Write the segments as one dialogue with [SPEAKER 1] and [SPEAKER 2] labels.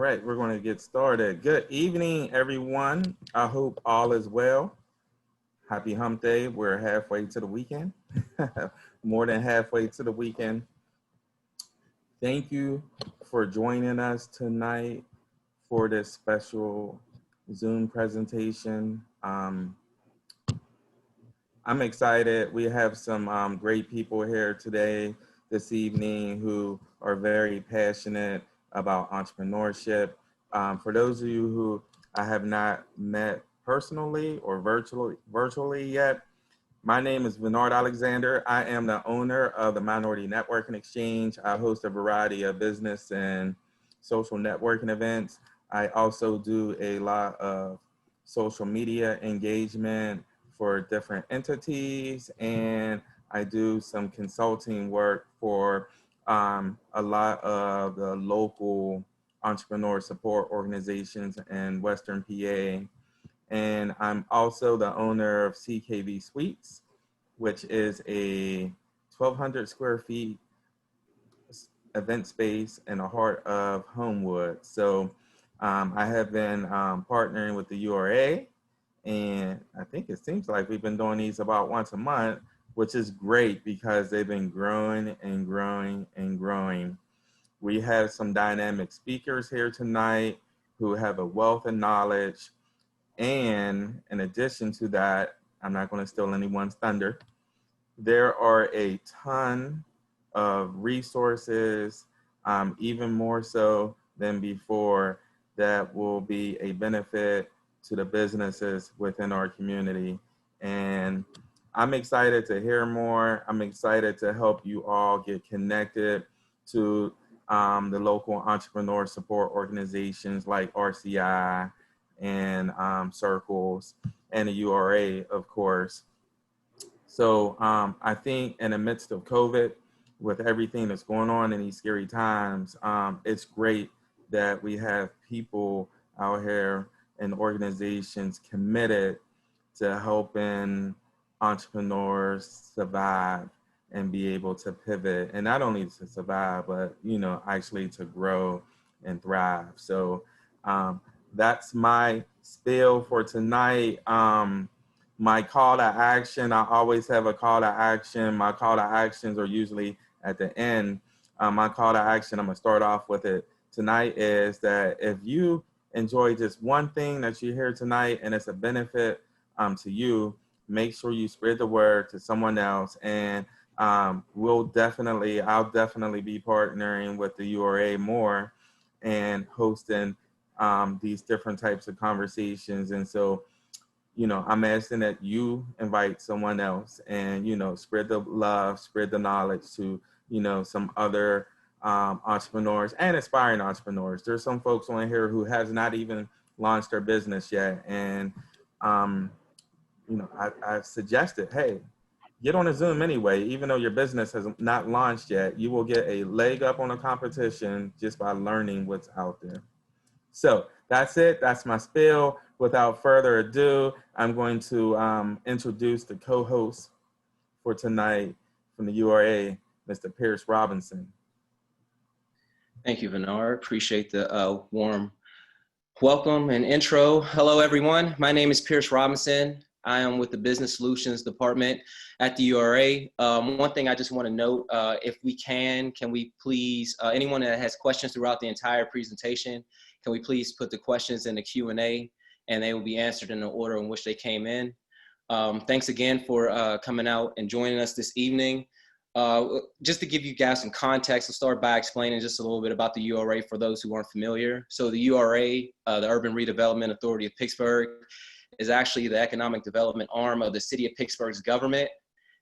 [SPEAKER 1] right, we're going to get started. Good evening, everyone. I hope all is well. Happy hump day. We're halfway to the weekend, more than halfway to the weekend. Thank you for joining us tonight for this special Zoom presentation. I'm excited. We have some great people here today, this evening, who are very passionate about entrepreneurship. For those of you who I have not met personally or virtually yet, my name is Bernard Alexander. I am the owner of the Minority Networking Exchange. I host a variety of business and social networking events. I also do a lot of social media engagement for different entities, and I do some consulting work for a lot of the local entrepreneur support organizations in Western PA. And I'm also the owner of CKV Suites, which is a 1,200 square feet event space in the heart of Homewood. So I have been partnering with the URA, and I think it seems like we've been doing these about once a month, which is great because they've been growing and growing and growing. We have some dynamic speakers here tonight who have a wealth of knowledge. And in addition to that, I'm not going to steal anyone's thunder. There are a ton of resources, even more so than before, that will be a benefit to the businesses within our community. And I'm excited to hear more. I'm excited to help you all get connected to the local entrepreneur support organizations like RCI and circles and the URA, of course. So I think in the midst of COVID, with everything that's going on in these scary times, it's great that we have people out here and organizations committed to helping entrepreneurs survive and be able to pivot, and not only to survive, but actually to grow and thrive. So that's my spiel for tonight. My call to action, I always have a call to action. My call to actions are usually at the end. My call to action, I'm gonna start off with it tonight, is that if you enjoy just one thing that you hear tonight and it's a benefit to you, make sure you spread the word to someone else. And I'll definitely be partnering with the URA more and hosting these different types of conversations. And so, I'm asking that you invite someone else and, spread the love, spread the knowledge to, some other entrepreneurs and aspiring entrepreneurs. There's some folks on here who has not even launched their business yet. And, I've suggested, hey, get on a Zoom anyway. Even though your business has not launched yet, you will get a leg up on the competition just by learning what's out there. So that's it. That's my spiel. Without further ado, I'm going to introduce the co-host for tonight from the URA, Mr. Pierce Robinson.
[SPEAKER 2] Thank you, Bernard. Appreciate the warm welcome and intro. Hello, everyone. My name is Pierce Robinson. I am with the Business Solutions Department at the URA. One thing I just want to note, if we can we please, anyone that has questions throughout the entire presentation, can we please put the questions in the Q&A, and they will be answered in the order in which they came in. Thanks again for coming out and joining us this evening. Just to give you guys some context, I'll start by explaining just a little bit about the URA for those who aren't familiar. So the URA, the Urban Redevelopment Authority of Pittsburgh, is actually the economic development arm of the city of Pittsburgh's government.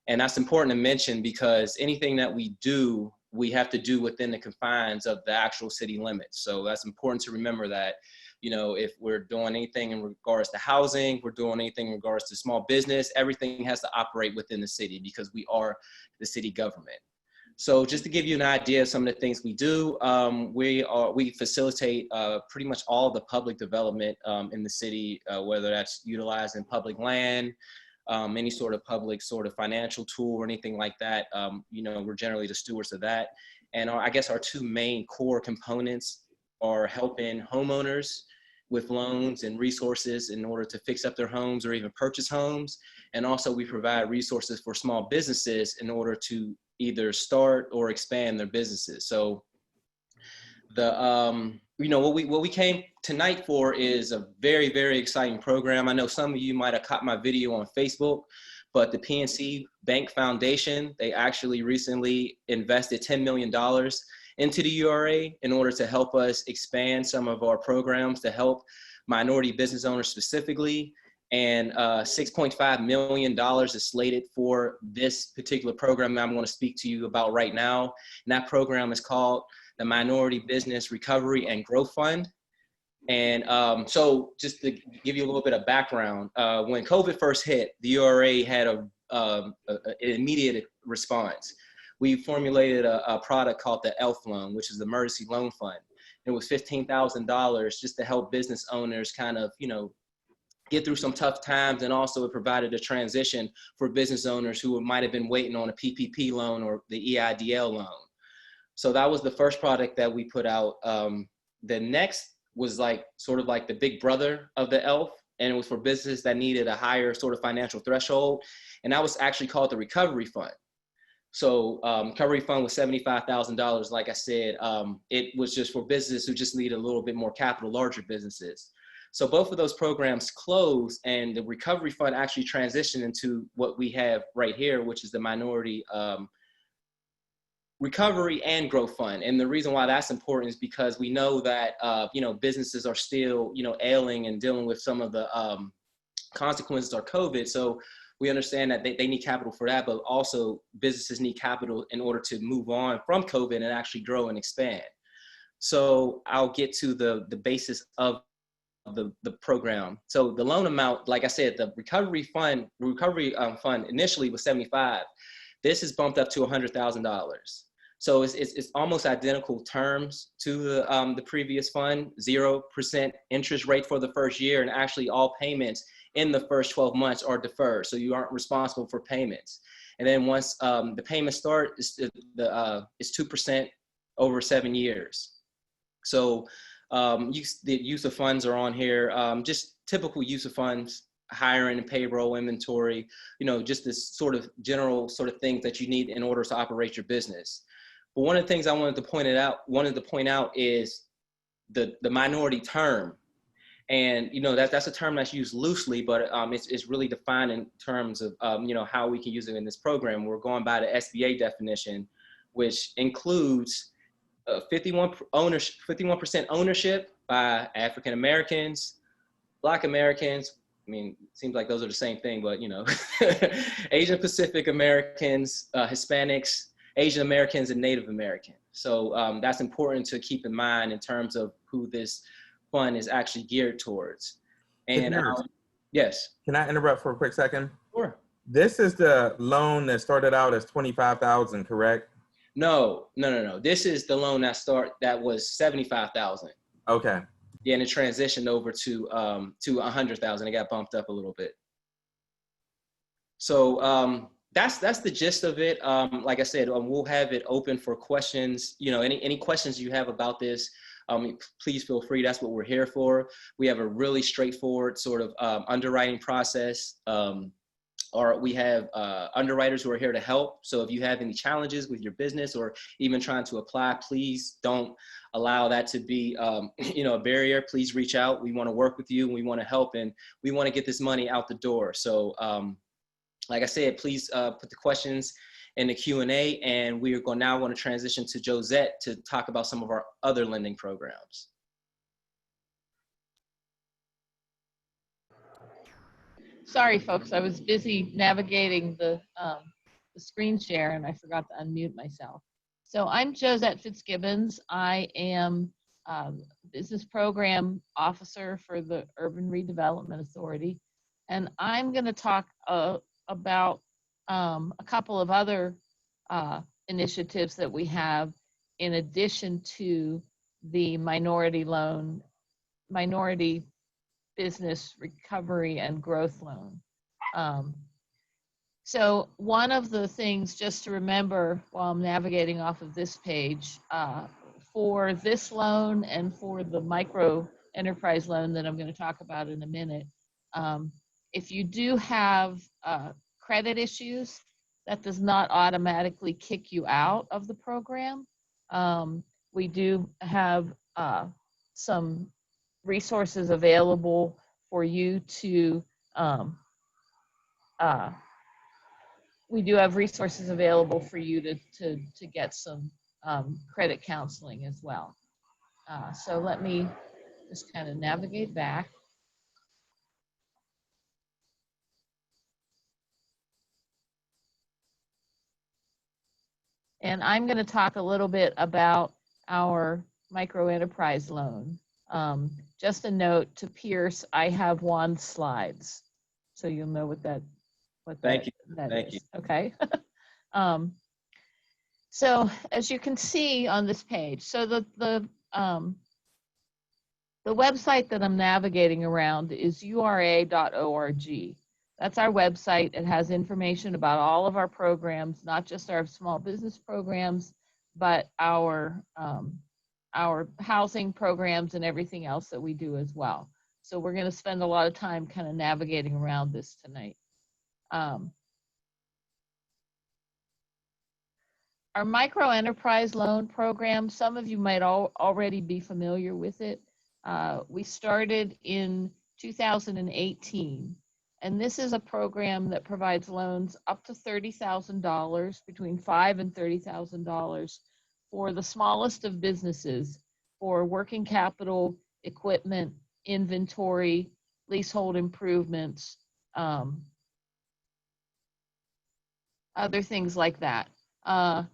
[SPEAKER 2] And that's important to mention because anything that we do, we have to do within the confines of the actual city limits. So that's important to remember that, if we're doing anything in regards to housing, we're doing anything in regards to small business, everything has to operate within the city because we are the city government. So just to give you an idea of some of the things we do, we facilitate pretty much all the public development in the city, whether that's utilizing public land, any sort of public sort of financial tool or anything like that. We're generally the stewards of that. And I guess our two main core components are helping homeowners with loans and resources in order to fix up their homes or even purchase homes. And also we provide resources for small businesses in order to either start or expand their businesses. So what we came tonight for is a very, very exciting program. I know some of you might have caught my video on Facebook, but the Pnc Bank Foundation, they actually recently invested $10 million into the URA in order to help us expand some of our programs to help minority business owners specifically. And $6.5 million is slated for this particular program that I'm going to speak to you about right now. And that program is called the Minority Business Recovery and Growth Fund. And so just to give you a little bit of background, when COVID first hit, the URA had an immediate response. We formulated a product called the ELF loan, which is the Emergency Loan Fund. It was $15,000 just to help business owners kind of, get through some tough times. And also it provided a transition for business owners who might have been waiting on a PPP loan or the EIDL loan. So that was the first product that we put out. The next was sort of like the big brother of the ELF, and it was for businesses that needed a higher sort of financial threshold. And that was actually called the Recovery Fund. So Recovery Fund was $75,000. Like I said, it was just for businesses who just need a little bit more capital, larger businesses. So both of those programs closed, and the Recovery Fund actually transitioned into what we have right here, which is the Minority Recovery and Growth Fund. And the reason why that's important is because we know that, businesses are still, ailing and dealing with some of the consequences of COVID. So we understand that they need capital for that, but also businesses need capital in order to move on from COVID and actually grow and expand. So I'll get to the basis of the program. So the loan amount, like I said, the recovery fund initially was 75. This is bumped up to $100,000. So it's almost identical terms to the previous fund, 0% interest rate for the first year, and actually all payments in the first 12 months are deferred, so you aren't responsible for payments. And then once the payments start, it's 2% over 7 years. So the use of funds are on here, just typical use of funds, hiring and payroll, inventory, just this sort of general sort of things that you need in order to operate your business. But one of the things I wanted to point out is the minority term. And, that's a term that's used loosely, but it's really defined in terms of, how we can use it in this program. We're going by the SBA definition, which includes 51% ownership by African Americans, Black Americans. I mean, it seems like those are the same thing, but Asian Pacific Americans, Hispanics, Asian Americans, and Native Americans. So that's important to keep in mind in terms of who this fund is actually geared towards. And yes.
[SPEAKER 1] Can I interrupt for a quick second?
[SPEAKER 2] Sure.
[SPEAKER 1] This is the loan that started out as $25,000, correct?
[SPEAKER 2] No. This is the loan that was $75,000.
[SPEAKER 1] Okay.
[SPEAKER 2] Yeah, and it transitioned over to $100,000. It got bumped up a little bit. So that's the gist of it. Like I said, we'll have it open for questions. Any questions you have about this, please feel free. That's what we're here for. We have a really straightforward sort of underwriting process. Or we have underwriters who are here to help. So if you have any challenges with your business or even trying to apply, please don't allow that to be a barrier. Please reach out. We want to work with you, and we want to help, and we want to get this money out the door. So like I said, please put the questions in the Q&A, and we are now going to transition to Josette to talk about some of our other lending programs.
[SPEAKER 3] Sorry, folks, I was busy navigating the screen share and I forgot to unmute myself. So I'm Josette Fitzgibbons. I am Business Program Officer for the Urban Redevelopment Authority. And I'm going to talk about a couple of other initiatives that we have in addition to the minority business recovery and growth loan. So one of the things just to remember while I'm navigating off of this page for this loan and for the micro enterprise loan that I'm going to talk about in a minute, if you do have credit issues, that does not automatically kick you out of the program. We do have some resources available for you to we do have resources available for you to get some credit counseling as well. So let me just kind of navigate back. And I'm going to talk a little bit about our micro enterprise loan. Just a note to Pierce, I have Juan's slides, so you'll know what that
[SPEAKER 2] Thank you.
[SPEAKER 3] that
[SPEAKER 2] Thank
[SPEAKER 3] is.
[SPEAKER 2] you.
[SPEAKER 3] Okay. So as you can see on this page, so the website that I'm navigating around is ura.org. That's our website. It has information about all of our programs, not just our small business programs, but our housing programs and everything else that we do as well. So we're going to spend a lot of time kind of navigating around this tonight. Our micro enterprise loan program, some of you might already be familiar with it. We started in 2018. And this is a program that provides loans up to $30,000, between $5,000 and $30,000 for the smallest of businesses for working capital, equipment, inventory, leasehold improvements, other things like that. The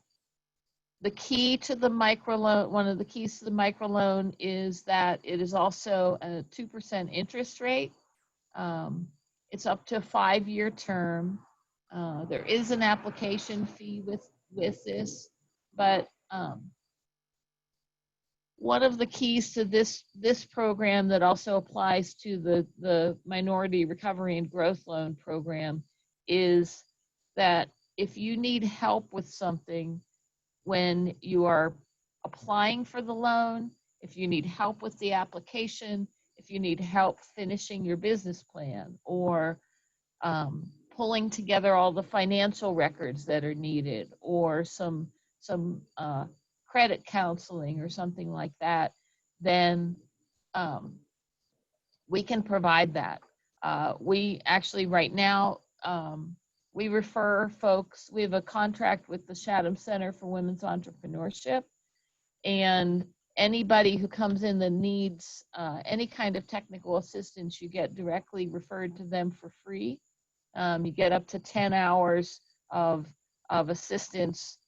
[SPEAKER 3] key to the microloan, one of the keys to the microloan is that it is also a 2% interest rate. It's up to a 5-year term. There is an application fee with this, but one of the keys to this program that also applies to the Minority Recovery and Growth Loan Program is that if you need help with something when you are applying for the loan, if you need help with the application, if you need help finishing your business plan, or pulling together all the financial records that are needed, or some credit counseling or something like that, then we can provide that. We actually right now, we refer folks, we have a contract with the Chatham Center for Women's Entrepreneurship, and anybody who comes in that needs any kind of technical assistance, you get directly referred to them for free. You get up to 10 hours of assistance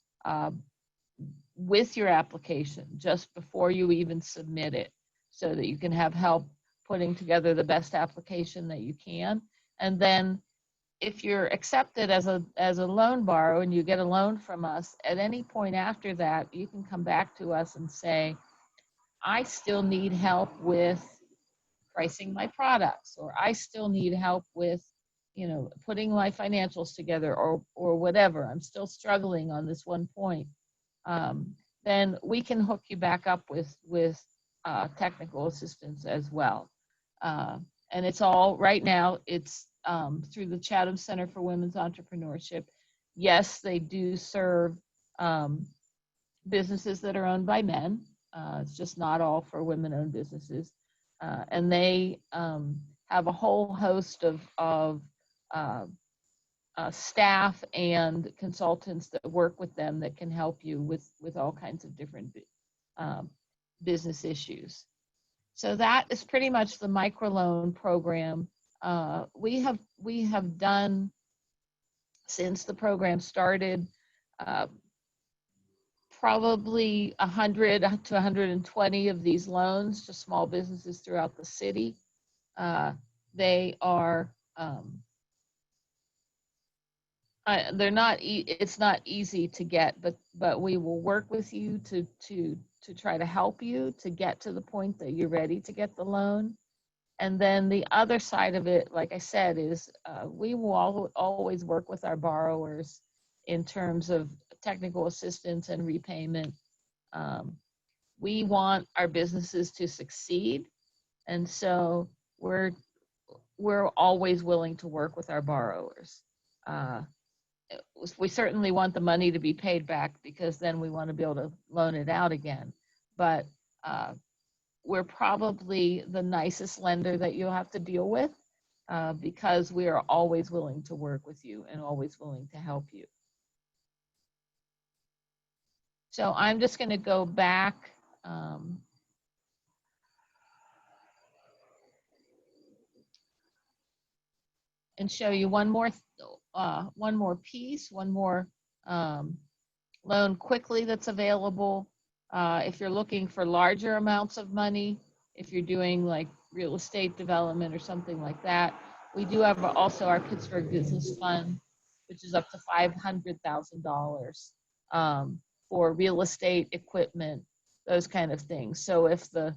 [SPEAKER 3] with your application just before you even submit it, so that you can have help putting together the best application that you can. And then if you're accepted as a loan borrower and you get a loan from us, at any point after that, you can come back to us and say, I still need help with pricing my products, or I still need help with, you know, putting my financials together, or whatever. I'm still struggling on this one point. Then we can hook you back up with technical assistance as well. And it's all, right now, it's through the Chatham Center for Women's Entrepreneurship. Yes, they do serve businesses that are owned by men. It's just not all for women-owned businesses. And they have a whole host of staff and consultants that work with them that can help you with all kinds of different business issues. So that is pretty much the microloan program. We have done, since the program started, probably 100 to 120 of these loans to small businesses throughout the city. They are, they're not, it's not easy to get, but we will work with you to try to help you to get to the point that you're ready to get the loan. And then the other side of it, like I said, is we will always work with our borrowers in terms of technical assistance and repayment. we want our businesses to succeed. And so we're always willing to work with our borrowers. We certainly want the money to be paid back, because then we want to be able to loan it out again. But we're probably the nicest lender that you'll have to deal with, because we are always willing to work with you and always willing to help you. So I'm just going to go back. And show you one more piece, one more loan quickly that's available. If you're looking for larger amounts of money, if you're doing like real estate development or something like that, we do have also our Pittsburgh Business Fund, which is up to $500,000 for real estate, equipment, those kind of things. So if the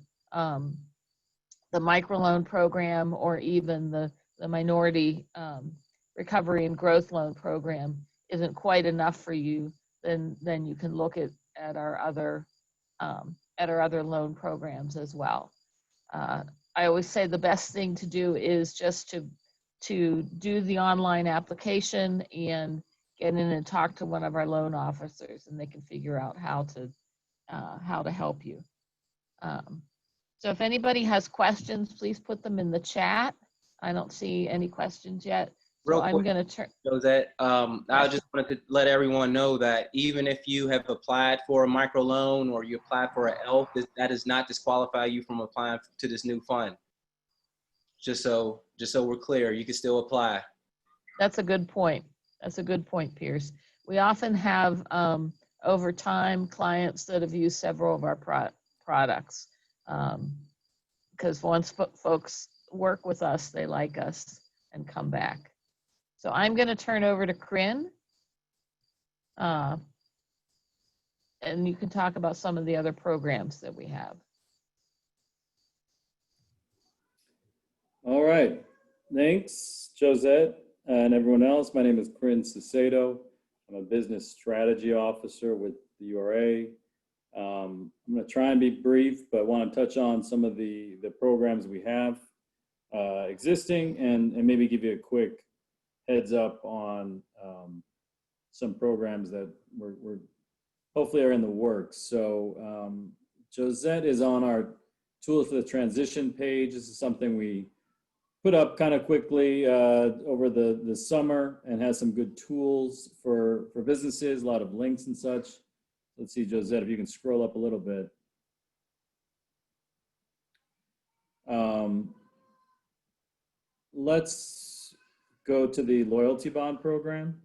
[SPEAKER 3] microloan program, or even the minority recovery and growth loan program isn't quite enough for you, then you can look at our other loan programs as well. I always say the best thing to do is just to do the online application and get in and talk to one of our loan officers, and they can figure out how to help you. So if anybody has questions, please put them in the chat. I don't see any questions yet. So I'm going to turn.
[SPEAKER 2] Josette, I just wanted to let everyone know that even if you have applied for a microloan or you applied for an ELF, that does not disqualify you from applying to this new fund. Just so we're clear, you can still apply.
[SPEAKER 3] That's a good point. That's a good point, Pierce. We often have over time clients that have used several of our products, because once folks work with us, they like us and come back. So I'm going to turn over to Corinne, and you can talk about some of the other programs that we have.
[SPEAKER 4] All right, thanks, Josette and everyone else. My name is Corinne Cicedo. I'm a business strategy officer with the URA. I'm going to try and be brief, but want to touch on some of the programs we have existing, and maybe give you a quick heads up on some programs that we're hopefully are in the works. So Josette is on our tools for the transition page. This is something we put up kind of quickly over the summer, and has some good tools for businesses, a lot of links and such. Let's see, Josette, if you can scroll up a little bit. Let's go to the loyalty bond program.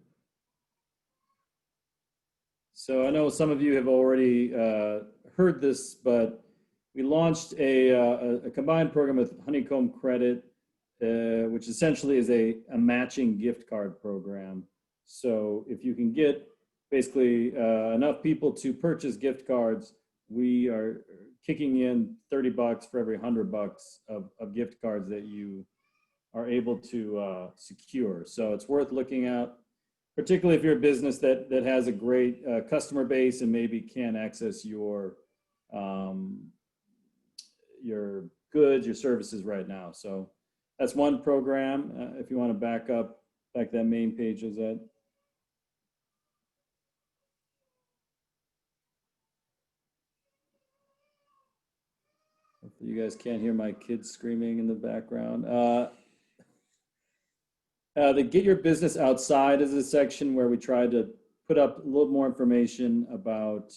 [SPEAKER 4] So I know some of you have already heard this, but we launched a combined program with Honeycomb Credit, which essentially is a matching gift card program. So if you can get basically enough people to purchase gift cards, we are kicking in $30 for every $100 of gift cards that you are able to secure. So it's worth looking at, particularly if you're a business that has a great customer base and maybe can't access your goods, your services right now. So that's one program. If you want to back that main page, is that? You guys can't hear my kids screaming in the background. The Get Your Business Outside is a section where we try to put up a little more information about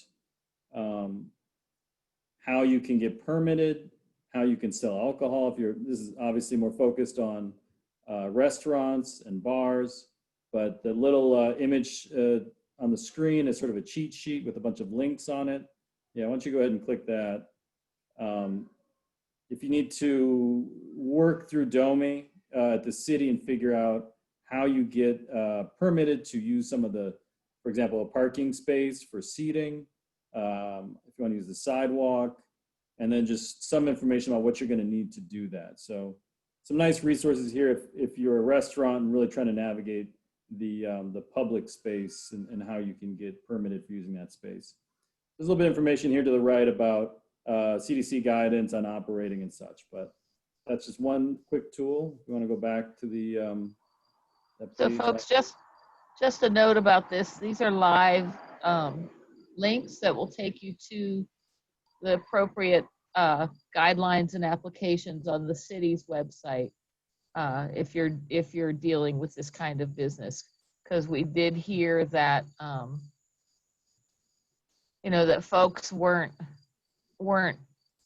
[SPEAKER 4] how you can get permitted, how you can sell alcohol. This is obviously more focused on restaurants and bars, but the little image on the screen is sort of a cheat sheet with a bunch of links on it. Yeah, why don't you go ahead and click that. If you need to work through DOME at the city and figure out how you get permitted to use some of the, for example, a parking space for seating, if you want to use the sidewalk, and then just some information about what you're going to need to do that. So some nice resources here if you're a restaurant and really trying to navigate the public space and how you can get permitted for using that space. There's a little bit of information here to the right about CDC guidance on operating and such. But that's just one quick tool. You want to go back to the that
[SPEAKER 3] So
[SPEAKER 4] page?
[SPEAKER 3] folks, just a note about this. These are live links that will take you to the appropriate guidelines and applications on the city's website if you're dealing with this kind of business. Because we did hear that that folks weren't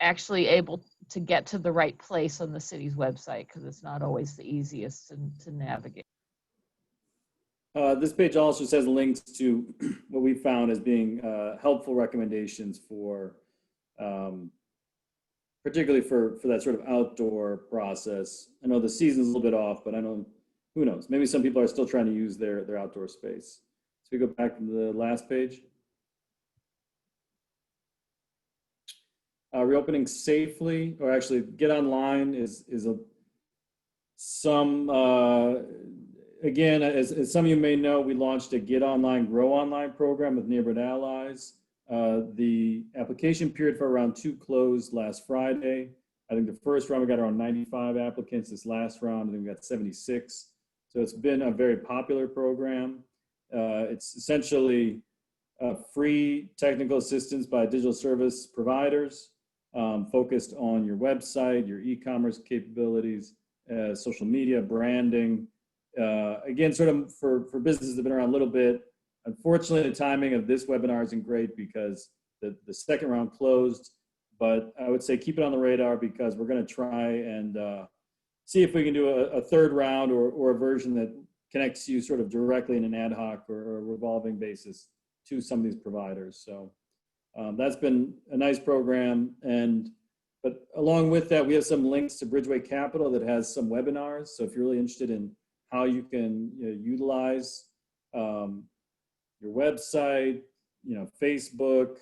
[SPEAKER 3] actually able to get to the right place on the city's website because it's not always the easiest to navigate.
[SPEAKER 4] This page also says links to what we found as being helpful recommendations for, particularly for that sort of outdoor process. I know the season's a little bit off, but I know, who knows? Maybe some people are still trying to use their outdoor space. So we go back to the last page. Reopening safely, or actually get online is again, as some of you may know, we launched a Get Online, Grow Online program with neighborhood allies. The application period for round 2 closed last Friday. I think the first round we got around 95 applicants. This last round, I think we got 76. So it's been a very popular program. It's essentially free technical assistance by digital service providers focused on your website, your e-commerce capabilities, social media, branding. Again, sort of for businesses that have been around a little bit. Unfortunately, the timing of this webinar isn't great because the second round closed, but I would say keep it on the radar because we're going to try and see if we can do a third round or a version that connects you sort of directly in an ad hoc or a revolving basis to some of these providers. So that's been a nice program. But along with that, we have some links to Bridgeway Capital that has some webinars. So if you're really interested in how you can utilize your website, Facebook,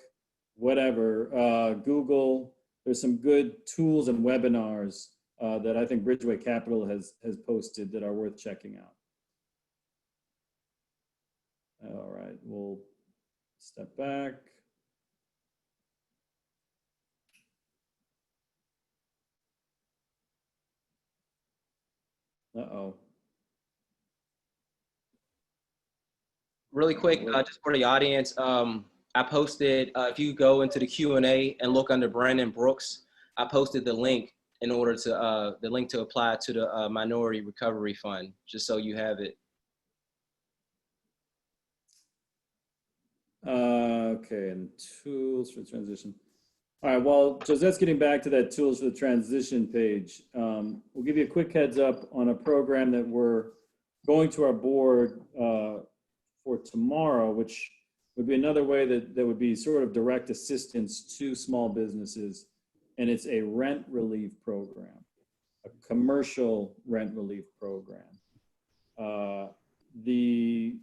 [SPEAKER 4] whatever, Google, there's some good tools and webinars that I think Bridgeway Capital has posted that are worth checking out. All right, we'll step back. Uh-oh.
[SPEAKER 2] Really quick, just for the audience, I posted, if you go into the Q&A and look under Brandon Brooks, I posted the link in order to, the link to apply to the Minority Recovery Fund, just so you have it.
[SPEAKER 4] Okay, and tools for transition. All right, well, Josette's getting back to that tools for the transition page. We'll give you a quick heads up on a program that we're going to our board for tomorrow, which would be another way that would be sort of direct assistance to small businesses. And it's a rent relief program, a commercial rent relief program. The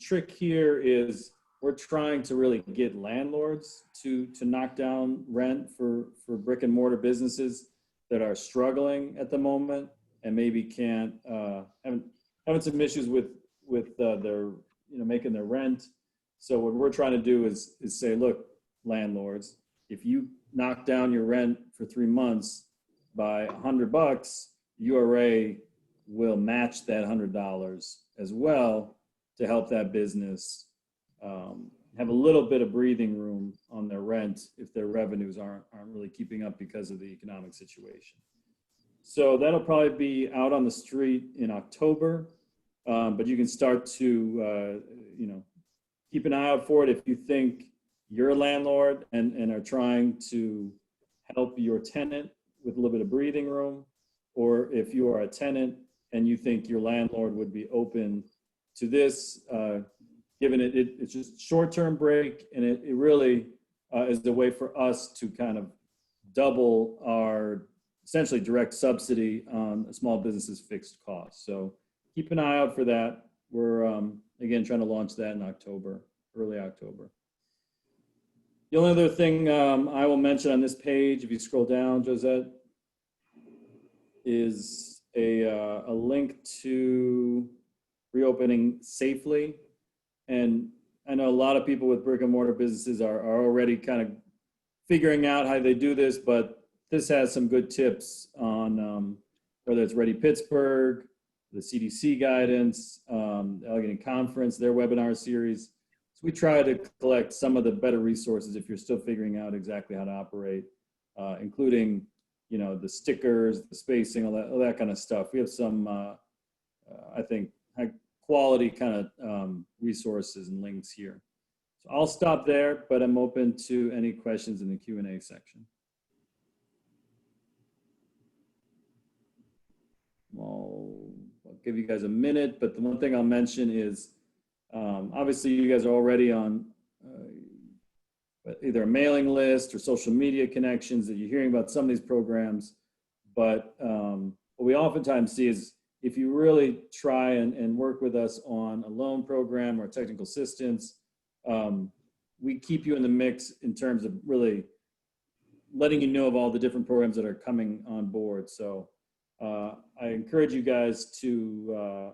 [SPEAKER 4] trick here is we're trying to really get landlords to knock down rent for brick and mortar businesses that are struggling at the moment and maybe can't having some issues with their making their rent. So what we're trying to do is say, look, landlords, if you knock down your rent for 3 months by $100, URA will match that $100 as well to help that business have a little bit of breathing room on their rent if their revenues aren't really keeping up because of the economic situation. So that'll probably be out on the street in October, but you can start to keep an eye out for it if you think you're a landlord and are trying to help your tenant with a little bit of breathing room, or if you are a tenant and you think your landlord would be open to this, given it's just short-term break, and it really is the way for us to kind of double our essentially direct subsidy on a small business's fixed costs. So keep an eye out for that. We're, again, trying to launch that in October, early October. The only other thing I will mention on this page, if you scroll down, Josette, is a link to reopening safely. And I know a lot of people with brick and mortar businesses are already kind of figuring out how they do this, but this has some good tips on whether it's Ready Pittsburgh, the CDC guidance, Allegheny Conference, their webinar series. So we try to collect some of the better resources if you're still figuring out exactly how to operate, including, you know, the stickers, the spacing, all that kind of stuff. We have some, I think, high quality kind of resources and links here. So I'll stop there, but I'm open to any questions in the Q&A section. I'll give you guys a minute, but the one thing I'll mention is, obviously you guys are already on either a mailing list or social media connections that you're hearing about some of these programs, but what we oftentimes see is if you really try and work with us on a loan program or technical assistance, we keep you in the mix in terms of really letting you know of all the different programs that are coming on board. So I encourage you guys to,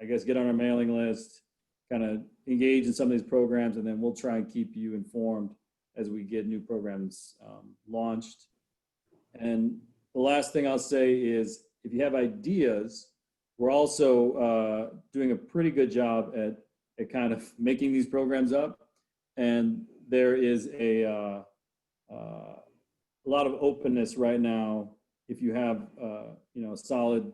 [SPEAKER 4] I guess, get on our mailing list, kind of engage in some of these programs, and then we'll try and keep you informed as we get new programs launched. And the last thing I'll say is, if you have ideas, we're also doing a pretty good job at kind of making these programs up. And there is a lot of openness right now if you have you know, a solid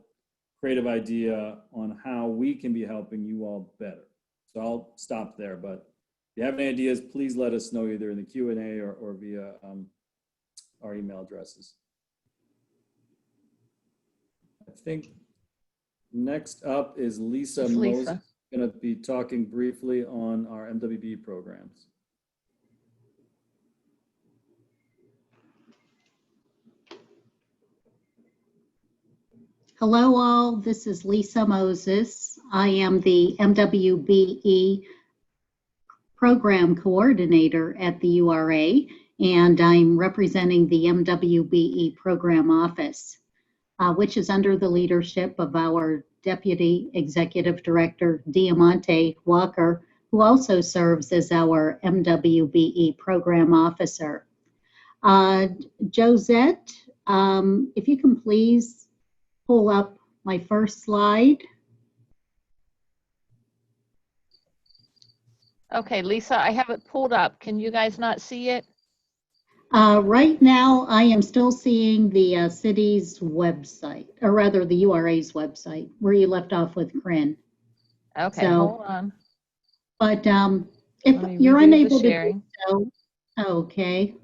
[SPEAKER 4] creative idea on how we can be helping you all better. So I'll stop there, but if you have any ideas, please let us know either in the Q&A or via our email addresses. I think next up is Lisa Moses, going to be talking briefly on our MWB programs.
[SPEAKER 5] Hello all, this is Lisa Moses. I am the MWBE Program Coordinator at the URA, and I'm representing the MWBE Program Office, which is under the leadership of our Deputy Executive Director, Diamante Walker, who also serves as our MWBE Program Officer. Josette, if you can please pull up my first slide.
[SPEAKER 3] Okay, Lisa, I have it pulled up. Can you guys not see it?
[SPEAKER 5] Right now, I am still seeing the city's website, or rather the URA's website, where you left off with Corinne.
[SPEAKER 3] Okay,
[SPEAKER 5] So,
[SPEAKER 3] hold on.
[SPEAKER 5] But if you're unable to do so, okay,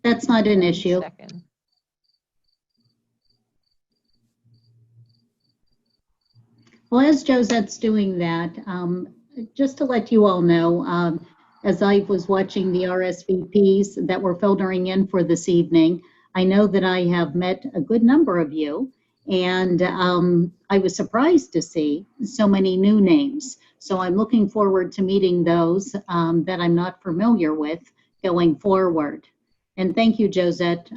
[SPEAKER 5] that's not an issue.
[SPEAKER 3] Second.
[SPEAKER 5] Well, as Josette's doing that, just to let you all know, as I was watching the RSVPs that were filtering in for this evening, I know that I have met a good number of you, and I was surprised to see so many new names. So I'm looking forward to meeting those that I'm not familiar with going forward. And thank you, Josette.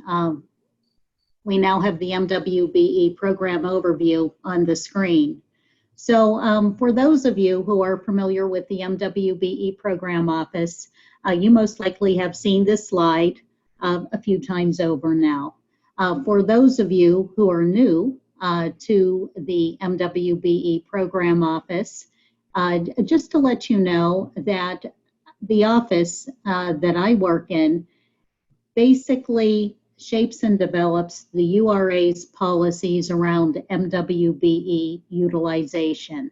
[SPEAKER 5] We now have the MWBE program overview on the screen. So for those of you who are familiar with the MWBE Program Office, you most likely have seen this slide a few times over now. For those of you who are new to the MWBE Program Office, just to let you know that the office that I work in basically shapes and develops the URA's policies around MWBE utilization.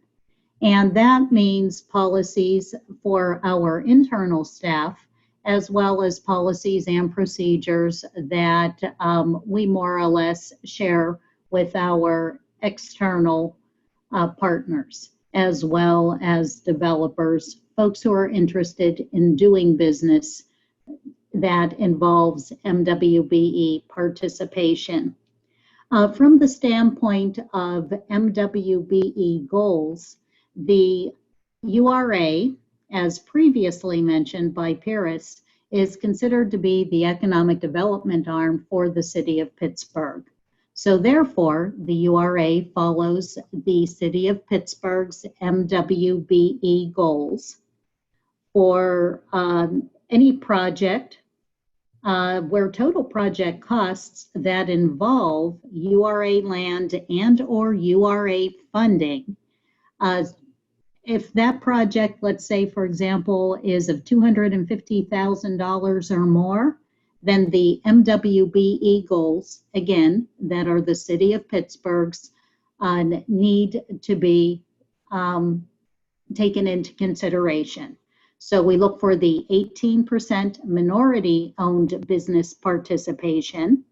[SPEAKER 5] And that means policies for our internal staff, as well as policies and procedures that we more or less share with our external partners, as well as developers, folks who are interested in doing business that involves MWBE participation. From the standpoint of MWBE goals, the URA, as previously mentioned by Paris, is considered to be the economic development arm for the city of Pittsburgh. So therefore, the URA follows the city of Pittsburgh's MWBE goals for any project where total project costs that involve URA land and or URA funding, if that project, let's say, for example, is of $250,000 or more, then the MWBE goals, again, that are the City of Pittsburgh's, need to be taken into consideration. So we look for the 18% minority-owned business participation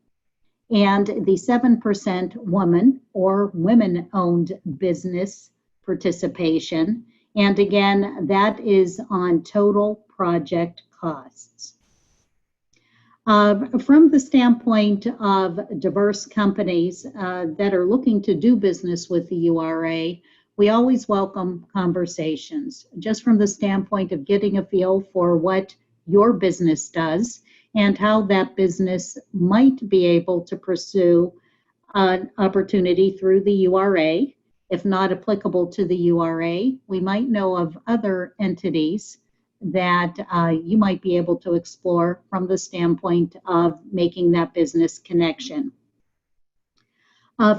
[SPEAKER 5] and the 7% woman or women-owned business participation. And again, that is on total project costs. From the standpoint of diverse companies that are looking to do business with the URA, we always welcome conversations, just from the standpoint of getting a feel for what your business does and how that business might be able to pursue an opportunity through the URA. If not applicable to the URA, we might know of other entities that you might be able to explore from the standpoint of making that business connection.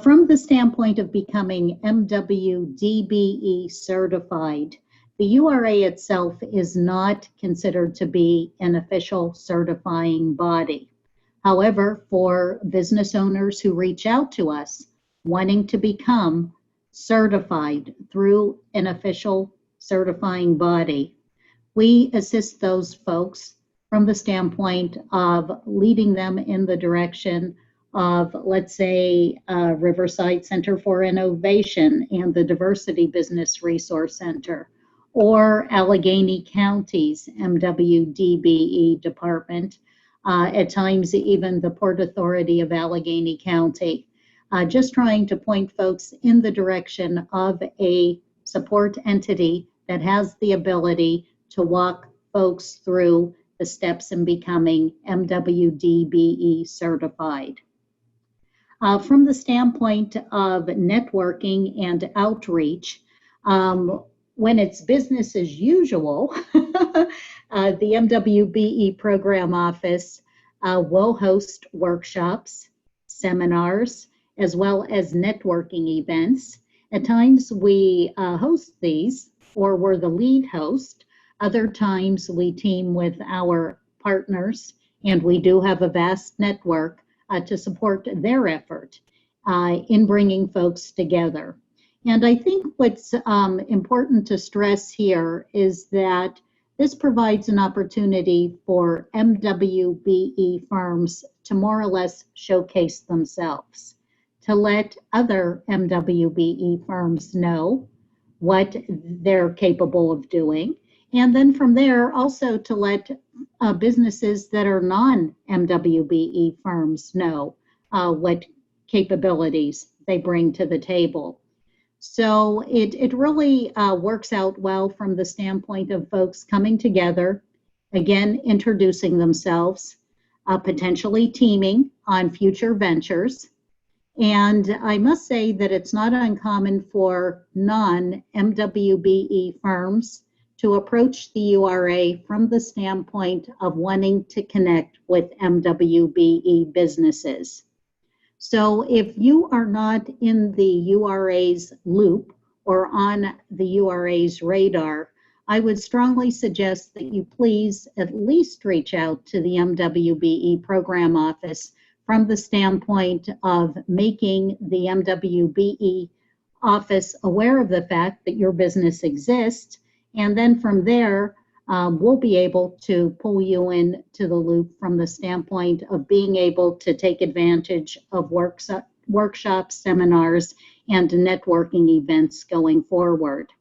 [SPEAKER 5] From the standpoint of becoming MWDBE certified, the URA itself is not considered to be an official certifying body. However, for business owners who reach out to us wanting to become certified through an official certifying body, we assist those folks from the standpoint of leading them in the direction of, let's say, Riverside Center for Innovation and the Diversity Business Resource Center, or Allegheny County's MWDBE department, at times even the Port Authority of Allegheny County, just trying to point folks in the direction of a support entity that has the ability to walk folks through the steps in becoming MWDBE certified. From the standpoint of networking and outreach, when it's business as usual, the MWBE program office will host workshops, seminars, as well as networking events. At times we host these, or we're the lead host. Other times we team with our partners, and we do have a vast network to support their effort in bringing folks together. And I think what's important to stress here is that this provides an opportunity for MWBE firms to more or less showcase themselves, to let other MWBE firms know what they're capable of doing, and then from there also to let businesses that are non-MWBE firms know what capabilities they bring to the table. So it really works out well from the standpoint of folks coming together, again, introducing themselves, potentially teaming on future ventures. And I must say that it's not uncommon for non-MWBE firms to approach the URA from the standpoint of wanting to connect with MWBE businesses. So if you are not in the URA's loop or on the URA's radar, I would strongly suggest that you please at least reach out to the MWBE program office from the standpoint of making the MWBE office aware of the fact that your business exists. And then from there, we'll be able to pull you in to the loop from the standpoint of being able to take advantage of workshops, seminars, and networking events going forward.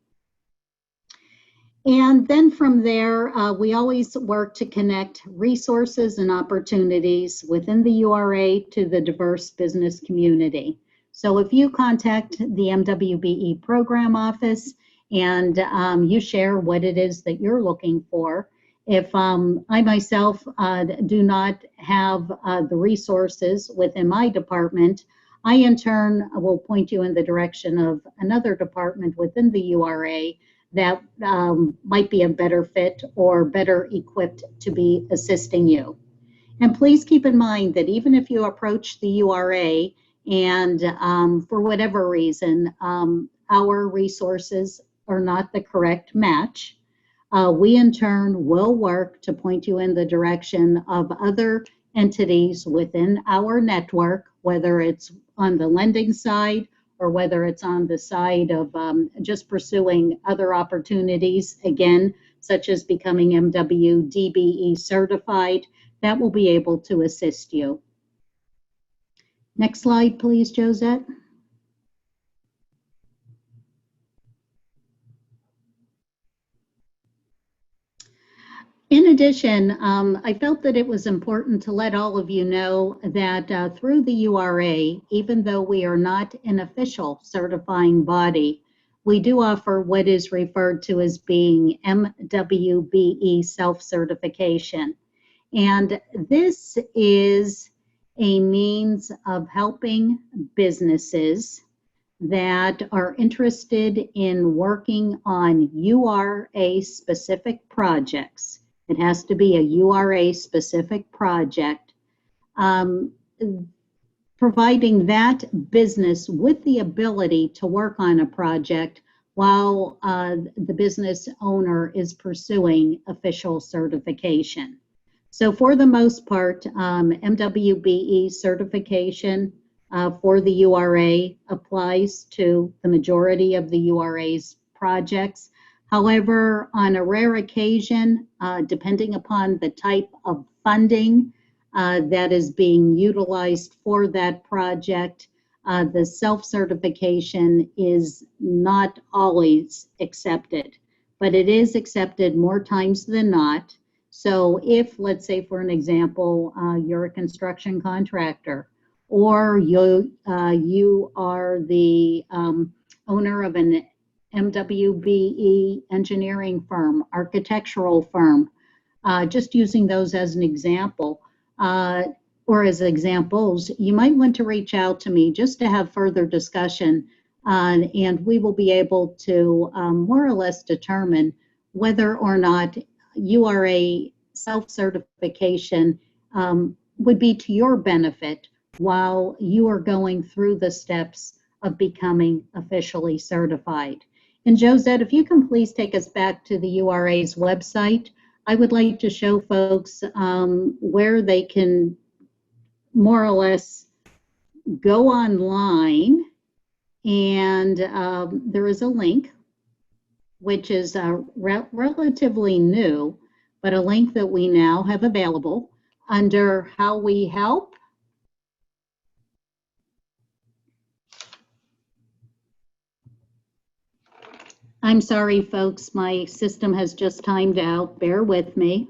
[SPEAKER 5] And then from there, we always work to connect resources and opportunities within the URA to the diverse business community. So if you contact the MWBE program office and you share what it is that you're looking for, if I myself do not have the resources within my department, I in turn will point you in the direction of another department within the URA that might be a better fit or better equipped to be assisting you. And please keep in mind that even if you approach the URA and for whatever reason, our resources are not the correct match, we in turn will work to point you in the direction of other entities within our network, whether it's on the lending side or whether it's on the side of just pursuing other opportunities, again, such as becoming MWDBE certified, that will be able to assist you. Next slide, please, Josette. In addition, I felt that it was important to let all of you know that through the URA, even though we are not an official certifying body, we do offer what is referred to as being MWBE self-certification. And this is a means of helping businesses that are interested in working on URA-specific projects. It has to be a URA-specific project, providing that business with the ability to work on a project while the business owner is pursuing official certification. So for the most part, MWBE certification for the URA applies to the majority of the URA's projects. However, on a rare occasion, depending upon the type of funding that is being utilized for that project, the self-certification is not always accepted, but it is accepted more times than not. So if, let's say for an example, you're a construction contractor, or you are the owner of an MWBE engineering firm, architectural firm, just using those as an example, or as examples, you might want to reach out to me just to have further discussion, and we will be able to more or less determine whether or not URA self-certification would be to your benefit while you are going through the steps of becoming officially certified. And Josette, if you can please take us back to the URA's website, I would like to show folks where they can more or less go online, and there is a link which is relatively new, but a link that we now have available under How We Help. I'm sorry, folks, my system has just timed out. Bear with me.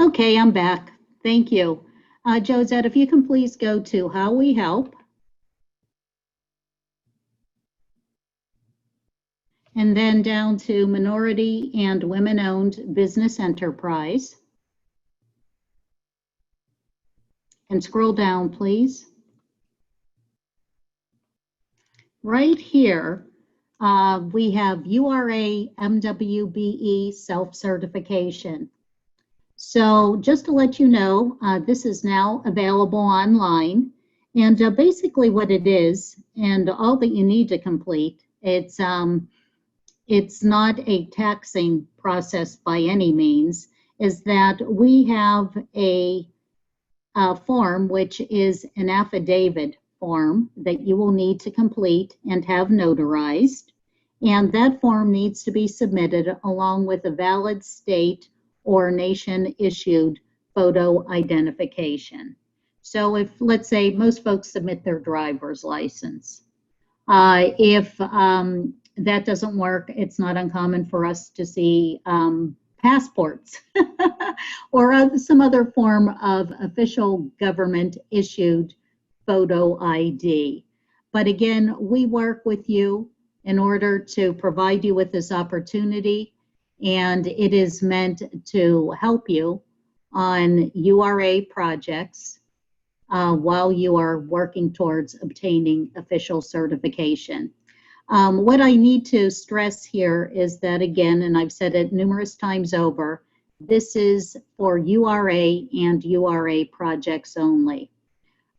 [SPEAKER 5] Okay, I'm back. Thank you. Josette, if you can please go to How We Help. And then down to Minority and Women-Owned Business Enterprise. And scroll down, please. Right here, we have URA MWBE self-certification. So just to let you know, this is now available online. And basically what it is, and all that you need to complete, it's not a taxing process by any means, is that we have a form which is an affidavit form that you will need to complete and have notarized. And that form needs to be submitted along with a valid state or nation issued photo identification. So if, let's say, most folks submit their driver's license. If that doesn't work, it's not uncommon for us to see passports or some other form of official government issued photo ID. But again, we work with you in order to provide you with this opportunity, and it is meant to help you on URA projects while you are working towards obtaining official certification. What I need to stress here is that, again, and I've said it numerous times over, this is for URA and URA projects only.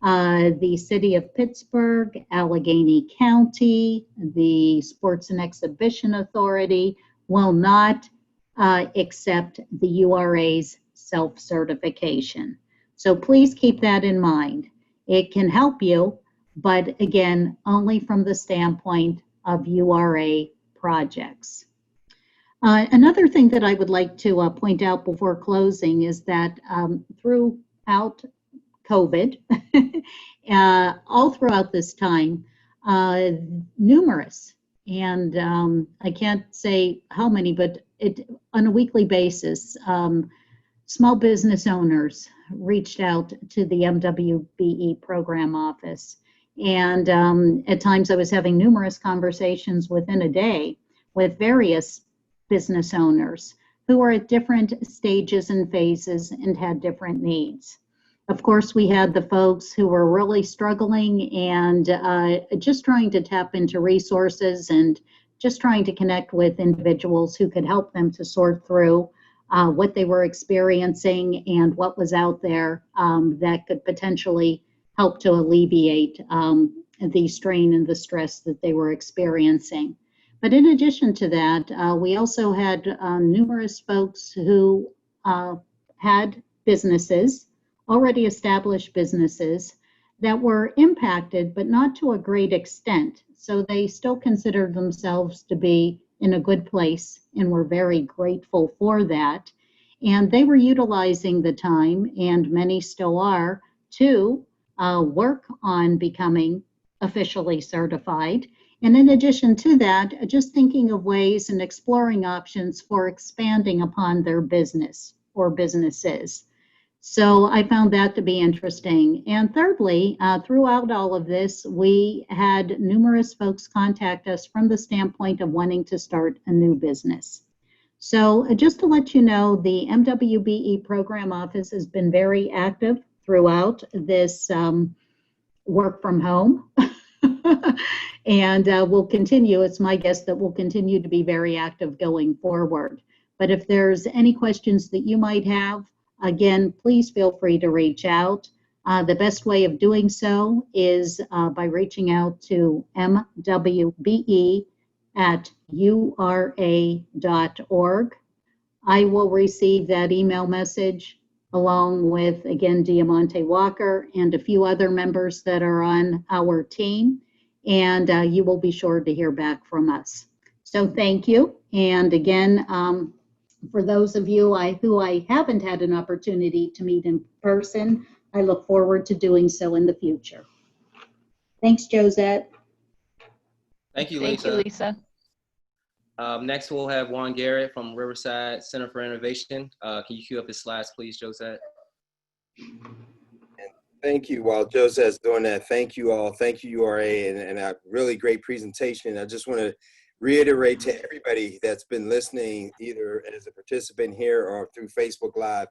[SPEAKER 5] The City of Pittsburgh, Allegheny County, the Sports and Exhibition Authority will not accept the URA's self-certification. So please keep that in mind. It can help you, but again, only from the standpoint of URA projects. Another thing that I would like to point out before closing is that throughout COVID, all throughout this time, numerous, and I can't say how many, but on a weekly basis, small business owners reached out to the MWBE program office. And at times I was having numerous conversations within a day with various business owners who are at different stages and phases and had different needs. Of course, we had the folks who were really struggling and just trying to tap into resources and just trying to connect with individuals who could help them to sort through what they were experiencing and what was out there that could potentially help to alleviate the strain and the stress that they were experiencing. But in addition to that, we also had numerous folks who had businesses, already established businesses, that were impacted, but not to a great extent. So they still considered themselves to be in a good place, and we're very grateful for that. And they were utilizing the time, and many still are, to work on becoming officially certified. And in addition to that, just thinking of ways and exploring options for expanding upon their business or businesses. So I found that to be interesting. And thirdly, throughout all of this, we had numerous folks contact us from the standpoint of wanting to start a new business. So just to let you know, the MWBE program office has been very active throughout this work from home. And we'll continue. It's my guess that we'll continue to be very active going forward. But if there's any questions that you might have, again, please feel free to reach out. The best way of doing so is by reaching out to mwbe@ura.org. I will receive that email message along with, again, Diamante Walker and a few other members that are on our team. And you will be sure to hear back from us. So thank you. And again, for those of you who I haven't had an opportunity to meet in person, I look forward to doing so in the future. Thanks, Josette.
[SPEAKER 2] Thank you,
[SPEAKER 3] Thank
[SPEAKER 2] Lisa.
[SPEAKER 3] you, Lisa.
[SPEAKER 2] Next, we'll have Juan Garrett from Riverside Center for Innovation. Can you cue up his slides, please, Josette?
[SPEAKER 6] Thank you. While Josette's doing that, thank you all. Thank you, URA, and a really great presentation. I just want to reiterate to everybody that's been listening, either as a participant here or through Facebook Live,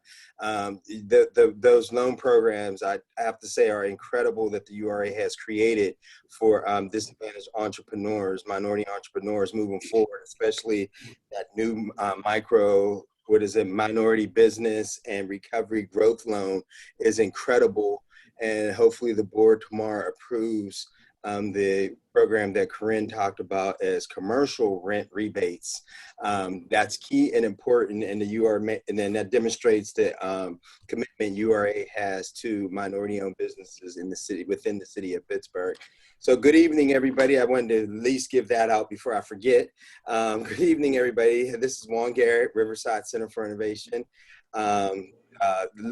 [SPEAKER 6] those loan programs, I have to say, are incredible that the URA has created for disadvantaged entrepreneurs, minority entrepreneurs moving forward, especially that new minority business and recovery growth loan is incredible. And hopefully the board tomorrow approves the program that Corinne talked about as commercial rent rebates. That's key and important, and and then that demonstrates the commitment URA has to minority-owned businesses in the city, within the city of Pittsburgh. So good evening, everybody. I wanted to at least give that out before I forget. Good evening, everybody. This is Juan Garrett, Riverside Center for Innovation.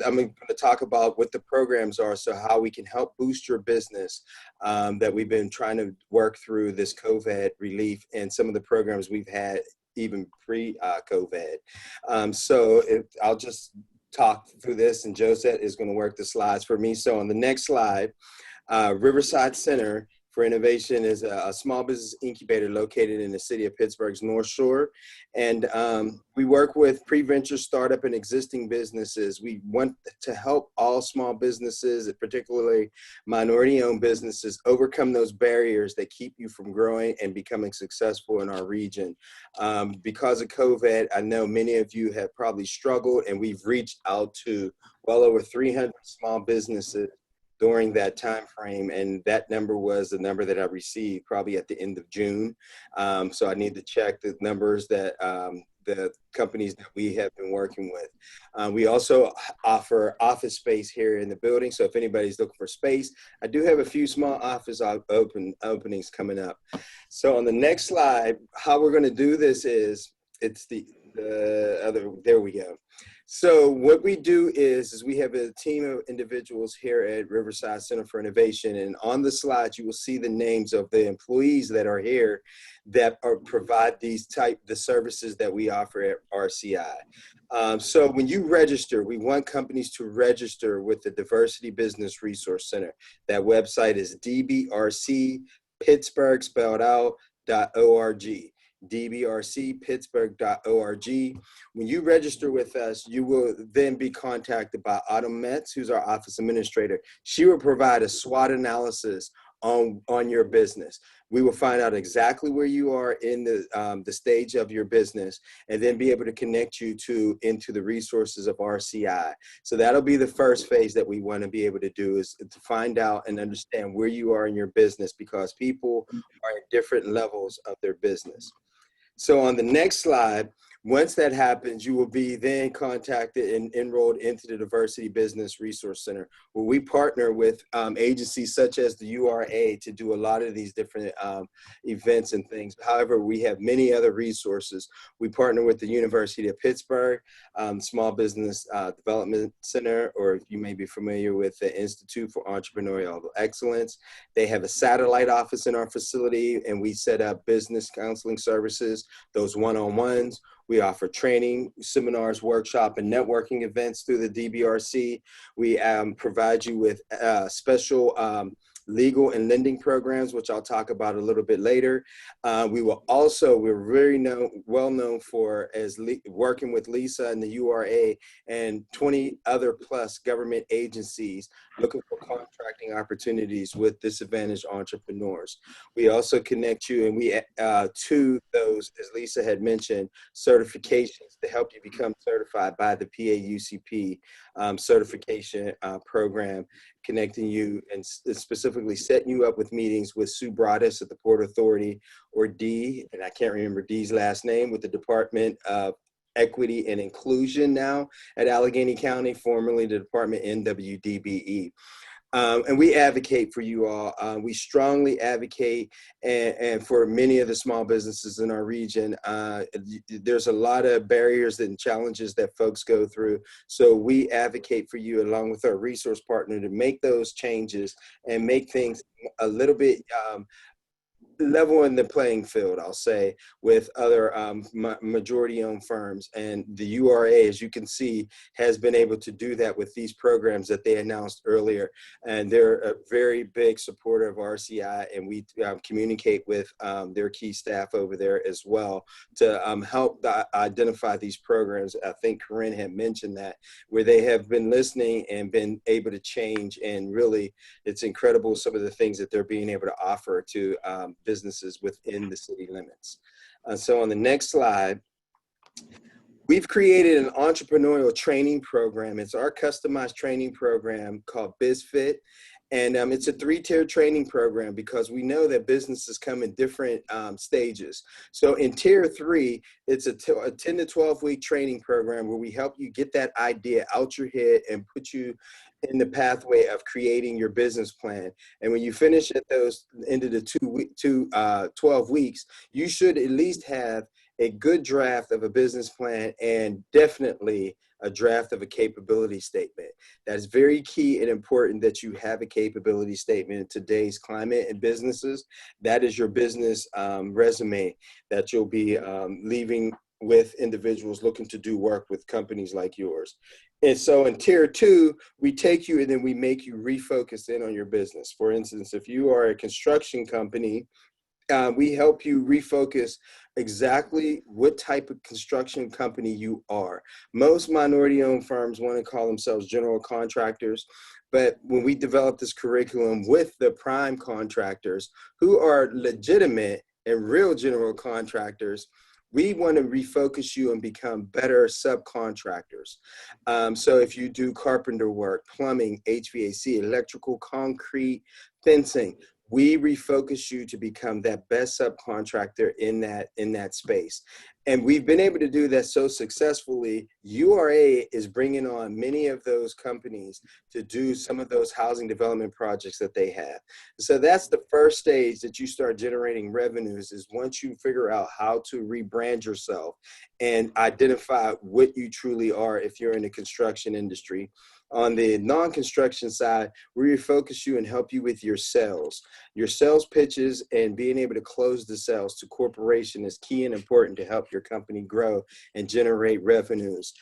[SPEAKER 6] I'm going to talk about what the programs are, so how we can help boost your business that we've been trying to work through this COVID relief and some of the programs we've had even pre-COVID. I'll just talk through this, and Josette is going to work the slides for me. So on the next slide, Riverside Center for Innovation is a small business incubator located in the city of Pittsburgh's North Shore. And we work with pre-venture startup and existing businesses. We want to help all small businesses, particularly minority-owned businesses, overcome those barriers that keep you from growing and becoming successful in our region. Because of COVID, I know many of you have probably struggled, and we've reached out to well over 300 small businesses during that time frame, and that number was the number that I received probably at the end of June. So I need to check the numbers that the companies that we have been working with. We also offer office space here in the building, so if anybody's looking for space, I do have a few small office openings coming up. So on the next slide, how we're going to do this is, it's the other, there we go. So what we do is we have a team of individuals here at Riverside Center for Innovation, and on the slides you will see the names of the employees that are here that provide the services that we offer at RCI. So when you register, we want companies to register with the Diversity Business Resource Center. That website is dbrcpittsburgh spelled out .org. dbrcpittsburgh.org. When you register with us, you will then be contacted by Autumn Metz, who's our office administrator. She will provide a SWOT analysis on your business. We will find out exactly where you are in the stage of your business, and then be able to connect you into the resources of RCI. So that'll be the first phase that we want to be able to do, is to find out and understand where you are in your business, because people are at different levels of their business. So on the next slide, once that happens, you will be then contacted and enrolled into the Diversity Business Resource Center, where we partner with agencies such as the URA to do a lot of these different events and things. However, we have many other resources. We partner with the University of Pittsburgh, Small Business Development Center, or you may be familiar with the Institute for Entrepreneurial Excellence. They have a satellite office in our facility, and we set up business counseling services, those one-on-ones. We offer training, seminars, workshop, and networking events through the DBRC. We provide you with special legal and lending programs, which I'll talk about a little bit later. We're very well known for working with Lisa and the URA and 20 other plus government agencies looking for contracting opportunities with disadvantaged entrepreneurs. We also connect you, and we to those, as Lisa had mentioned, certifications to help you become certified by the PAUCP certification program, connecting you and specifically setting you up with meetings with Sue Broaddus at the Port Authority, or Dee, and I can't remember Dee's last name, with the Department of Equity and Inclusion now at Allegheny County, formerly the Department NWDBE. And we advocate for you all. We strongly advocate and for many of the small businesses in our region. There's a lot of barriers and challenges that folks go through. So we advocate for you, along with our resource partner, to make those changes and make things a little bit level in the playing field, I'll say, with other majority-owned firms. And the URA, as you can see, has been able to do that with these programs that they announced earlier. And they're a very big supporter of RCI, and we communicate with their key staff over there as well to help identify these programs. I think Corinne had mentioned that, where they have been listening and been able to change, and really, it's incredible some of the things that they're being able to offer to businesses within the city limits. So on the next slide, we've created an entrepreneurial training program. It's our customized training program called BizFit. And it's a 3-tier training program, because we know that businesses come in different stages. So in tier 3, it's a 10 to 12 week training program where we help you get that idea out your head and put you in the pathway of creating your business plan. And when you finish at those end of the 12 weeks, you should at least have a good draft of a business plan, and definitely a draft of a capability statement. That's very key and important, that you have a capability statement in today's climate and businesses. That is your business resume that you'll be leaving with individuals looking to do work with companies like yours. And so in tier 2, we take you and then we make you refocus in on your business. For instance, if you are a construction company, we help you refocus exactly what type of construction company you are. Most minority-owned firms want to call themselves general contractors, but when we develop this curriculum with the prime contractors who are legitimate and real general contractors, we want to refocus you and become better subcontractors. So if you do carpenter work, plumbing, HVAC, electrical, concrete, fencing, we refocus you to become that best subcontractor in that space. And we've been able to do that so successfully. URA is bringing on many of those companies to do some of those housing development projects that they have. So that's the first stage that you start generating revenues, is once you figure out how to rebrand yourself and identify what you truly are if you're in the construction industry. On the non-construction side, we refocus you and help you with your sales pitches, and being able to close the sales to corporation is key and important to help your company grow and generate revenues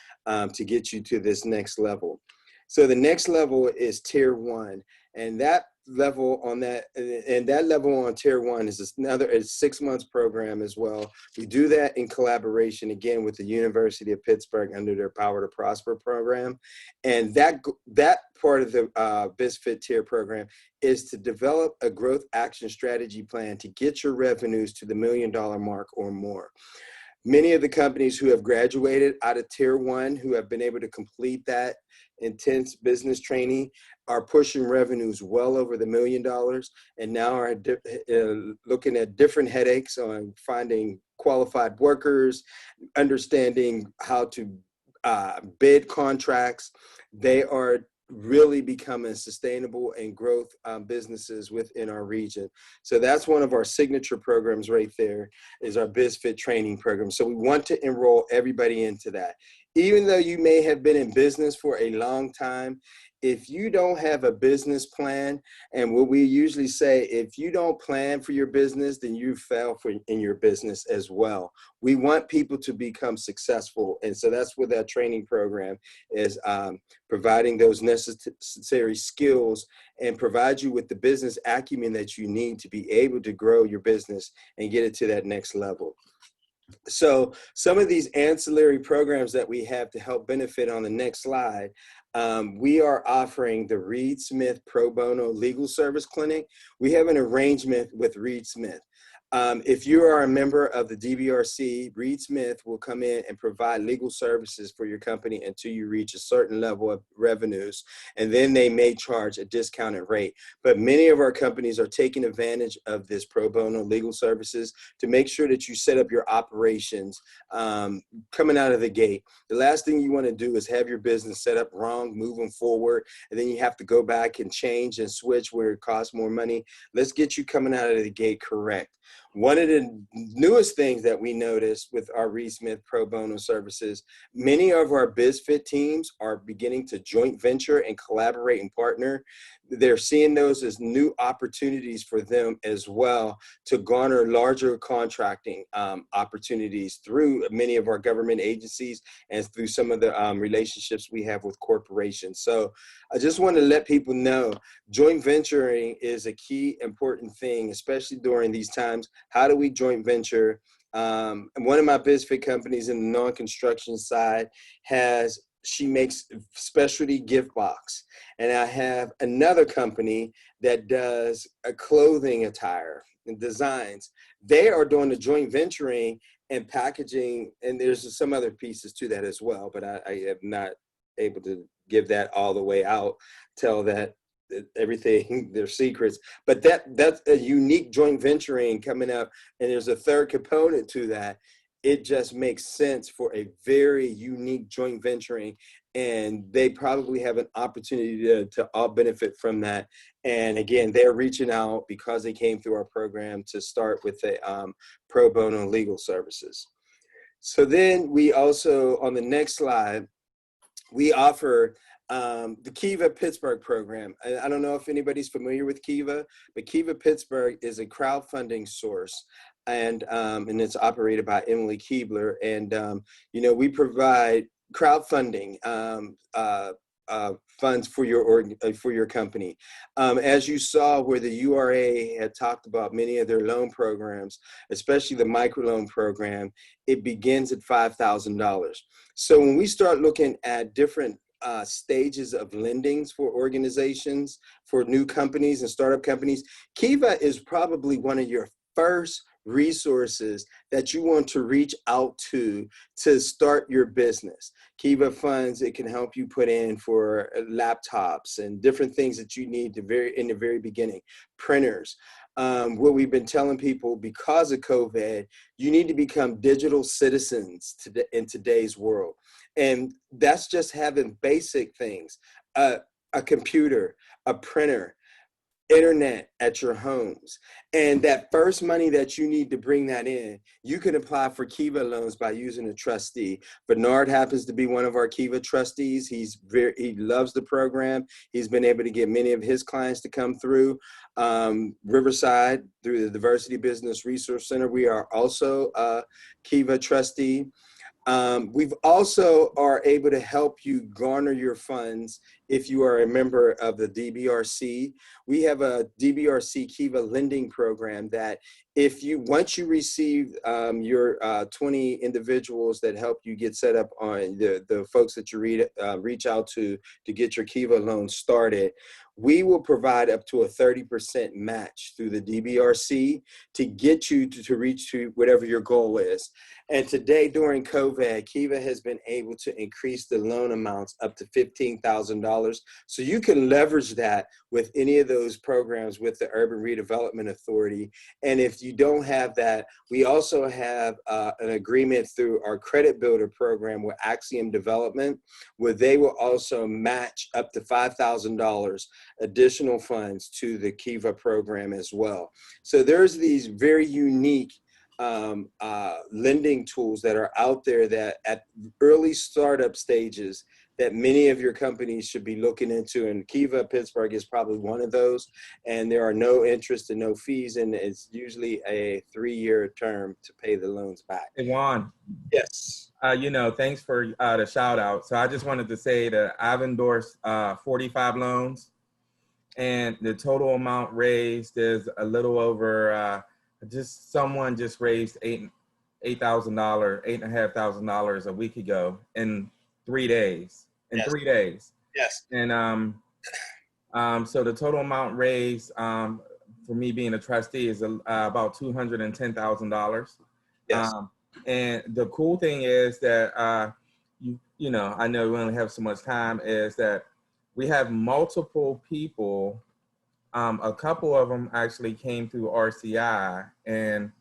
[SPEAKER 6] to get you to this next level. So the next level is tier 1, and that level on tier 1 is another 6 months program as well. We do that in collaboration again with the University of Pittsburgh under their Power to Prosper program. And that part of the BizFit tier program is to develop a growth action strategy plan to get your revenues to the $1 million mark or more. Many of the companies who have graduated out of tier 1, who have been able to complete that intense business training, are pushing revenues well over the $1 million, and now are looking at different headaches on finding qualified workers, understanding how to bid contracts. They are really becoming sustainable and growth businesses within our region. So that's one of our signature programs right there, is our BizFit training program. So we want to enroll everybody into that. Even though you may have been in business for a long time, if you don't have a business plan, and what we usually say, if you don't plan for your business, then you fail in your business as well. We want people to become successful. And so that's what that training program is, providing those necessary skills and provide you with the business acumen that you need to be able to grow your business and get it to that next level. So some of these ancillary programs that we have to help benefit on the next slide, we are offering the Reed Smith Pro Bono Legal Service Clinic. We have an arrangement with Reed Smith. If you are a member of the DBRC, Reed Smith will come in and provide legal services for your company until you reach a certain level of revenues, and then they may charge a discounted rate. But many of our companies are taking advantage of this pro bono legal services to make sure that you set up your operations coming out of the gate. The last thing you want to do is have your business set up wrong moving forward, and then you have to go back and change and switch where it costs more money. Let's get you coming out of the gate correct. One of the newest things that we noticed with our Reed Smith Pro Bono services, many of our BizFit teams are beginning to joint venture and collaborate and partner. They're seeing those as new opportunities for them as well to garner larger contracting opportunities through many of our government agencies and through some of the relationships we have with corporations. So I just want to let people know joint venturing is a key important thing, especially during these times. How do we joint venture? One of my BizFit companies in the non-construction side she makes specialty gift box. And I have another company that does a clothing attire and designs. They are doing the joint venturing and packaging, and there's some other pieces to that as well, but I am not able to give that all the way out, tell that everything, their secrets, but that's a unique joint venturing coming up. And there's a third component to that. It just makes sense for a very unique joint venturing, and they probably have an opportunity to all benefit from that. And again, they're reaching out because they came through our program to start with a pro bono legal services. So then we also, on the next slide, we offer the Kiva Pittsburgh program. I don't know if anybody's familiar with Kiva, but Kiva Pittsburgh is a crowdfunding source, and it's operated by Emily Keebler. And we provide crowdfunding funds for your company. As you saw where the URA had talked about many of their loan programs, especially the microloan program, it begins at $5,000. So when we start looking at different stages of lendings for organizations, for new companies and startup companies, Kiva is probably one of your first resources that you want to reach out to start your business. Kiva funds, it can help you put in for laptops and different things that you need in the very beginning, printers. What we've been telling people, because of COVID, you need to become digital citizens in today's world. And that's just having basic things, a computer, a printer, internet at your homes. And that first money that you need to bring that in, you can apply for Kiva loans by using a trustee. Bernard happens to be one of our Kiva trustees. He loves the program. He's been able to get many of his clients to come through. Riverside, through the Diversity Business Resource Center, we are also a Kiva trustee. We've also are able to help you garner your funds if you are a member of the DBRC. We have a DBRC Kiva lending program that once you receive your 20 individuals that help you get set up on the folks that you reach out to get your Kiva loan started, we will provide up to a 30% match through the DBRC to get you to reach to whatever your goal is. And today, during COVID, Kiva has been able to increase the loan amounts up to $15,000. So you can leverage that with any of those programs with the Urban Redevelopment Authority. And if you don't have that, we also have an agreement through our Credit Builder program with Axiom Development, where they will also match up to $5,000 additional funds to the Kiva program as well. So there's these very unique lending tools that are out there that at early startup stages that many of your companies should be looking into, and Kiva Pittsburgh is probably one of those. And there are no interest and no fees, and it's usually a 3-year term to pay the loans back.
[SPEAKER 1] Hey, Juan.
[SPEAKER 6] Yes.
[SPEAKER 1] Thanks for the shout out. So I just wanted to say that I've endorsed 45 loans, and the total amount raised is a little over, someone just raised $8,500 a week ago in 3 days.
[SPEAKER 6] Yes.
[SPEAKER 1] 3 days.
[SPEAKER 6] Yes.
[SPEAKER 1] And so the total amount raised for me being a trustee is about $210,000.
[SPEAKER 6] Yes.
[SPEAKER 1] And the cool thing is that I know we only have so much time, is that we have multiple people. A couple of them actually came through RCI, and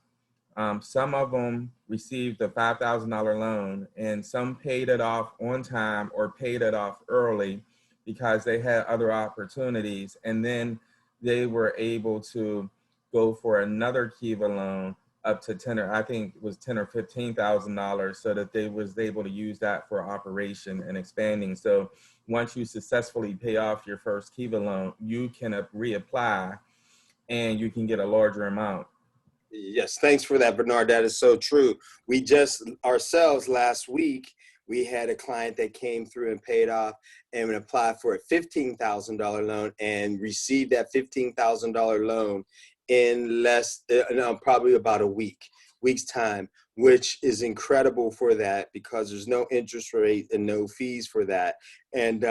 [SPEAKER 1] some of them received a $5,000 loan, and some paid it off on time or paid it off early because they had other opportunities. And then they were able to go for another Kiva loan up to $10,000 or $15,000, so that they was able to use that for operation and expanding. So once you successfully pay off your first Kiva loan, you can reapply and you can get a larger amount.
[SPEAKER 6] Yes, thanks for that, Bernard. That is so true. We just ourselves last week, we had a client that came through and paid off and applied for a $15,000 loan and received that $15,000 loan in probably about a week's time, which is incredible for that, because there's no interest rate and no fees for that. And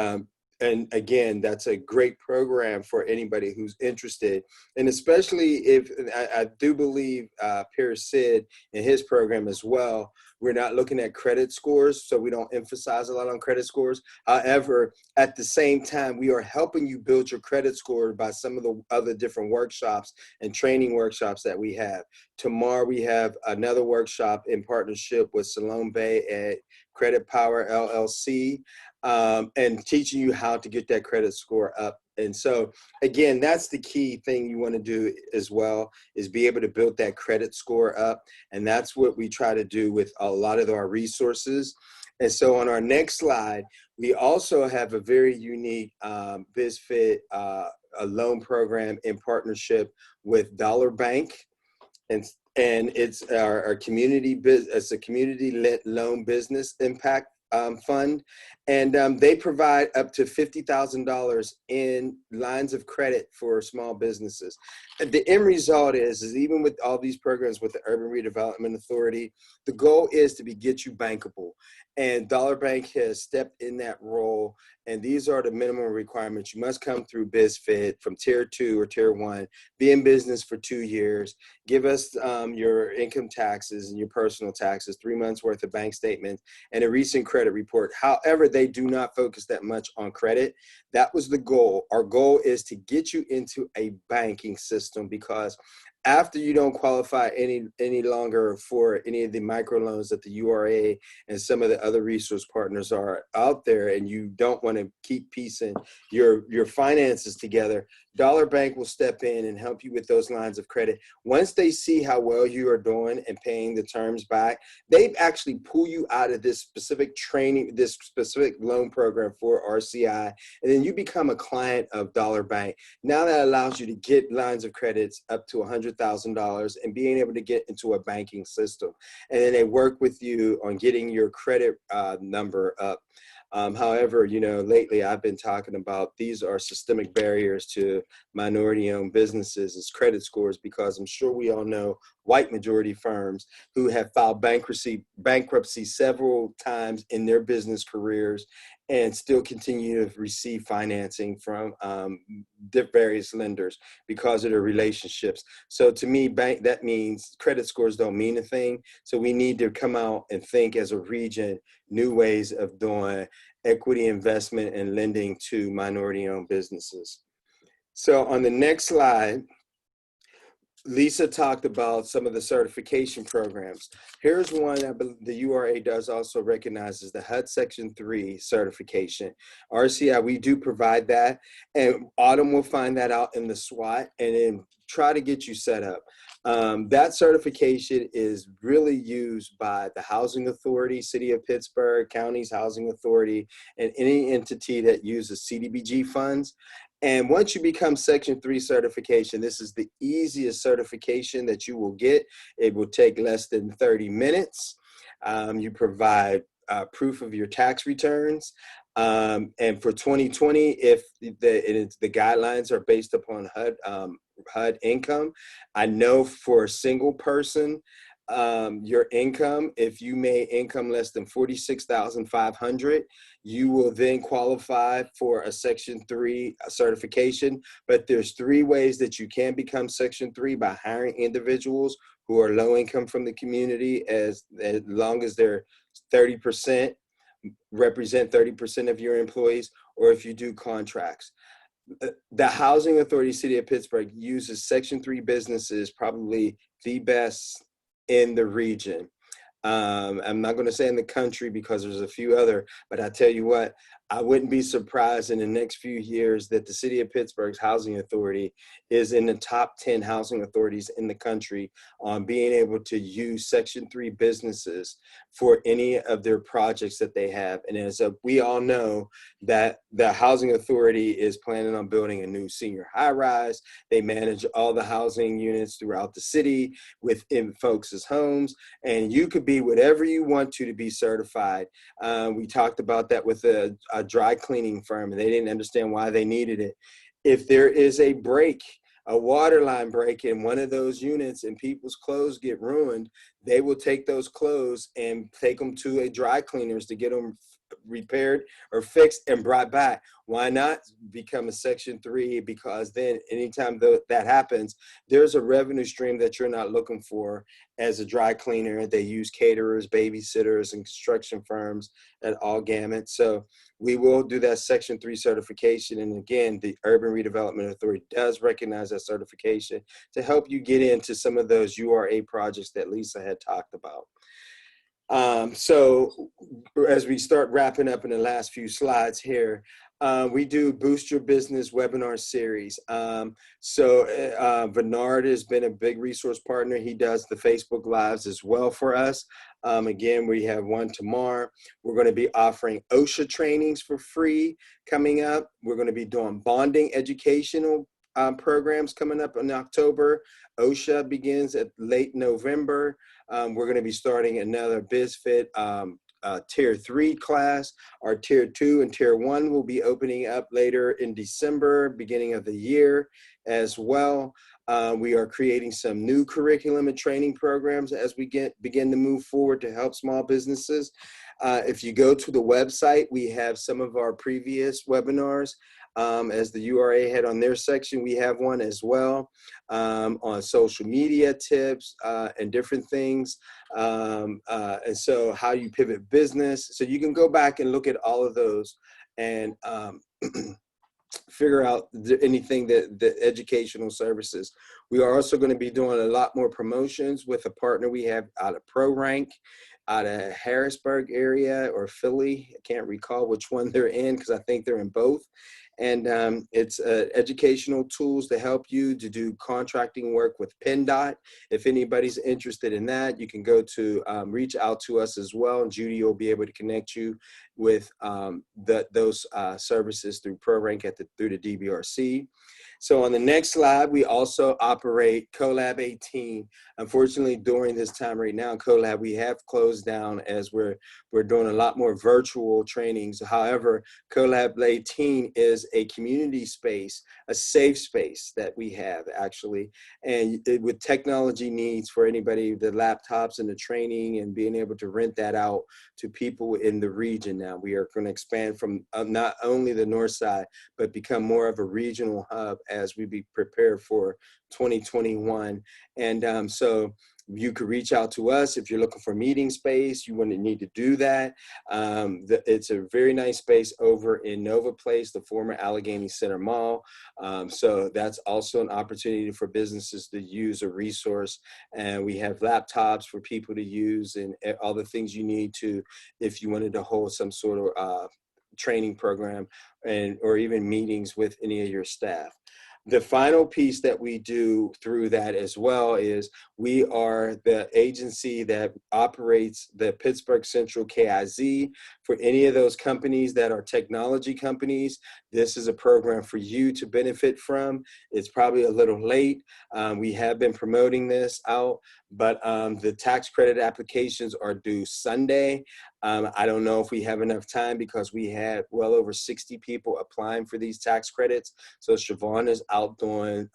[SPEAKER 6] again, that's a great program for anybody who's interested. And especially if, I do believe Pierce Sid in his program as well, we're not looking at credit scores, so we don't emphasize a lot on credit scores. However, at the same time, we are helping you build your credit score by some of the other different workshops and training workshops that we have. Tomorrow, we have another workshop in partnership with Mwbe at Credit Power LLC, and teaching you how to get that credit score up. And so, again, that's the key thing you want to do as well, is be able to build that credit score up. And that's what we try to do with a lot of our resources. And so on our next slide, we also have a very unique BizFit a loan program in partnership with Dollar Bank. And it's our community it's a community loan business impact fund, and they provide up to $50,000 in lines of credit for small businesses. And the end result is even with all these programs with the Urban Redevelopment Authority, the goal is to get you bankable. And Dollar Bank has stepped in that role. And these are the minimum requirements. You must come through BizFit from Tier 2 or Tier 1, be in business for 2 years, give us your income taxes and your personal taxes, 3 months worth of bank statements, and a recent credit report. However, they do not focus that much on credit. That was the goal. Our goal is to get you into a banking system, because after you don't qualify any longer for any of the microloans that the URA and some of the other resource partners are out there, and you don't want to keep piecing your finances together, Dollar Bank will step in and help you with those lines of credit. Once they see how well you are doing and paying the terms back, they actually pull you out of this specific training, this specific loan program for RCI, and then you become a client of Dollar Bank. Now that allows you to get lines of credits up to $100,000 and being able to get into a banking system. And then they work with you on getting your credit number up. However, lately I've been talking about these are systemic barriers to minority-owned businesses as credit scores, because I'm sure we all know white majority firms who have filed bankruptcy several times in their business careers and still continue to receive financing from various lenders because of their relationships. So to me, that means credit scores don't mean a thing. So we need to come out and think as a region new ways of doing equity investment and lending to minority-owned businesses. So on the next slide, Lisa talked about some of the certification programs. Here's one that the URA does also recognizes, the HUD Section 3 certification. RCI, we do provide that, and Autumn will find that out in the SWOT and then try to get you set up. That certification is really used by the Housing Authority, City of Pittsburgh, County's Housing Authority, and any entity that uses CDBG funds. And once you become Section 3 certification, this is the easiest certification that you will get. It will take less than 30 minutes. You provide proof of your tax returns. And for 2020, if the guidelines are based upon HUD income, I know for a single person, your income, if you made income less than $46,500, you will then qualify for a Section 3 certification. But there's 3 ways that you can become Section 3: by hiring individuals who are low income from the community, as long as they're 30%, represent 30% of your employees, or if you do contracts. The Housing Authority, City of Pittsburgh, uses Section 3 businesses probably the best in the region. I'm not going to say in the country because there's a few other, but I tell you what, I wouldn't be surprised in the next few years that the City of Pittsburgh's Housing Authority is in the top 10 housing authorities in the country on being able to use Section 3 businesses for any of their projects that they have. And as we all know, that the Housing Authority is planning on building a new senior high-rise. They manage all the housing units throughout the city within folks' homes, and you could be whatever you want to be certified. We talked about that with a dry cleaning firm, and they didn't understand why they needed it. If there is a water line break in one of those units and people's clothes get ruined, they will take those clothes and take them to a dry cleaners to get them repaired or fixed and brought back. Why not become a Section 3? Because then anytime that happens, there's a revenue stream that you're not looking for as a dry cleaner. They use caterers, babysitters, and construction firms at all gamut. So we will do that Section 3 certification. And again, the Urban Redevelopment Authority does recognize that certification to help you get into some of those URA projects that Lisa had talked about. So as we start wrapping up in the last few slides here, we do Boost Your Business webinar series. Bernard has been a big resource partner. He does the Facebook Lives as well for us. Again, we have one tomorrow. We're going to be offering Osha trainings for free coming up. We're going to be doing bonding educational programs coming up in October. OSHA begins at late November. We're going to be starting another BizFit Tier 3 class. Our Tier 2 and Tier 1 will be opening up later in December, beginning of the year as well. We are creating some new curriculum and training programs as we begin to move forward to help small businesses. If you go to the website, we have some of our previous webinars. As the URA had on their section, we have one as well on social media tips and different things. And so how you pivot business. So you can go back and look at all of those and figure out anything that the educational services. We are also going to be doing a lot more promotions with a partner we have out of ProRank, out of Harrisburg area or Philly. I can't recall which one they're in because I think they're in both. And it's educational tools to help you to do contracting work with PennDOT. If anybody's interested in that, you can go to reach out to us as well. And Judy will be able to connect you with those services through ProRank through the DBRC. So on the next slide, we also operate CoLab 18. Unfortunately, during this time right now, CoLab, we have closed down as we're doing a lot more virtual trainings. However, CoLab 18 is a community space, a safe space that we have actually. And with technology needs for anybody, the laptops and the training and being able to rent that out to people in the region now. We are going to expand from not only the north side, but become more of a regional hub as we be prepared for 2021. And so you could reach out to us if you're looking for meeting space. You wouldn't need to do that. It's a very nice space over in Nova Place, the former Allegheny Center Mall. So that's also an opportunity for businesses to use a resource. And we have laptops for people to use and all the things you need to, if you wanted to hold some sort of training program or even meetings with any of your staff. The final piece that we do through that as well is we are the agency that operates the Pittsburgh Central KIZ. For any of those companies that are technology companies, this is a program for you to benefit from. It's probably a little late. We have been promoting this out, but the tax credit applications are due Sunday. I don't know if we have enough time because we had well over 60 people applying for these tax credits. So Siobhan is out doing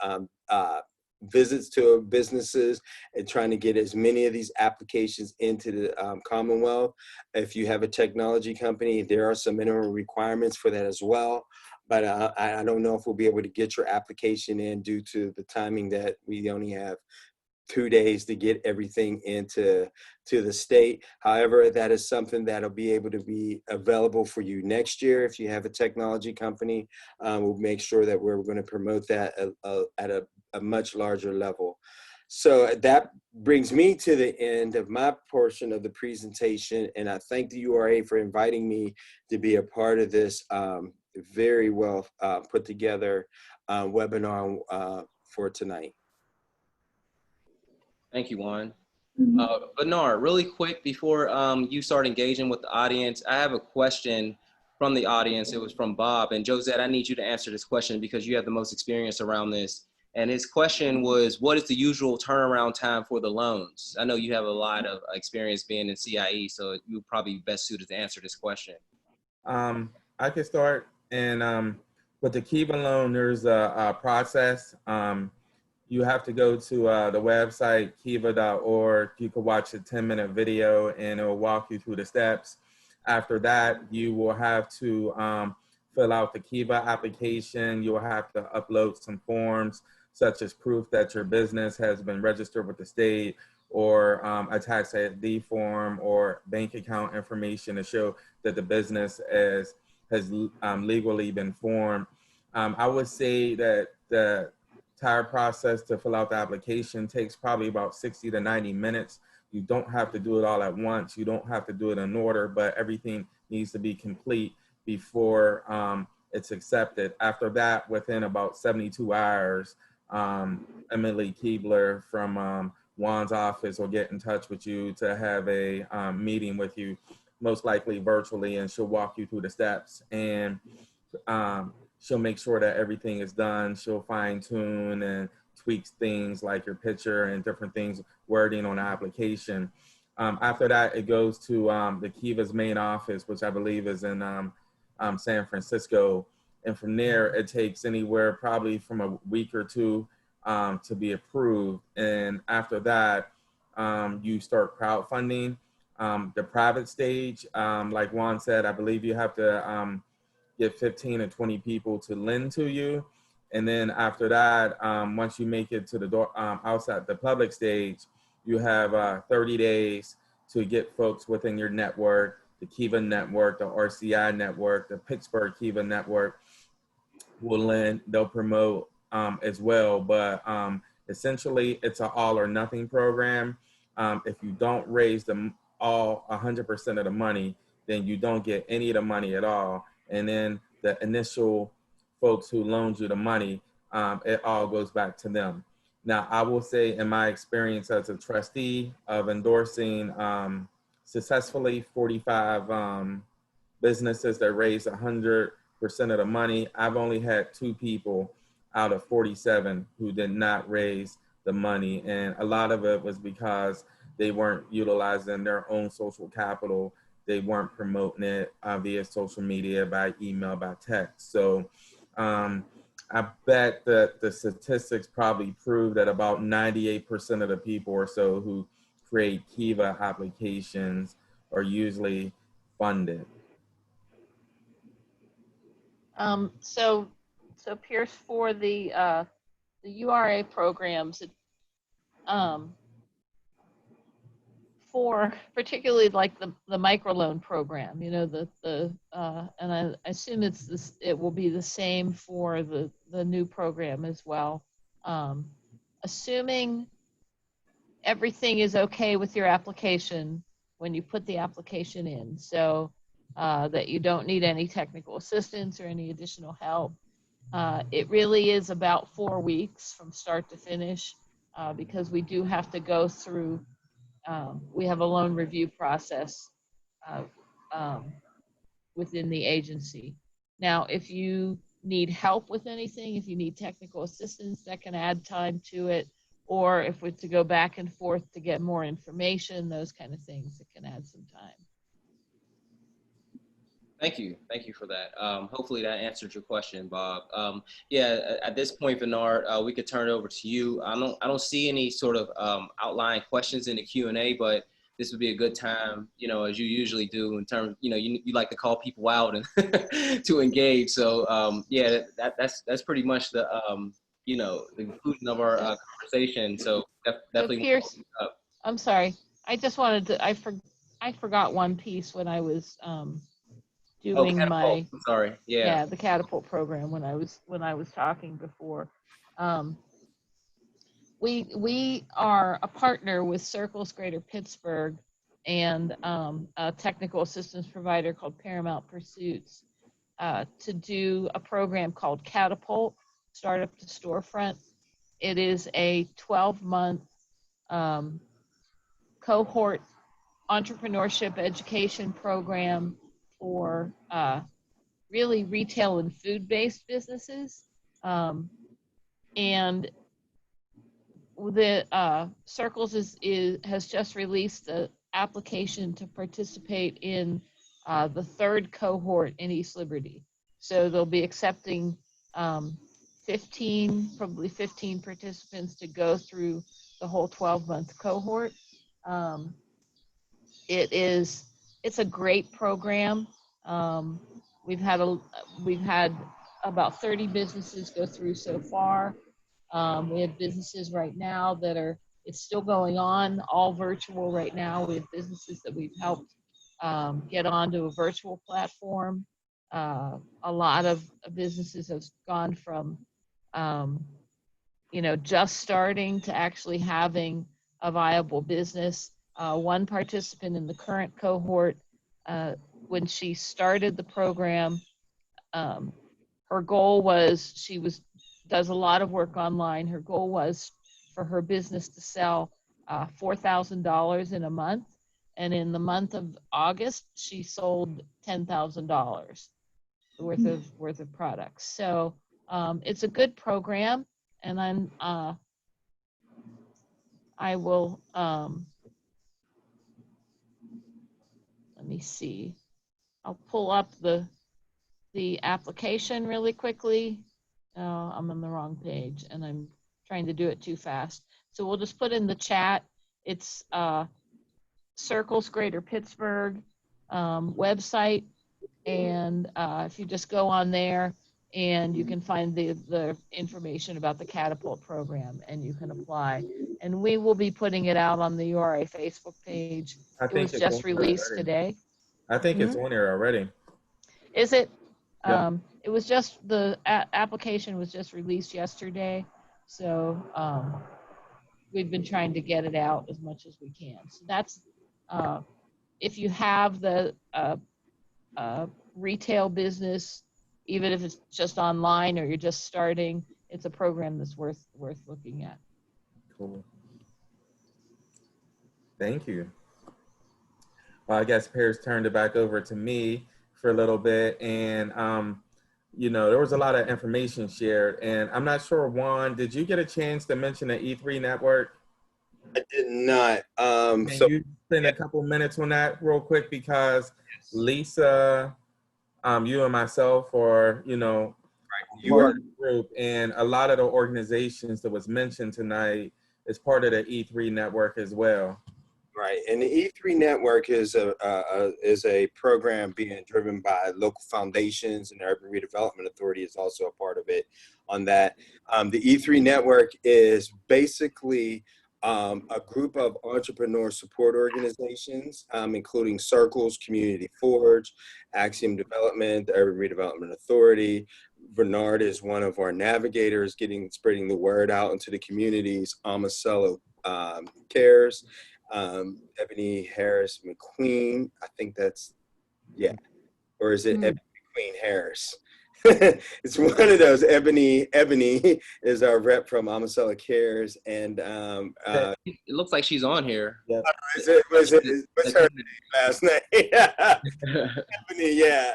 [SPEAKER 6] visits to businesses and trying to get as many of these applications into the Commonwealth. If you have a technology company, there are some minimum requirements for that as well. But I don't know if we'll be able to get your application in due to the timing that we only have 2 days to get everything into the state. However, that is something that'll be able to be available for you next year. If you have a technology company, we'll make sure that we're going to promote that at a much larger level. So that brings me to the end of my portion of the presentation. And I thank the URA for inviting me to be a part of this very well put together webinar for tonight.
[SPEAKER 2] Thank you, Juan. Bernard, really quick before you start engaging with the audience, I have a question from the audience. It was from Bob. And Josette, I need you to answer this question because you have the most experience around this. And his question was, what is the usual turnaround time for the loans? I know you have a lot of experience being in CIE, so you're probably best suited to answer this question.
[SPEAKER 1] I can start. And with the Kiva loan, there's a process. You have to go to the website, kiva.org. You can watch a 10-minute video and it will walk you through the steps. After that, you will have to fill out the Kiva application. You will have to upload some forms, such as proof that your business has been registered with the state, or a tax ID form or bank account information to show that the business has legally been formed. I would say that the entire process to fill out the application takes probably about 60 to 90 minutes. You don't have to do it all at once. You don't have to do it in order, but everything needs to be complete before it's accepted. After that, within about 72 hours, Emily Keebler from Juan's office will get in touch with you to have a meeting with you, most likely virtually, and she'll walk you through the steps. And she'll make sure that everything is done. She'll fine tune and tweak things like your picture and different things, wording on the application. After that, it goes to the Kiva's main office, which I believe is in San Francisco. And from there, it takes anywhere probably from a week or two to be approved. And after that, you start crowdfunding. The private stage, like Juan said, I believe you have to get 15 or 20 people to lend to you. And then after that, once you make it to the door outside the public stage, you have 30 days to get folks within your network, the Kiva network, the RCI network, the Pittsburgh Kiva network will lend, they'll promote as well. But essentially, it's an all or nothing program. If you don't raise them all 100% of the money, then you don't get any of the money at all. And then the initial folks who loaned you the money, it all goes back to them. Now, I will say in my experience as a trustee of endorsing successfully 45 businesses that raised 100% of the money, I've only had 2 people out of 47 who did not raise the money. And a lot of it was because they weren't utilizing their own social capital. They weren't promoting it via social media, by email, by text. So I bet that the statistics probably prove that about 98% of the people or so who create Kiva applications are usually funded.
[SPEAKER 3] So Pierce, for the URA programs, for particularly like the microloan program, you know, and I assume it will be the same for the new program as well. Assuming everything is okay with your application when you put the application in, so that you don't need any technical assistance or any additional help. It really is about 4 weeks from start to finish, because we do have to go through, we have a loan review process within the agency. Now, if you need help with anything, if you need technical assistance, that can add time to it. Or if we're to go back and forth to get more information, those kind of things, it can add some time.
[SPEAKER 2] Thank you for that. Hopefully that answered your question, Bob. Yeah, at this point, Bernard, we could turn it over to you. I don't see any sort of outline questions in the Q&A, but this would be a good time, you know, as you usually do in terms, you know, you like to call people out and to engage. So yeah, that's pretty much the, you know, the conclusion of our conversation. So definitely.
[SPEAKER 3] So Pierce, I'm sorry. I just wanted to, I forgot one piece when I was doing
[SPEAKER 2] Catapult. I'm sorry. Yeah,
[SPEAKER 3] the Catapult program when I was talking before. We are a partner with Circles Greater Pittsburgh and a technical assistance provider called Paramount Pursuits to do a program called Catapult, Startup to Storefront. It is a 12-month cohort entrepreneurship education program for really retail and food-based businesses. And the Circles has just released the application to participate in the 3rd cohort in East Liberty. So they'll be accepting 15 participants to go through the whole 12-month cohort. It's a great program. We've had about 30 businesses go through so far. We have businesses right now that it's still going on, all virtual right now. We have businesses that we've helped get onto a virtual platform. A lot of businesses have gone from, you know, just starting to actually having a viable business. One participant in the current cohort, when she started the program, her goal was, does a lot of work online. Her goal was for her business to sell $4,000 in a month. And in the month of August, she sold $10,000 worth of products. So it's a good program, and I will me see. I'll pull up the application really quickly. Oh, I'm on the wrong page and I'm trying to do it too fast. So we'll just put in the chat. It's Circles Greater Pittsburgh website. And if you just go on there and you can find the information about the Catapult program and you can apply. And we will be putting it out on the URA Facebook page.
[SPEAKER 1] I
[SPEAKER 3] It
[SPEAKER 1] think
[SPEAKER 3] was
[SPEAKER 1] it's
[SPEAKER 3] just
[SPEAKER 1] on there
[SPEAKER 3] released
[SPEAKER 1] already.
[SPEAKER 3] today.
[SPEAKER 1] I think it's on there already.
[SPEAKER 3] Is it?
[SPEAKER 1] Yep.
[SPEAKER 3] It was just, the application was just released yesterday. So we've been trying to get it out as much as we can. So that's, if you have the retail business, even if it's just online or you're just starting, it's a program that's worth looking at.
[SPEAKER 1] Cool. Thank you. Well, I guess Pierce turned it back over to me for a little bit, and you know, there was a lot of information shared, and I'm not sure, Juan, did you get a chance to mention the E3 network?
[SPEAKER 6] I did not.
[SPEAKER 1] Can
[SPEAKER 6] So
[SPEAKER 1] you spend a couple minutes on that real quick, because Lisa, you and myself are, you know,
[SPEAKER 6] you
[SPEAKER 1] part
[SPEAKER 6] are
[SPEAKER 1] of the group, and a lot of the organizations that was mentioned tonight is part of the E3 network as well.
[SPEAKER 6] right, and the E3 network is a program being driven by local foundations, and the Urban Redevelopment Authority is also a part of it. On that, the E3 network is basically a group of entrepreneur support organizations, including Circles, Community Forge, Axiom Development, the Urban Redevelopment Authority. Bernard is one of our navigators, spreading the word out into the communities. Amasello Cares, Ebony Harris McQueen. I think that's, yeah. Or is it Ebony McQueen Harris? It's one of those. Ebony is our rep from Amasello Cares, and
[SPEAKER 2] It looks like she's on here.
[SPEAKER 1] Yep.
[SPEAKER 6] what's her last name? Ebony, yeah.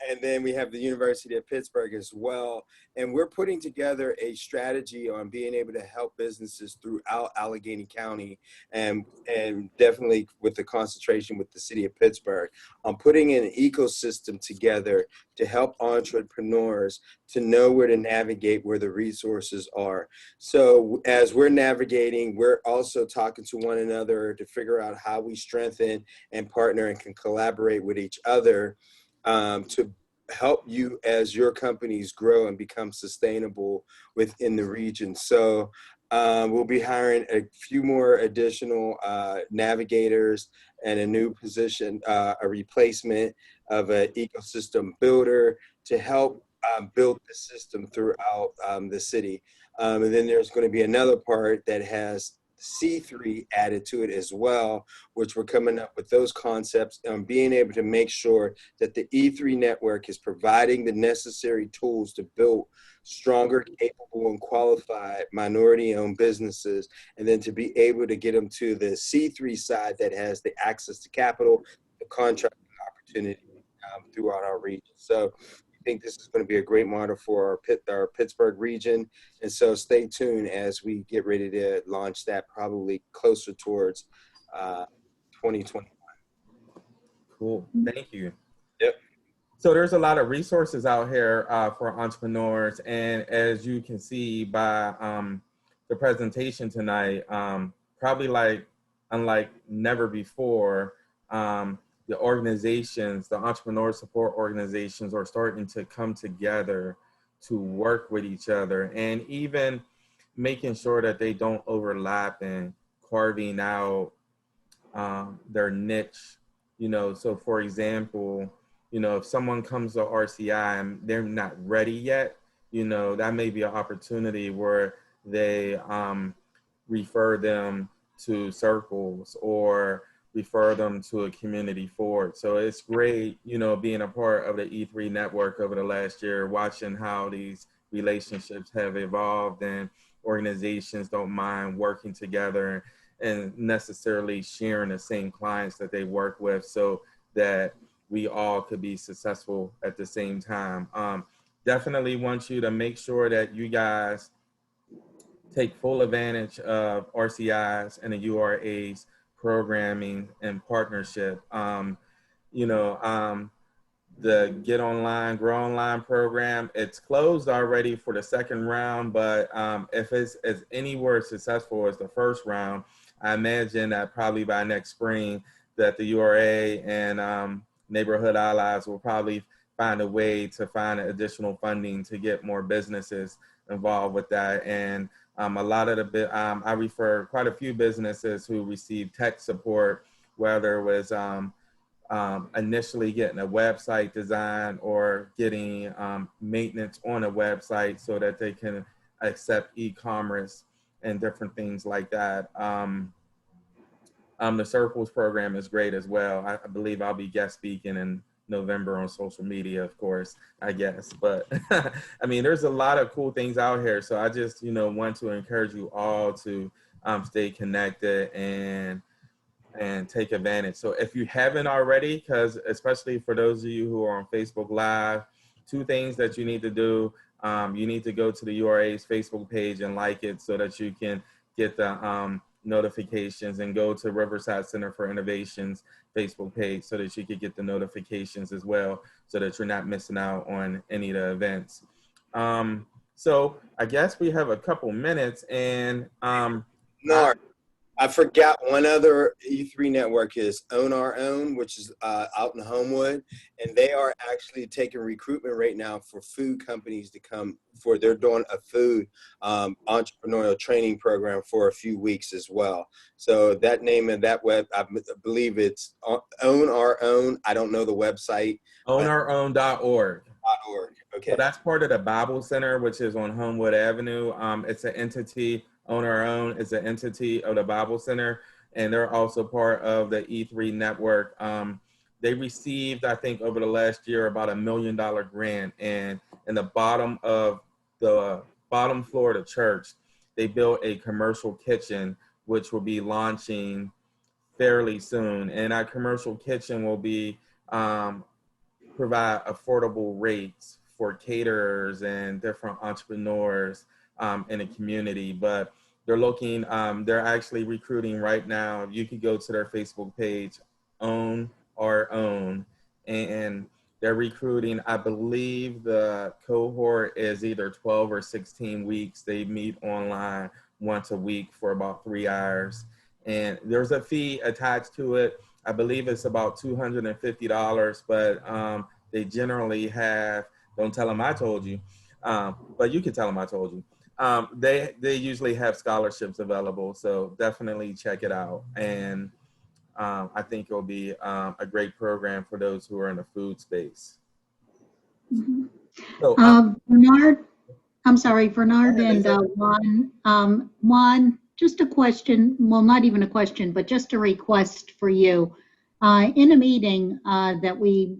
[SPEAKER 6] And then we have the University of Pittsburgh as well. And we're putting together a strategy on being able to help businesses throughout Allegheny County, and definitely with the concentration with the city of Pittsburgh, on putting an ecosystem together to help entrepreneurs to know where to navigate, where the resources are. So as we're navigating, we're also talking to one another to figure out how we strengthen and partner and can collaborate with each other to help you as your companies grow and become sustainable within the region. So we'll be hiring a few more additional navigators and a new position, a replacement of an ecosystem builder to help build the system throughout the city. And then there's going to be another part that has C3 added to it as well, which we're coming up with those concepts and being able to make sure that the E3 network is providing the necessary tools to build stronger, capable, and qualified minority-owned businesses, and then to be able to get them to the C3 side that has the access to capital, the contracting opportunity throughout our region. So I think this is going to be a great model for our Pittsburgh region. And so stay tuned as we get ready to launch that, probably closer towards 2021.
[SPEAKER 1] Cool. Thank you.
[SPEAKER 6] Yep.
[SPEAKER 1] So there's a lot of resources out here for entrepreneurs. And as you can see by the presentation tonight, probably unlike never before, the organizations, the entrepreneur support organizations are starting to come together to work with each other, and even making sure that they don't overlap and carving out their niche. You know, so for example, you know, if someone comes to RCI and they're not ready yet, you know, that may be an opportunity where they refer them to Circles or refer them to a community forward. So it's great, you know, being a part of the E3 network over the last year, watching how these relationships have evolved, and organizations don't mind working together and necessarily sharing the same clients that they work with, so that we all could be successful at the same time. Definitely want you to make sure that you guys take full advantage of RCI's and the URA's programming and partnership. you know, the Get Online, Grow Online program. It's closed already for the second round, but if it's as anywhere successful as the first round, I imagine that probably by next spring that the URA and Neighborhood Allies will probably find a way to find additional funding to get more businesses involved with that. And a lot of I refer quite a few businesses who received tech support, whether it was initially getting a website design or getting maintenance on a website so that they can accept e-commerce and different things like that. The Circles program is great as well. I believe I'll be guest speaking in November on social media, of course, I guess. But I mean, there's a lot of cool things out here. So I just, you know, want to encourage you all to stay connected and take advantage. So if you haven't already, because especially for those of you who are on Facebook Live, 2 things that you need to do. You need to go to the URA's Facebook page and like it so that you can get the notifications, and go to Riverside Center for Innovation's Facebook page so that you could get the notifications as well, so that you're not missing out on any of the events. So I guess we have a couple minutes, and
[SPEAKER 6] No, I forgot one other E3 network is Own Our Own, which is out in Homewood, and they are actually taking recruitment right now for food companies to come for. They're doing a food entrepreneurial training program for a few weeks as well. So that name of that web, I believe it's Own Our Own. I don't know the website.
[SPEAKER 1] OwnOurOwn.org.
[SPEAKER 6] Okay.
[SPEAKER 1] So that's part of the Bible Center, which is on Homewood Avenue. It's an entity. Own Our Own is an entity of the Bible Center, and they're also part of the E3 network. They received, I think, over the last year, about $1 million grant, and in the bottom floor of the church, they built a commercial kitchen, which will be launching fairly soon. And our commercial kitchen will be provide affordable rates for caterers and different entrepreneurs in the community. But they're actually recruiting right now. You could go to their Facebook page, Own Our Own, and they're recruiting. I believe the cohort is either 12 or 16 weeks. They meet online once a week for about 3 hours. And there's a fee attached to it. I believe it's about $250, but they generally have, don't tell them I told you, but you can tell them I told you. They usually have scholarships available, so definitely check it out. And I think it'll be a great program for those who are in the food space.
[SPEAKER 5] Mhm.
[SPEAKER 1] So,
[SPEAKER 5] Bernard, I'm sorry, Bernard and Juan. Juan, just a question, well, not even a question, but just a request for you. In a meeting that we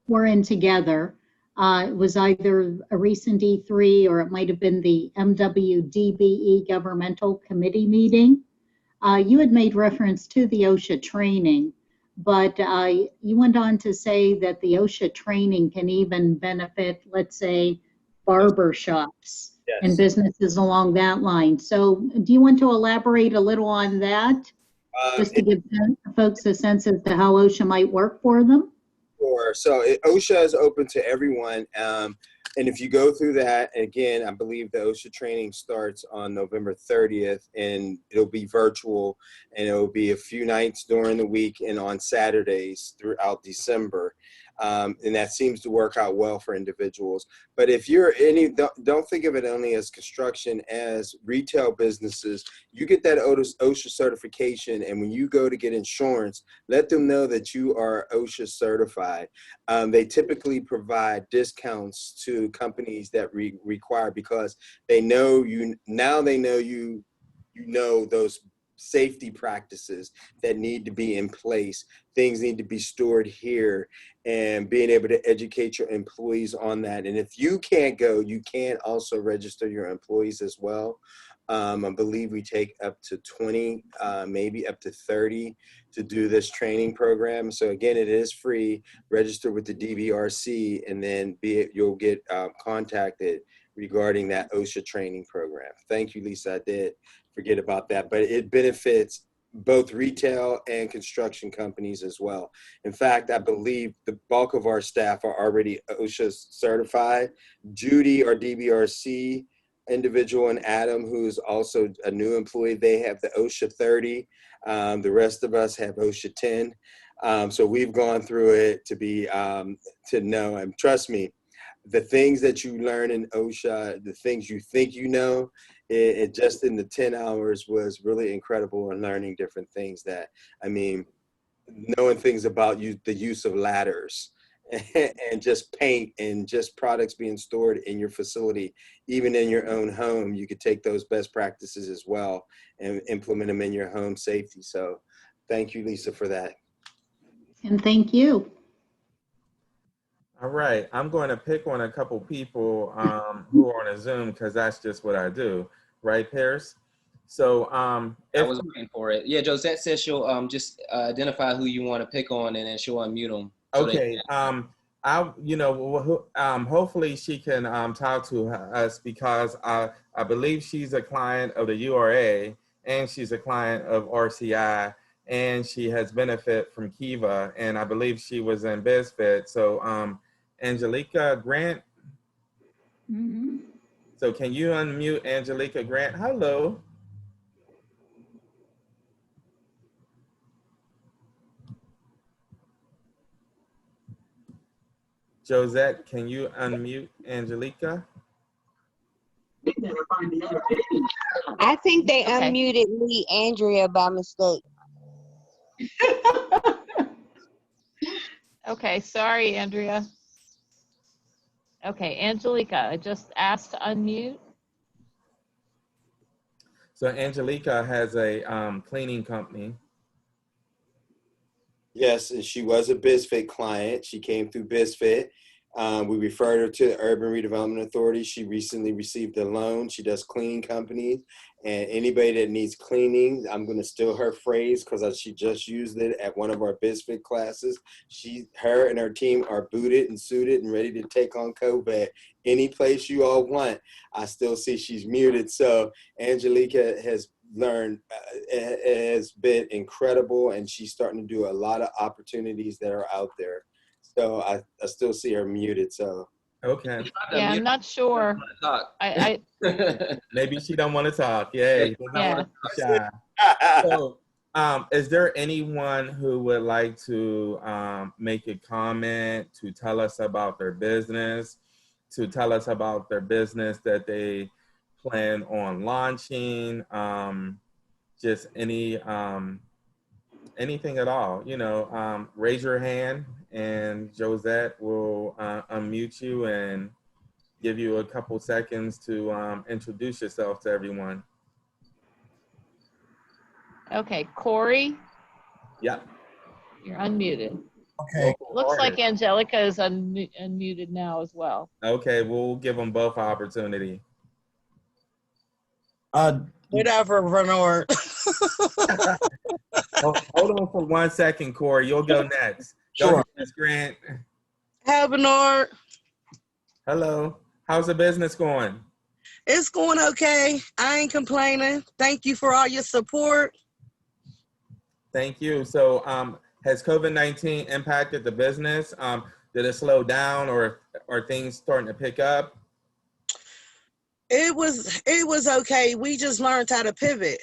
[SPEAKER 5] were in together, it was either a recent E3 or it might have been the MWDBE Governmental Committee meeting. You had made reference to the Osha training, but you went on to say that the Osha training can even benefit, let's say, barber shops and businesses along that line. So do you want to elaborate a little on that, just to give folks a sense as to how Osha might work for them?
[SPEAKER 6] Sure. So OSHA is open to everyone. And if you go through that, again, I believe the OSHA training starts on November 30th, and it'll be virtual, and it'll be a few nights during the week and on Saturdays throughout December. And that seems to work out well for individuals. But if you're don't think of it only as construction, as retail businesses, you get that OSHA certification. And when you go to get insurance, let them know that you are OSHA certified. They typically provide discounts to companies that require, because they know you, now they know you know those safety practices that need to be in place. Things need to be stored here, and being able to educate your employees on that. And if you can't go, you can also register your employees as well. I believe we take up to 20, maybe up to 30 to do this training program. So again, it is free. Register with the DBRC, and then you'll get contacted regarding that OSHA training program. Thank you, Lisa. I did forget about that, but it benefits both retail and construction companies as well. In fact, I believe the bulk of our staff are already OSHA certified. Judy, our DBRC individual, and Adam, who is also a new employee, they have the OSHA 30. The rest of us have OSHA 10. So we've gone through it to be, to know, and trust me, the things that you learn in OSHA, the things you think you know, it just in the 10 hours was really incredible, and learning different things that, I mean, knowing things about the use of ladders and just paint and just products being stored in your facility, even in your own home. You could take those best practices as well and implement them in your home safety. So thank you, Lisa, for that.
[SPEAKER 5] And thank you.
[SPEAKER 1] All right, I'm going to pick on a couple people who are on a Zoom, because that's just what I do, right, Pierce? So
[SPEAKER 2] I was waiting for it. Yeah, Josette says she'll just identify who you want to pick on, and then she'll unmute them. So
[SPEAKER 1] okay, hopefully she can talk to us, because I believe she's a client of the URA, and she's a client of RCI, and she has benefit from Kiva, and I believe she was in BizFit. So Angelica Grant.
[SPEAKER 5] Mm-hmm.
[SPEAKER 1] So can you unmute Angelica Grant? Hello. Josette, can you unmute Angelica?
[SPEAKER 7] I think they
[SPEAKER 3] Okay.
[SPEAKER 7] unmuted me, Andrea, by mistake.
[SPEAKER 3] Okay, sorry, Andrea. Okay, Angelica, I just asked to unmute.
[SPEAKER 1] So Angelica has a cleaning company.
[SPEAKER 6] Yes, and she was a BizFit client. She came through BizFit. We referred her to the Urban Redevelopment Authority. She recently received a loan. She does cleaning companies, and anybody that needs cleaning, I'm going to steal her phrase because she just used it at one of our BizFit classes. Her and her team are booted and suited and ready to take on COVID. Any place you all want. I still see she's muted. So Angelica has learned, has been incredible, and she's starting to do a lot of opportunities that are out there. So I still see her muted. So
[SPEAKER 1] Okay.
[SPEAKER 3] Yeah, I'm not sure. I
[SPEAKER 1] Maybe she don't want to talk. Yay.
[SPEAKER 3] yeah.
[SPEAKER 1] Shy. So is there anyone who would like to make a comment, to tell us about their business, that they plan on launching, just anything at all, raise your hand and Josette will unmute you and give you a couple seconds to introduce yourself to everyone.
[SPEAKER 3] Okay, Corey,
[SPEAKER 1] Yep.
[SPEAKER 3] you're unmuted.
[SPEAKER 8] Okay.
[SPEAKER 3] Looks like Angelica is unmuted now as well.
[SPEAKER 1] Okay, we'll give them both opportunity.
[SPEAKER 8] Whatever, Bernard.
[SPEAKER 1] Hold on for 1 second, Corey. You'll go next. Go
[SPEAKER 8] Sure.
[SPEAKER 1] ahead, Ms. Grant.
[SPEAKER 8] Hi, Bernard.
[SPEAKER 1] Hello. How's the business going?
[SPEAKER 8] It's going okay. I ain't complaining. Thank you for all your support.
[SPEAKER 1] Thank you. So has COVID-19 impacted the business? Did it slow down, or are things starting to pick up?
[SPEAKER 8] It was okay. We just learned how to pivot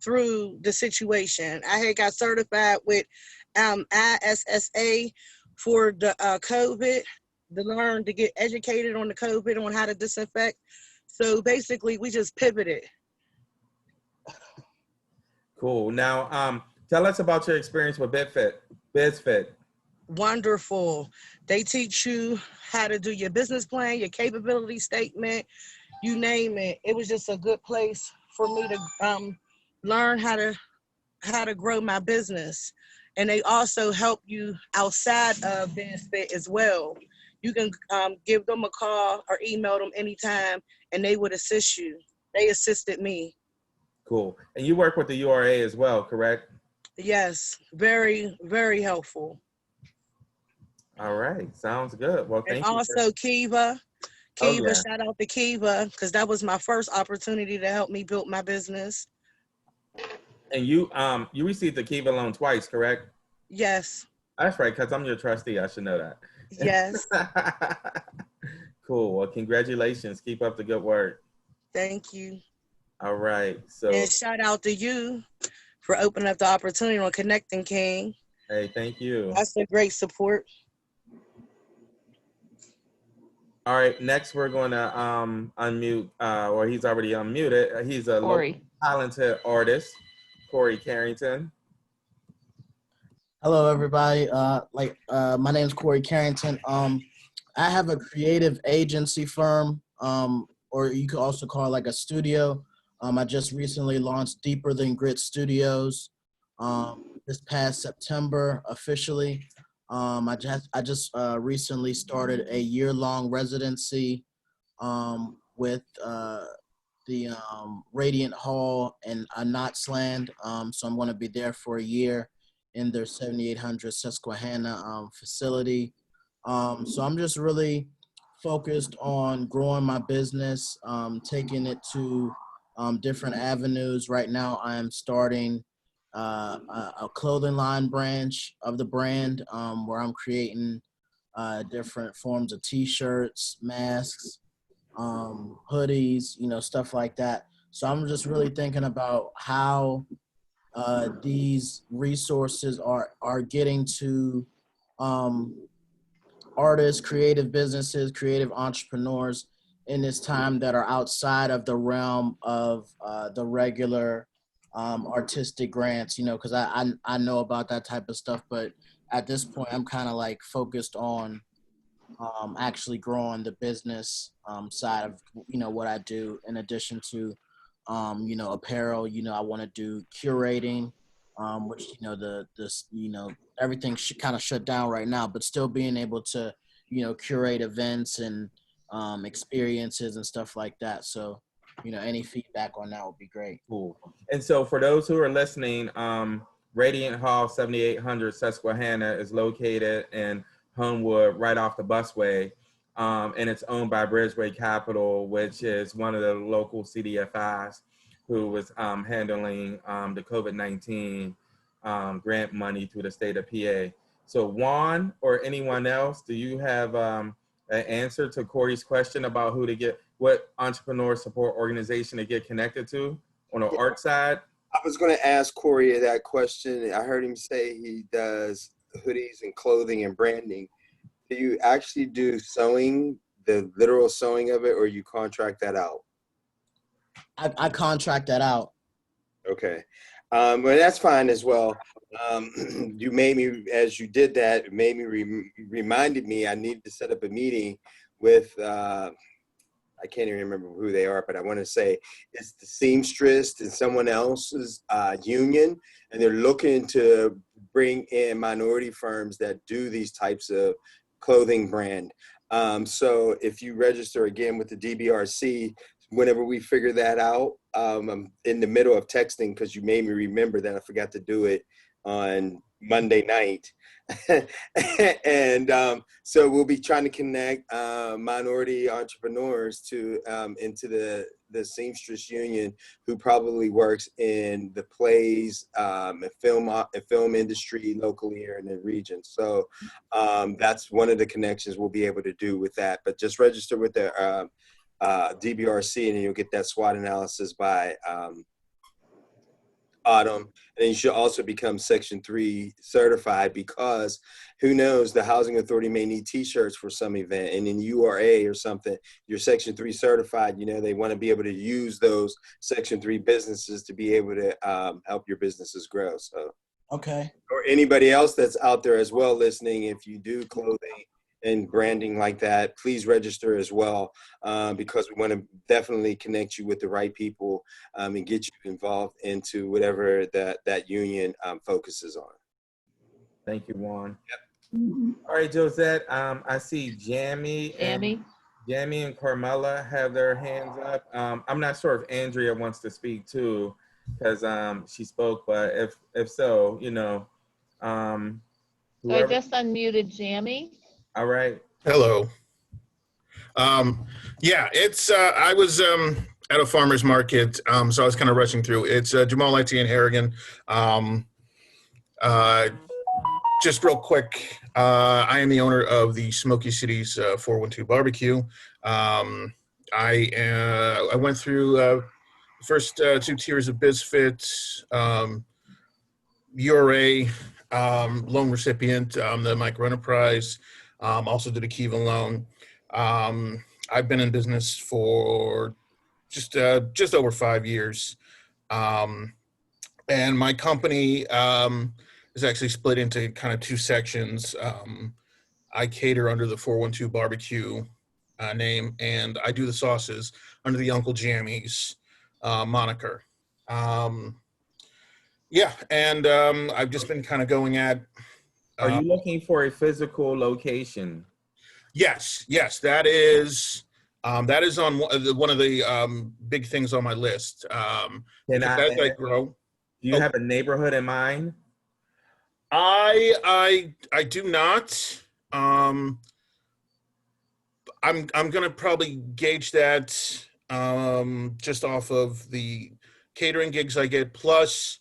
[SPEAKER 8] through the situation. I had got certified with ISSA for the COVID, to learn to get educated on the COVID, on how to disinfect. So basically, we just pivoted.
[SPEAKER 1] Cool. Now, tell us about your experience with BizFit.
[SPEAKER 8] Wonderful. They teach you how to do your business plan, your capability statement, you name it. It was just a good place for me to learn how to grow my business. And they also help you outside of BizFit as well. You can give them a call or email them anytime, and they would assist you. They assisted me.
[SPEAKER 1] Cool. And you work with the URA as well, correct?
[SPEAKER 8] Yes, very, very helpful.
[SPEAKER 1] All right, sounds good. Well, thank
[SPEAKER 8] And
[SPEAKER 1] you.
[SPEAKER 8] also Kiva.
[SPEAKER 1] Oh,
[SPEAKER 8] Kiva,
[SPEAKER 1] yeah.
[SPEAKER 8] shout out to Kiva, because that was my first opportunity to help me build my business.
[SPEAKER 1] And you received the Kiva loan twice, correct?
[SPEAKER 8] Yes.
[SPEAKER 1] That's right, because I'm your trustee. I should know that.
[SPEAKER 8] Yes.
[SPEAKER 1] Cool. Well, congratulations. Keep up the good work.
[SPEAKER 8] Thank you.
[SPEAKER 1] All right. So,
[SPEAKER 8] And shout out to you for opening up the opportunity on Connecting King.
[SPEAKER 1] hey, thank you.
[SPEAKER 8] That's a great support.
[SPEAKER 1] All right. Next, we're going to unmute, or he's already unmuted. He's a local talented artist, Corey Carrington.
[SPEAKER 9] Hello, everybody. My name is Corey Carrington. I have a creative agency firm, or you could also call it like a studio. I just recently launched Deeper Than Grit Studios this past September officially. I just recently started a year-long residency with the Radiant Hall in Knotsland. So I'm going to be there for a year in their 7800 Susquehanna facility. So I'm just really focused on growing my business, taking it to different avenues. Right now I am starting a clothing line branch of the brand where I'm creating different forms of t-shirts, masks, hoodies, stuff like that. So I'm just really thinking about how these resources are getting to artists, creative businesses, creative entrepreneurs in this time that are outside of the realm of the regular artistic grants, because I know about that type of stuff, but at this point I'm kind of like focused on actually growing the business side of what I do, in addition to apparel. I want to do curating, which everything kind of shut down right now, but still being able to curate events and experiences and stuff like that. So any feedback on that would be great.
[SPEAKER 1] Cool. And so for those who are listening, Radiant Hall 7800 Susquehanna is located in Homewood, right off the busway, and it's owned by Bridgeway Capital, which is one of the local CDFIs who was handling the COVID-19 grant money through the state of PA. So Juan or anyone else, do you have an answer to Corey's question about what entrepreneur support organization to get connected to on the art side?
[SPEAKER 6] I was going to ask Corey that question. I heard him say he does hoodies and clothing and branding. Do you actually do sewing, the literal sewing of it, or you contract that out?
[SPEAKER 9] I contract that out.
[SPEAKER 6] Okay. Well, that's fine as well. You made me, as you did that, it made me reminded me I needed to set up a meeting with, I can't even remember who they are, but I want to say it's the seamstress and someone else's union, and they're looking to bring in minority firms that do these types of clothing brand. So if you register again with the DBRC, whenever we figure that out, I'm in the middle of texting because you made me remember that I forgot to do it on Monday night. And so we'll be trying to connect minority entrepreneurs to into the seamstress union, who probably works in the plays and film industry locally here in the region. So that's one of the connections we'll be able to do with that. But just register with the DBRC, and then you'll get that SWOT analysis by autumn. And you should also become Section 3 certified, because who knows, the Housing Authority may need t-shirts for some event, and in URA or something, you're Section 3 certified. They want to be able to use those Section 3 businesses to be able to help your businesses grow. So,
[SPEAKER 9] okay.
[SPEAKER 6] Or anybody else that's out there as well listening, if you do clothing and branding like that, please register as well, because we want to definitely connect you with the right people and get you involved into whatever that union focuses on.
[SPEAKER 1] Thank you, Juan.
[SPEAKER 6] Yep.
[SPEAKER 1] All right, Josette, I see Jamie and Carmela have their hands up. I'm not sure if Andrea wants to speak too, because she spoke, but if so,
[SPEAKER 3] So I just unmuted Jamie.
[SPEAKER 1] All right.
[SPEAKER 10] Hello. Yeah, it's I was at a farmer's market. So I was kind of rushing through. It's Jamal IT in Harrigan. Just real quick, I am the owner of the Smoky Cities 412 Barbecue. I went through the first 2 tiers of BizFit, URA, loan recipient, the micro enterprise, also did a Kiva loan. I've been in business for just over 5 years. And my company is actually split into kind of 2 sections. I cater under the 412 Barbecue name, and I do the sauces under the Uncle Jammy's moniker. Yeah, and I've just been kind of going at.
[SPEAKER 1] Are you looking for a physical location?
[SPEAKER 10] Yes, that is on one of the big things on my list.
[SPEAKER 1] Can
[SPEAKER 10] as I grow.
[SPEAKER 1] Do you have a neighborhood in mind?
[SPEAKER 10] I do not. I'm gonna probably gauge that just off of the catering gigs I get, plus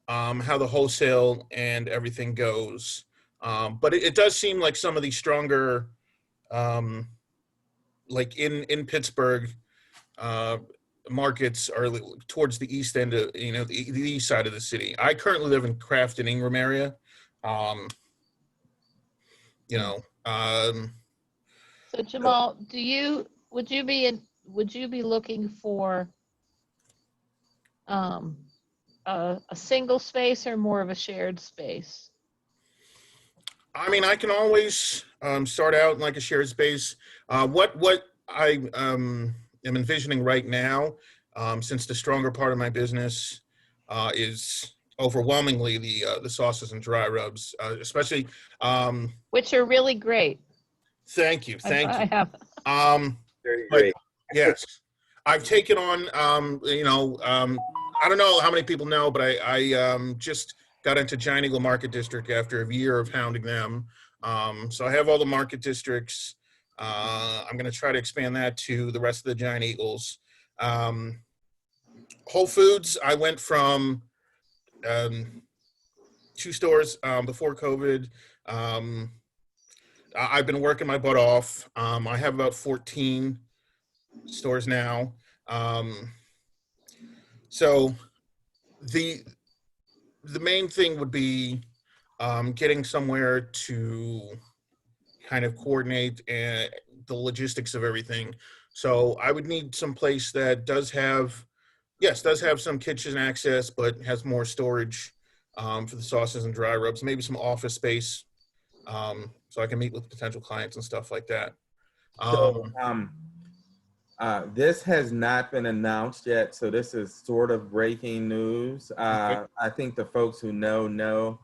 [SPEAKER 10] how the wholesale and everything goes. But it does seem like some of the stronger, like in Pittsburgh, markets are towards the east end of, the east side of the city. I currently live in Kraft and Ingram area.
[SPEAKER 3] So Jamal, would you be looking for a single space or more of a shared space?
[SPEAKER 10] I mean, I can always start out in like a shared space. What I am envisioning right now, since the stronger part of my business is overwhelmingly the sauces and dry rubs, especially
[SPEAKER 3] Which are really great.
[SPEAKER 10] Thank you.
[SPEAKER 3] I have.
[SPEAKER 6] Very great.
[SPEAKER 10] Yes, I've taken on. I don't know how many people know, but I just got into Giant Eagle Market District after a year of hounding them. So I have all the market districts. I'm going to try to expand that to the rest of the Giant Eagles. Whole Foods, I went from 2 stores before COVID. I've been working my butt off. I have about 14 stores now. So the main thing would be getting somewhere to kind of coordinate the logistics of everything. So I would need some place that does have some kitchen access, but has more storage for the sauces and dry rubs, maybe some office space, so I can meet with potential clients and stuff like that.
[SPEAKER 1] This has not been announced yet, so this is sort of breaking news. I think the folks who know.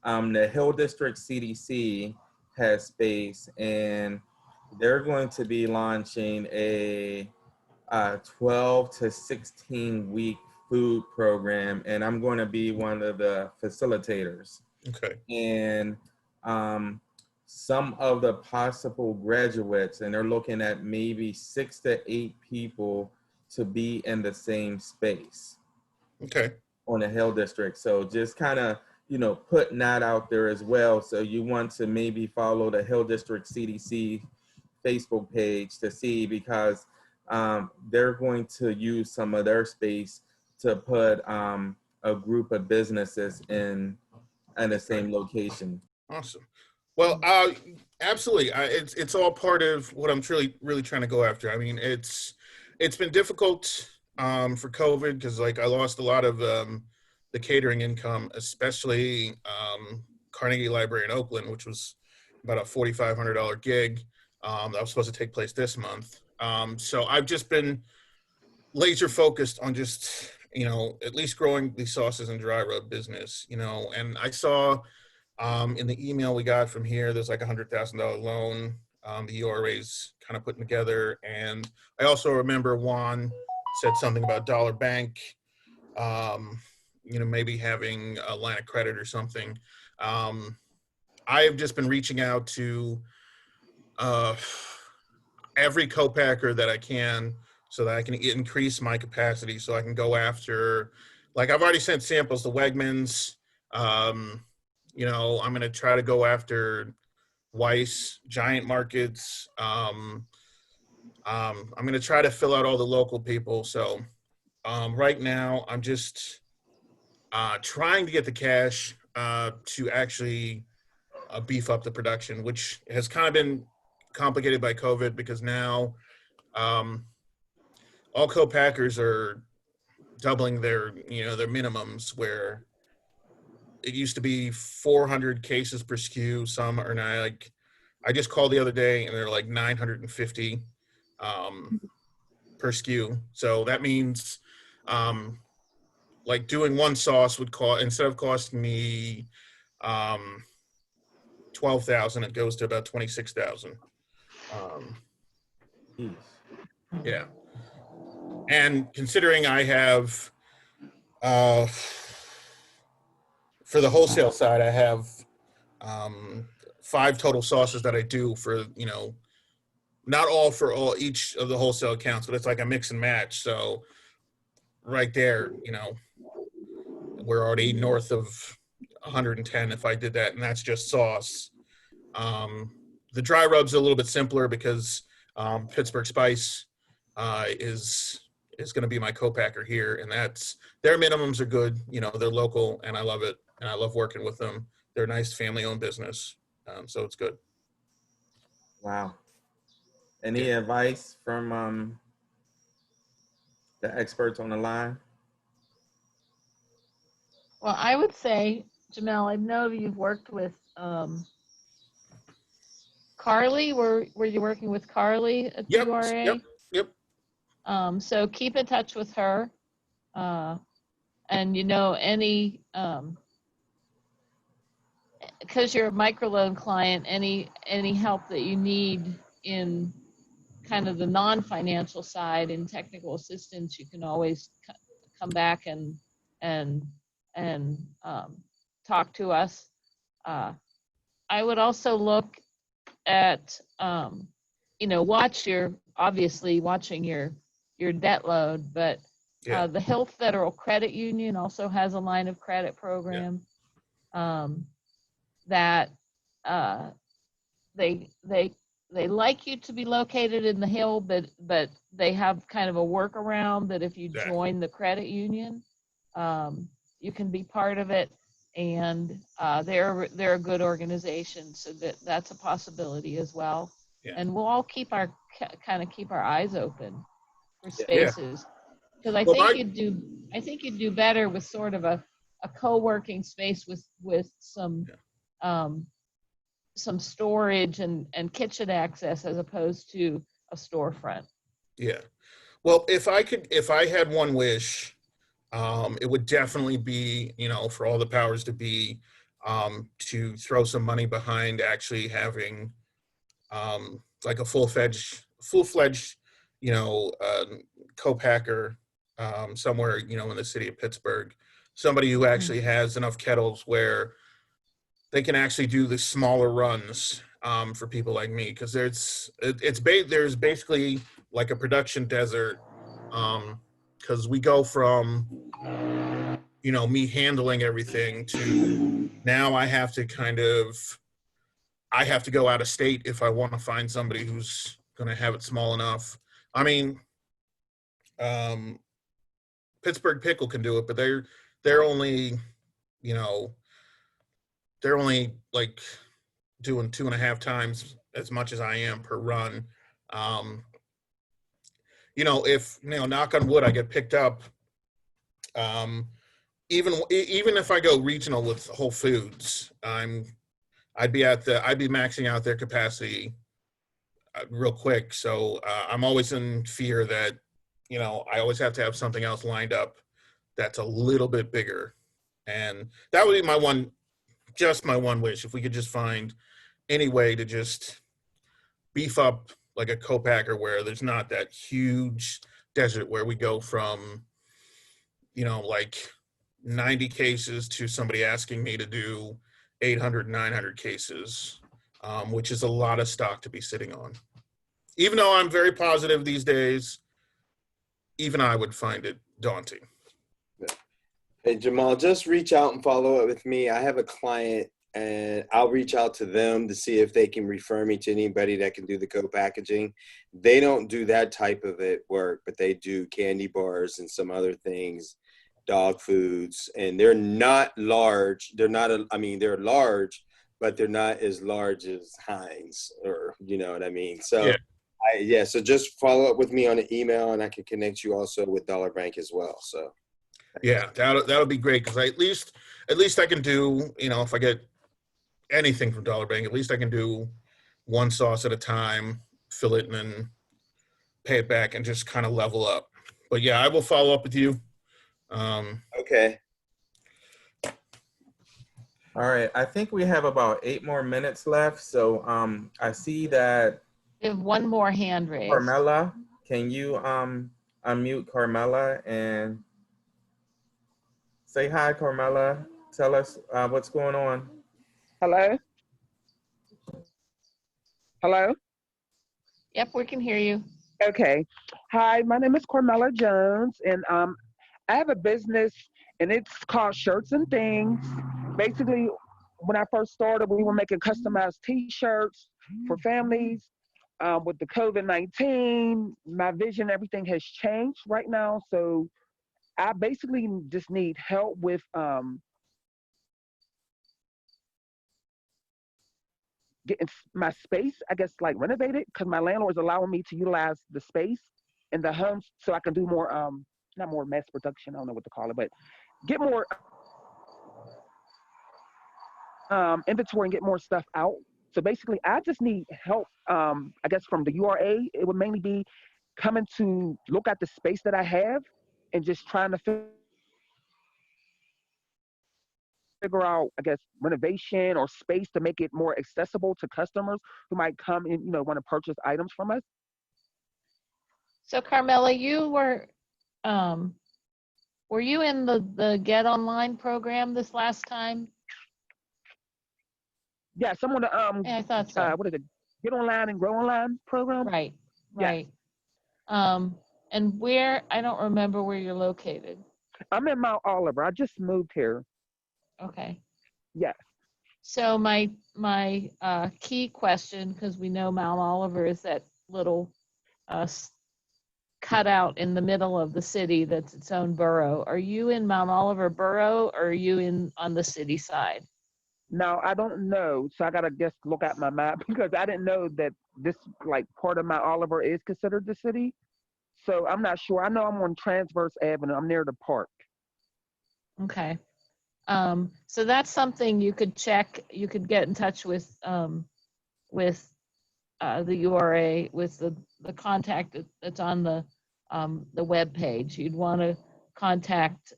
[SPEAKER 1] The Hill District CDC has space, and they're going to be launching a 12 to 16 week food program, and I'm going to be one of the facilitators.
[SPEAKER 10] Okay.
[SPEAKER 1] And some of the possible graduates, and they're looking at maybe 6 to 8 people to be in the same space.
[SPEAKER 10] Okay.
[SPEAKER 1] On the Hill District. So just kind of, putting that out there as well. So you want to maybe follow the Hill District CDC Facebook page to see, because they're going to use some of their space to put a group of businesses in the same location.
[SPEAKER 10] Awesome. Well, absolutely. It's all part of what I'm really trying to go after. I mean, it's been difficult for COVID because I lost a lot of the catering income, especially Carnegie Library in Oakland, which was about a $4,500 gig that was supposed to take place this month. So I've just been laser focused on just, at least growing the sauces and dry rub business, and I saw in the email we got from here, there's like $100,000 loan the URA's kind of putting together. And I also remember Juan said something about Dollar Bank, maybe having a line of credit or something. I have just been reaching out to every co-packer that I can so that I can increase my capacity so I can go after, like I've already sent samples to Wegmans. You know, I'm going to try to go after Weiss, Giant Markets. I'm going to try to fill out all the local people. So right now I'm just trying to get the cash to actually beef up the production, which has kind of been complicated by COVID because now all co-packers are doubling their, you know, their minimums, where it used to be 400 cases per SKU. Some are now like, I just called the other day and they're like 950 per SKU. So that means like doing one sauce would cost, instead of costing me 12,000, it goes to about 26,000. Yeah. And considering I have, for the wholesale side, I have 5 total sauces that I do for, you know, not all for all each of the wholesale accounts, but it's like a mix and match. So right there, you know, we're already north of 110 if I did that, and that's just sauce. The dry rub's a little bit simpler because Pittsburgh Spice is going to be my co-packer here, and that's, their minimums are good. You know, they're local, and I love it, and I love working with them. They're a nice family-owned business, so it's good.
[SPEAKER 1] Wow. Any advice from the experts on the line?
[SPEAKER 3] Well, I would say, Jamel, I know you've worked with Carly. Were you working with Carly at the URA?
[SPEAKER 10] Yep.
[SPEAKER 3] So keep in touch with her. And you know, any, because you're a microloan client, any help that you need in kind of the non-financial side and technical assistance, you can always come back and talk to us. I would also look at, you know, watching your debt load, but the Hill Federal Credit Union also has a line of credit program that they like you to be located in the Hill, but they have kind of a workaround that if you join the credit union, you can be part of it, and they're a good organization, so that's a possibility as well. And we'll all keep our eyes open for spaces, because I think you'd do better with sort of a co-working space with some storage and kitchen access as opposed to a storefront.
[SPEAKER 10] Yeah. Well, if I had one wish, it would definitely be, you know, for all the powers to be, to throw some money behind actually having like a full-fledged, you know, co-packer somewhere, you know, in the city of Pittsburgh, somebody who actually has enough kettles where they can actually do the smaller runs for people like me, because there's basically like a production desert, because we go from, you know, me handling everything to now I have to go out of state if I want to find somebody who's going to have it small enough. I mean, Pittsburgh Pickle can do it, but they're only, you know, they're only like doing 2.5 times as much as I am per run. You know, if, you know, knock on wood, I get picked up, even if I go regional with Whole Foods, I'd be maxing out their capacity real quick. So I'm always in fear that, you know, I always have to have something else lined up that's a little bit bigger. And that would be my one wish, if we could just find any way to just beef up like a co-packer where there's not that huge desert where we go from, you know, like 90 cases to somebody asking me to do 800, 900 cases, which is a lot of stock to be sitting on. Even though I'm very positive these days, even I would find it daunting.
[SPEAKER 6] Hey, Jamal, just reach out and follow up with me. I have a client and I'll reach out to them to see if they can refer me to anybody that can do the co-packaging. They don't do that type of work, but they do candy bars and some other things, dog foods, and they're not large. They're not, they're large, but they're not as large as Heinz, or you know what I mean? So
[SPEAKER 10] Yeah.
[SPEAKER 6] so just follow up with me on an email and I can connect you also with Dollar Bank as well. So.
[SPEAKER 10] Yeah, that'll be great, because at least I can do, if I get anything from Dollar Bank, at least I can do one sauce at a time, fill it, and then pay it back and just kind of level up. But yeah, I will follow up with you.
[SPEAKER 6] Okay.
[SPEAKER 1] All right, I think we have about 8 more minutes left. So I see that
[SPEAKER 3] We have one more hand raised.
[SPEAKER 1] Carmela, can you unmute Carmela and say hi, Carmela. Tell us what's going on.
[SPEAKER 11] Hello? Hello?
[SPEAKER 3] Yep, we can hear you.
[SPEAKER 11] Okay. Hi, my name is Carmela Jones, and I have a business, and it's called Shirts and Things. Basically, when I first started, we were making customized T-shirts for families. With the COVID-19, my vision, everything has changed right now, so I basically just need help with getting my space, I guess, like renovated, because my landlord is allowing me to utilize the space in the homes so I can do more, not more mass production, I don't know what to call it, but get more inventory and get more stuff out. So basically, I just need help, I guess, from the URA. It would mainly be coming to look at the space that I have and just trying to figure out, I guess, renovation or space to make it more accessible to customers who might come and, want to purchase items from us.
[SPEAKER 3] So Carmela, you were you in the Get Online program this last time?
[SPEAKER 11] Yeah, someone
[SPEAKER 3] Yeah, I thought so.
[SPEAKER 11] what is it? Get Online and Grow Online program?
[SPEAKER 3] Right,
[SPEAKER 11] Yeah.
[SPEAKER 3] right. And where, I don't remember where you're located.
[SPEAKER 11] I'm in Mount Oliver. I just moved here.
[SPEAKER 3] Okay.
[SPEAKER 11] Yes.
[SPEAKER 3] So my key question, because we know Mount Oliver is that little cutout in the middle of the city that's its own borough. Are you in Mount Oliver borough, or are you on the city side?
[SPEAKER 11] Now, I don't know, so I gotta just look at my map because I didn't know that this like part of Mount Oliver is considered the city. So I'm not sure. I know I'm on Transverse Avenue. I'm near the park.
[SPEAKER 3] Okay. So that's something you could check. You could get in touch with the URA, with the contact that's on the web page. You'd want to contact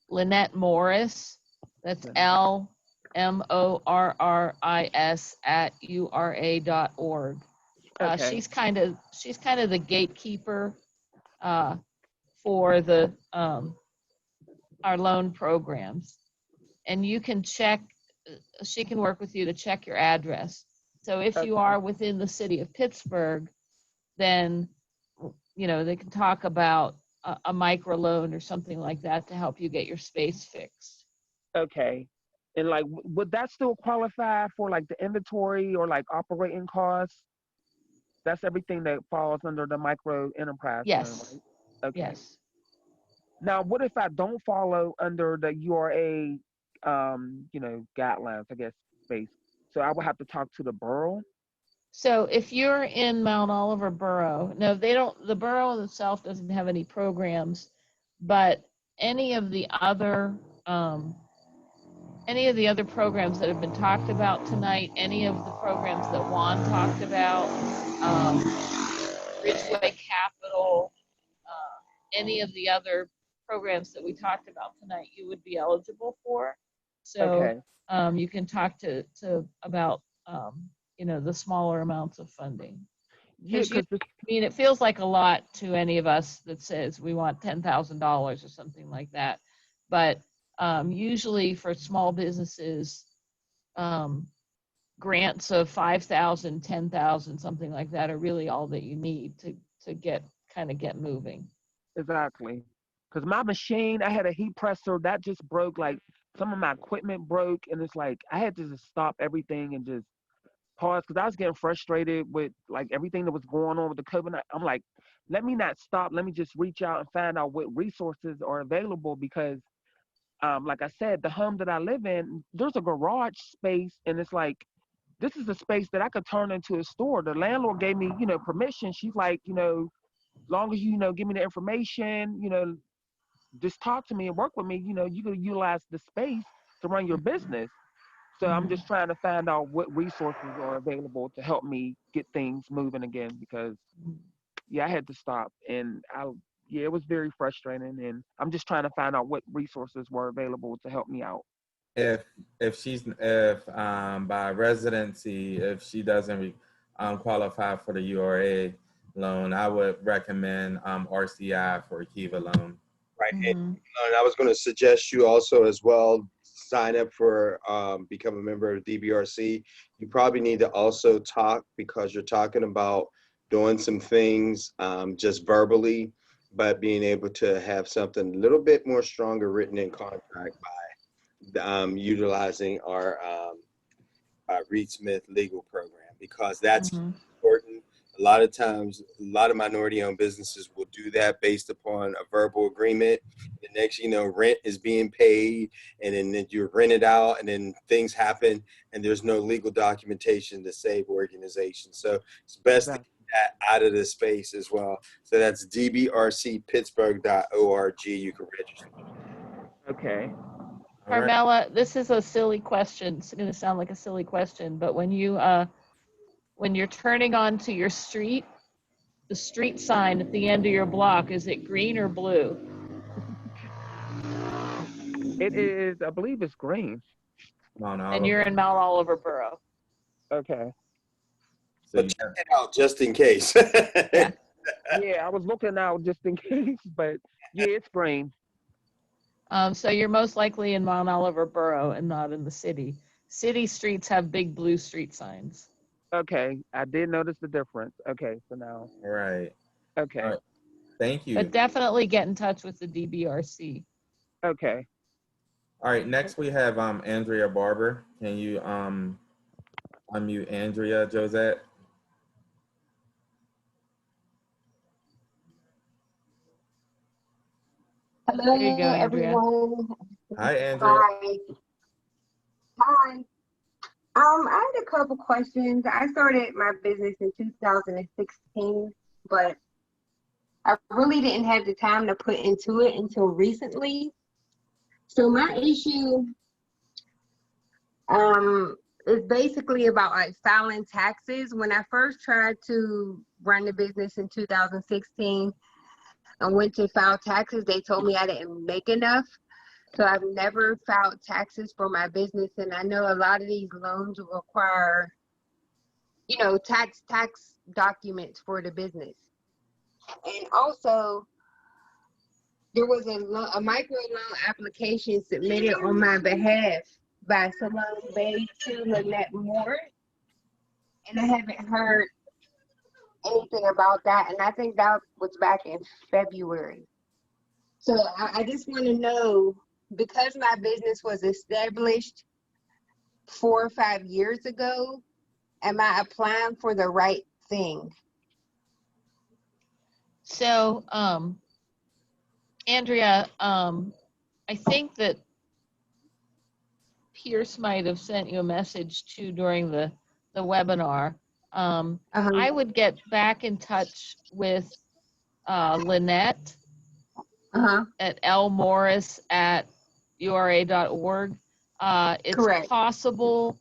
[SPEAKER 3] Lynette Morris. That's LMORRIS@URA.org.
[SPEAKER 11] Okay.
[SPEAKER 3] She's kind of the gatekeeper for the our loan programs, and you can check. She can work with you to check your address. So if you are within the city of Pittsburgh, then they can talk about a micro loan or something like that to help you get your space fixed.
[SPEAKER 11] Okay. And like, would that still qualify for like the inventory or like operating costs? That's everything that falls under the micro enterprise
[SPEAKER 3] Yes.
[SPEAKER 11] loan, right? Okay.
[SPEAKER 3] Yes.
[SPEAKER 11] Now, what if I don't follow under the URA, guidelines, I guess, space? So I would have to talk to the borough?
[SPEAKER 3] So if you're in Mount Oliver borough, no, they don't, the borough itself doesn't have any programs, but any of the other programs that have been talked about tonight, any of the programs that Juan talked about, Ridgeway Capital, any of the other programs that we talked about tonight, you would be eligible for. So you can talk to about the smaller amounts of funding.
[SPEAKER 11] Yeah,
[SPEAKER 3] it feels like a lot to any of us that says we want $10,000 or something like that, but usually for small businesses, grants of $5,000, $10,000, something like that are really all that you need to get kind of get moving.
[SPEAKER 11] Exactly. Because my machine, I had a heat presser that just broke. Like some of my equipment broke, and it's like I had to just stop everything and just pause because I was getting frustrated with like everything that was going on with the COVID. I'm like, let me not stop. Let me just reach out and find out what resources are available because, like I said, the home that I live in, there's a garage space, and it's like this is a space that I could turn into a store. The landlord gave me, permission. She's like, as long as you, give me the information, just talk to me and work with me, you can utilize the space to run your business. So I'm just trying to find out what resources are available to help me get things moving again because, yeah, I had to stop. And it was very frustrating. And I'm just trying to find out what resources were available to help me out.
[SPEAKER 1] If by residency, if she doesn't qualify for the URA loan, I would recommend RCI for a Kiva loan.
[SPEAKER 6] Right. And I was going to suggest you also as well sign up for become a member of DBRC. You probably need to also talk because you're talking about doing some things just verbally, but being able to have something a little bit more stronger written in contract by utilizing our Reed Smith legal program because that's important. A lot of times, a lot of minority-owned businesses will do that based upon a verbal agreement. The next, rent is being paid, and then you're rented out, and then things happen, and there's no legal documentation to save organizations. So it's best to get that out of the space as well. So that's dbrcpittsburgh.org. You can register.
[SPEAKER 11] Okay.
[SPEAKER 3] Carmela, this is a silly question. It's going to sound like a silly question, but when you're turning onto your street, the street sign at the end of your block, is it green or blue?
[SPEAKER 11] It is, I believe it's green.
[SPEAKER 3] And you're in Mount Oliver Borough.
[SPEAKER 11] Okay.
[SPEAKER 6] So check it out just in case.
[SPEAKER 3] Yeah.
[SPEAKER 11] Yeah, I was looking out just in case, but yeah, it's green.
[SPEAKER 3] So you're most likely in Mount Oliver Borough and not in the city. City streets have big blue street signs.
[SPEAKER 11] Okay, I did notice the difference. Okay, so now.
[SPEAKER 1] All right.
[SPEAKER 11] Okay.
[SPEAKER 1] All right. Thank you.
[SPEAKER 3] But definitely get in touch with the DBRC.
[SPEAKER 11] Okay.
[SPEAKER 1] All right. Next we have Andrea Barber. Can you unmute Andrea Josette?
[SPEAKER 7] Hello,
[SPEAKER 3] There you go, Andrea.
[SPEAKER 7] everyone.
[SPEAKER 1] Hi, Andrea.
[SPEAKER 7] Hi. I had a couple questions. I started my business in 2016, but I really didn't have the time to put into it until recently. So my issue is basically about like filing taxes. When I first tried to run the business in 2016, I went to file taxes. They told me I didn't make enough. So I've never filed taxes for my business. And I know a lot of these loans require, tax documents for the business. And also, there was a micro loan application submitted on my behalf by Mwbe to Lynette Moore. And I haven't heard anything about that. And I think that was back in February. So I just want to know, because my business was established 4 or 5 years ago, am I applying for the right thing?
[SPEAKER 3] So, Andrea, I think that Pierce might have sent you a message too during the webinar. I would get back in touch with Lynette at lmorris@ura.org. It's
[SPEAKER 7] Correct.
[SPEAKER 3] possible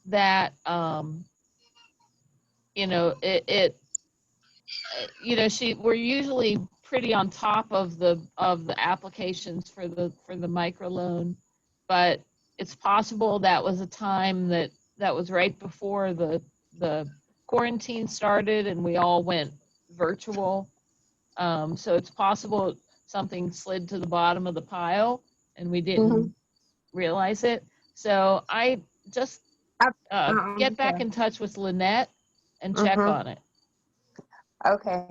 [SPEAKER 3] that we're usually pretty on top of the applications for the microloan, but it's possible that was a time that was right before the quarantine started and we all went virtual. So it's possible something slid to the bottom of the pile and we didn't realize it. So I just get back in touch with Lynette and check on it.
[SPEAKER 7] Okay.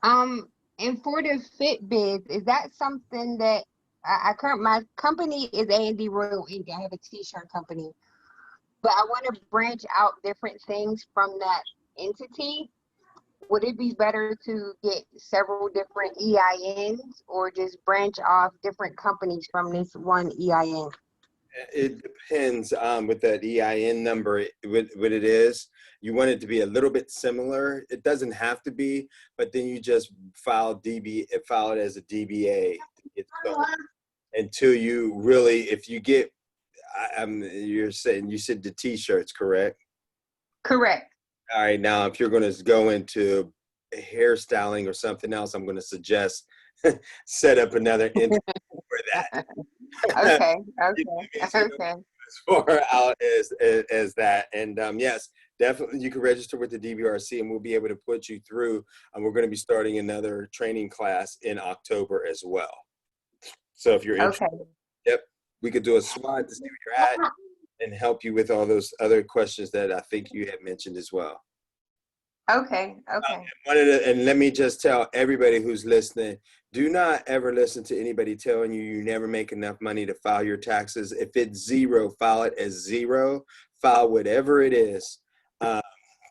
[SPEAKER 7] And for the fit bids, is that something that my company is A&D Royal Inc. I have a t-shirt company, but I want to branch out different things from that entity. Would it be better to get several different EINs or just branch off different companies from this one EIN?
[SPEAKER 6] It depends with that EIN number, what it is. You want it to be a little bit similar. It doesn't have to be, but then you just file it as a DBA until you really, if you get, you said the t-shirts, correct?
[SPEAKER 7] Correct.
[SPEAKER 6] All right, now if you're going to go into hairstyling or something else, I'm going to suggest set up another entity for that.
[SPEAKER 7] Okay.
[SPEAKER 6] As far out as that, and yes, definitely you can register with the DBRC, and we'll be able to put you through. And we're going to be starting another training class in October as well. So if you're interested, yep, we could do a SWOT to see where you're at and help you with all those other questions that I think you had mentioned as well.
[SPEAKER 7] Okay.
[SPEAKER 6] And let me just tell everybody who's listening, do not ever listen to anybody telling you never make enough money to file your taxes. If it's zero, file it as zero. File whatever it is.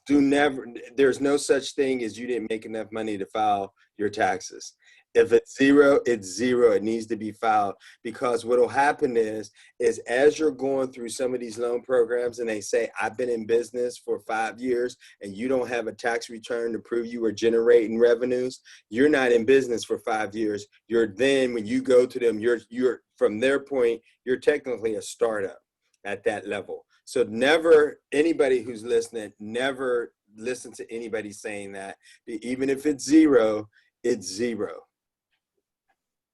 [SPEAKER 6] There's no such thing as you didn't make enough money to file your taxes. If it's zero, it's zero. It needs to be filed, because what will happen is as you're going through some of these loan programs and they say, I've been in business for 5 years and you don't have a tax return to prove you are generating revenues, you're not in business for 5 years. When you go to them, you're from their point, you're technically a startup at that level. So never, anybody who's listening, never listen to anybody saying that. Even if it's zero, it's zero.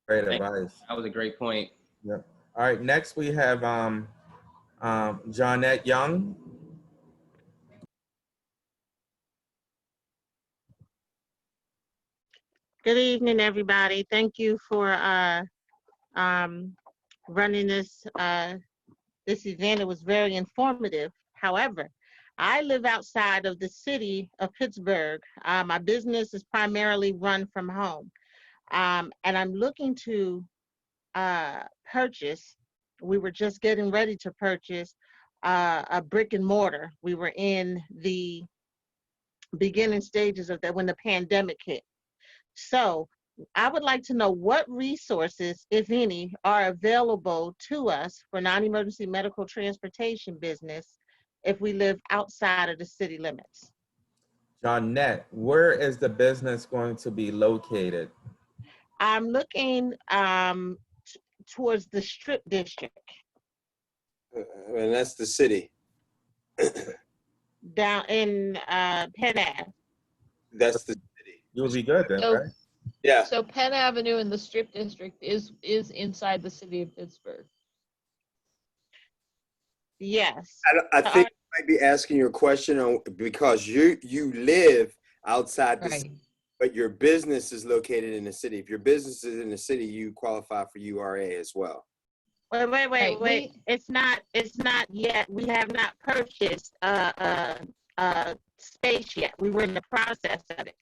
[SPEAKER 1] Great advice.
[SPEAKER 2] That was a great point.
[SPEAKER 1] Yep. All right, next we have Johnette Young.
[SPEAKER 12] Good evening, everybody. Thank you for running this event. It was very informative. However, I live outside of the city of Pittsburgh. My business is primarily run from home. And I'm looking to purchase. We were just getting ready to purchase a brick and mortar. We were in the beginning stages of that when the pandemic hit. So I would like to know what resources, if any, are available to us for non-emergency medical transportation business if we live outside of the city limits.
[SPEAKER 1] Johnette, where is the business going to be located?
[SPEAKER 12] I'm looking towards the Strip District.
[SPEAKER 6] And that's the city.
[SPEAKER 12] Down in Penn Ave.
[SPEAKER 6] That's the city.
[SPEAKER 1] You would be good then, right?
[SPEAKER 6] Yeah.
[SPEAKER 3] So Penn Avenue in the Strip District is inside the city of Pittsburgh.
[SPEAKER 12] Yes.
[SPEAKER 6] I think you might be asking your question because you live outside the city, but your business is located in the city. If your business is in the city, you qualify for URA as well.
[SPEAKER 12] Wait. It's not yet. We have not purchased a space yet. We were in the process of it.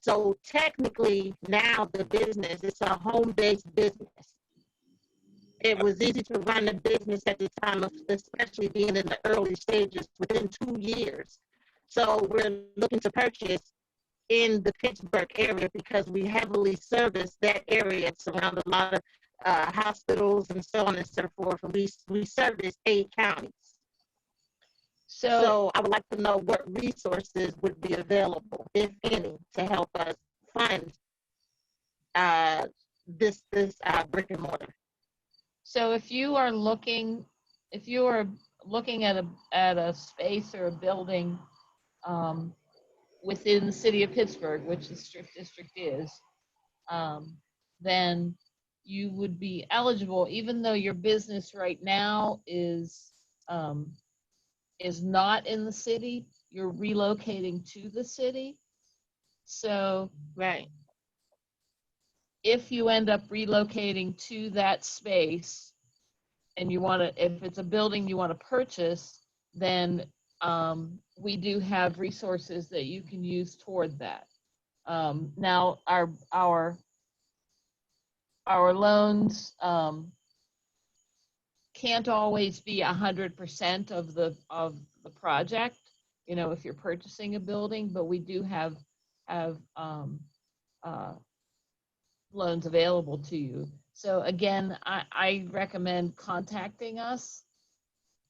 [SPEAKER 12] So technically now the business, it's a home-based business. It was easy to run a business at the time of, especially being in the early stages, within 2 years. So we're looking to purchase in the Pittsburgh area because we heavily service that area. It's around a lot of hospitals and so on and so forth. And we service 8 counties. So I would like to know what resources would be available, if any, to help us fund this brick and mortar.
[SPEAKER 3] So if you are looking at a space or a building within the city of Pittsburgh, which the Strip District is, then you would be eligible, even though your business right now is not in the city, you're relocating to the city. So if you end up relocating to that space and you want to, if it's a building you want to purchase, then we do have resources that you can use toward that. Now our loans can't always be 100% of the project, you know, if you're purchasing a building, but we do have loans available to you. So again, I recommend contacting us,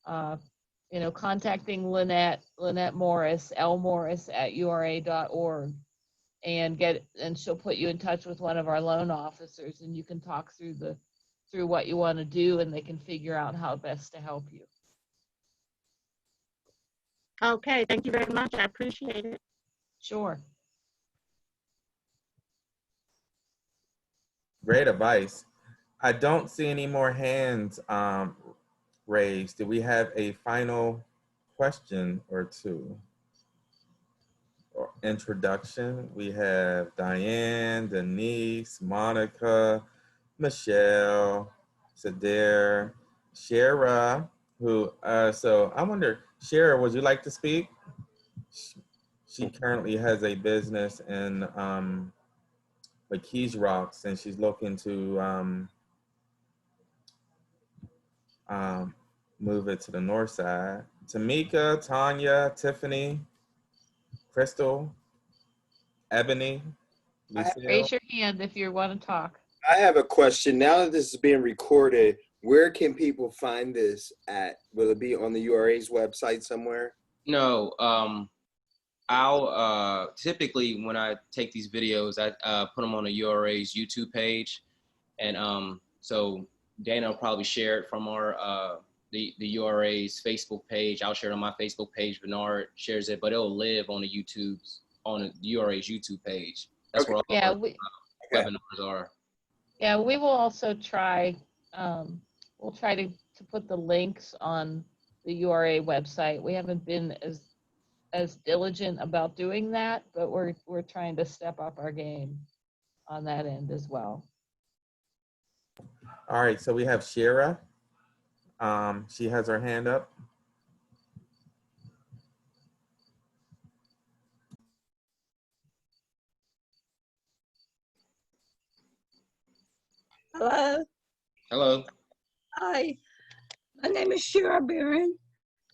[SPEAKER 3] you know, contacting Lynette Morris, lmorris@ura.org, and she'll put you in touch with one of our loan officers, and you can talk through what you want to do, and they can figure out how best to help you.
[SPEAKER 12] Okay, thank you very much. I appreciate it.
[SPEAKER 3] Sure.
[SPEAKER 1] Great advice. I don't see any more hands raised. Do we have a final question or two? Or introduction? We have Diane, Denise, Monica, Michelle, Sadair, Shara, who, so I wonder, Shara, would you like to speak? She currently has a business in McKees Rocks, and she's looking to move it to the north side. Tamika, Tanya, Tiffany, Crystal, Ebony, Lucille.
[SPEAKER 3] Raise your hand if you want to talk.
[SPEAKER 6] I have a question. Now that this is being recorded, where can people find this at? Will it be on the URA's website somewhere?
[SPEAKER 2] No, I'll typically when I take these videos, I put them on the URA's YouTube page, and so Dana will probably share it from our the URA's Facebook page. I'll share it on my Facebook page. Bernard shares it, but it'll live on the URA's YouTube page. That's where all the webinars are.
[SPEAKER 3] Yeah, we will also try. We'll try to put the links on the URA website. We haven't been as diligent about doing that, but we're trying to step up our game on that end as well.
[SPEAKER 1] All right, so we have Shara. She has her hand up.
[SPEAKER 13] Hello.
[SPEAKER 2] Hello.
[SPEAKER 13] Hi. My name is Shira Barron.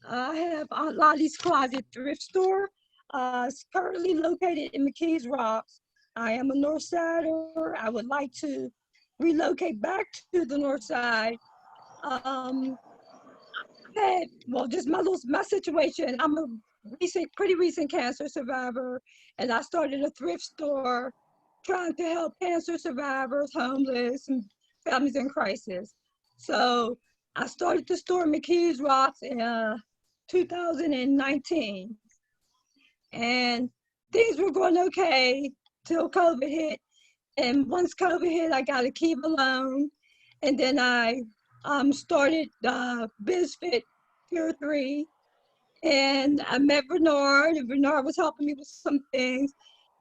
[SPEAKER 13] I have a Lottie's Closet thrift store. It's currently located in McKees Rocks. I am a North Sider. I would like to relocate back to the North Side. Just my situation. I'm a pretty recent cancer survivor, and I started a thrift store trying to help cancer survivors, homeless, and families in crisis. So I started the store in McKees Rocks in 2019. And things were going okay till COVID hit. And once COVID hit, I got a Kiva loan. And then I started BizFit Tier 3. And I met Bernard, and Bernard was helping me with some things.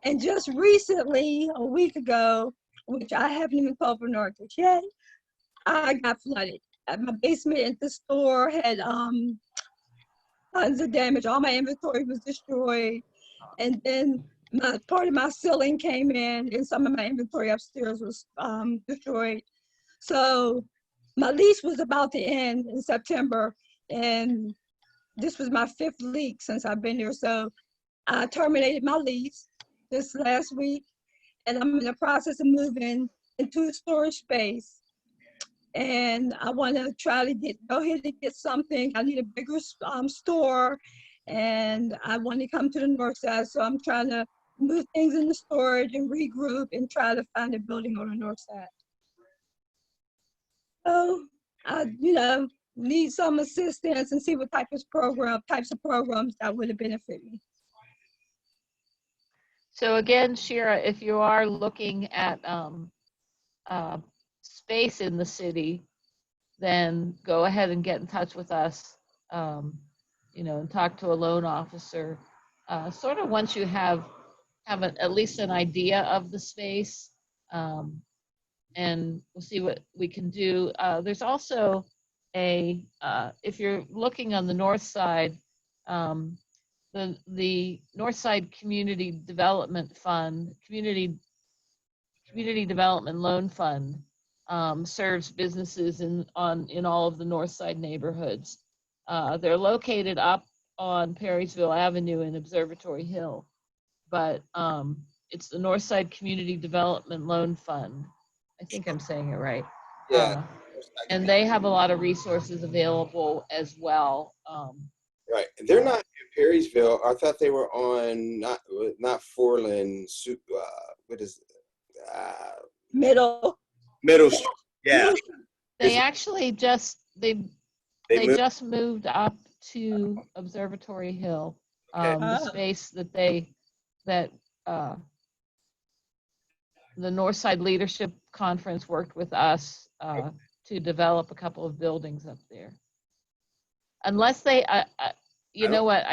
[SPEAKER 13] And just recently, a week ago, which I haven't even told Bernard this yet, I got flooded. My basement at the store had tons of damage. All my inventory was destroyed. And then part of my ceiling came in, and some of my inventory upstairs was destroyed. So my lease was about to end in September, and this was my 5th leak since I've been here. So I terminated my lease this last week, and I'm in the process of moving into a storage space. And I want to try to go ahead and get something. I need a bigger store, and I want to come to the North Side. So I'm trying to move things into storage and regroup and try to find a building on the North Side. So I, need some assistance and see what types of programs that would benefit me.
[SPEAKER 3] So again, Shira, if you are looking at space in the city, then go ahead and get in touch with us, and talk to a loan officer. Sort of once you have at least an idea of the space, and we'll see what we can do. There's also if you're looking on the North Side, the Northside Community Development Fund, Community Development Loan Fund, serves businesses in all of the Northside neighborhoods. They're located up on Perrysville Avenue in Observatory Hill, but it's the Northside Community Development Loan Fund. I think I'm saying it right.
[SPEAKER 6] Yeah.
[SPEAKER 3] And they have a lot of resources available as well.
[SPEAKER 6] Right. They're not in Perrysville. I thought they were on not Foreland. What is
[SPEAKER 13] Middle.
[SPEAKER 6] Street? Yeah.
[SPEAKER 3] They actually just they just moved up to Observatory Hill. The space that the Northside Leadership Conference worked with us to develop a couple of buildings up there. Unless they, you know what,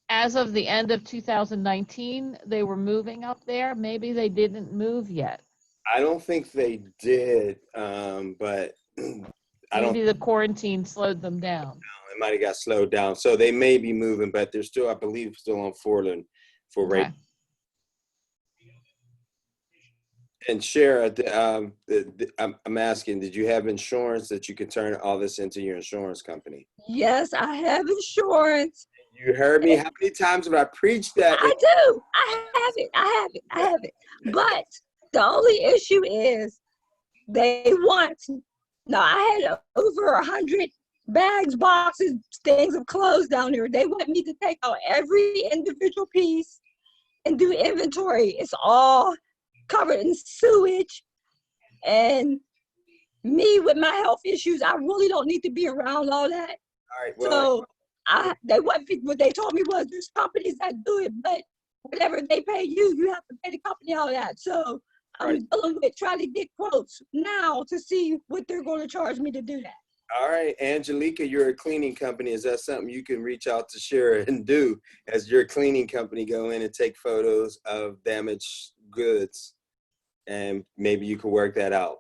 [SPEAKER 3] as of the end of 2019, they were moving up there. Maybe they didn't move yet.
[SPEAKER 6] I don't think they did, but
[SPEAKER 3] Maybe the quarantine slowed them down.
[SPEAKER 6] It might have got slowed down. So they may be moving, but they're still, I believe, still on Foreland for right. And Shara, I'm asking, did you have insurance that you could turn all this into your insurance company?
[SPEAKER 13] Yes, I have insurance.
[SPEAKER 6] You heard me. How many times have I preached that?
[SPEAKER 13] I do. I have it. But the only issue is they want, no, I had over 100 bags, boxes, things of clothes down there. They want me to take out every individual piece and do inventory. It's all covered in sewage, and me with my health issues, I really don't need to be around all that.
[SPEAKER 6] All right, well,
[SPEAKER 13] so what they told me was there's companies that do it, but whatever they pay you, you have to pay the company all that. So I'm dealing with trying to get quotes now to see what they're going to charge me to do that.
[SPEAKER 6] All right, Angelica, you're a cleaning company. Is that something you can reach out to Shara and do as your cleaning company? Go in and take photos of damaged goods, and maybe you can work that out.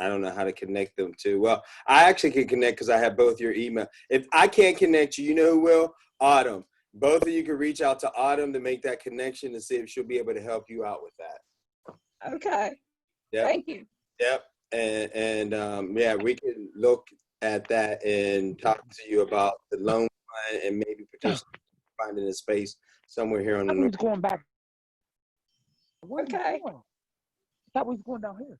[SPEAKER 6] I don't know how to connect them to. Well, I actually can connect because I have both your email. If I can't connect you, you know who will? Autumn. Both of you can reach out to Autumn to make that connection and see if she'll be able to help you out with that.
[SPEAKER 13] Okay.
[SPEAKER 6] Yep.
[SPEAKER 13] Thank you.
[SPEAKER 6] Yep. And yeah, we can look at that and talk to you about the loan fund and maybe potentially finding a space somewhere here on the north.
[SPEAKER 11] Going back.
[SPEAKER 13] Okay.
[SPEAKER 11] I thought we was going down here.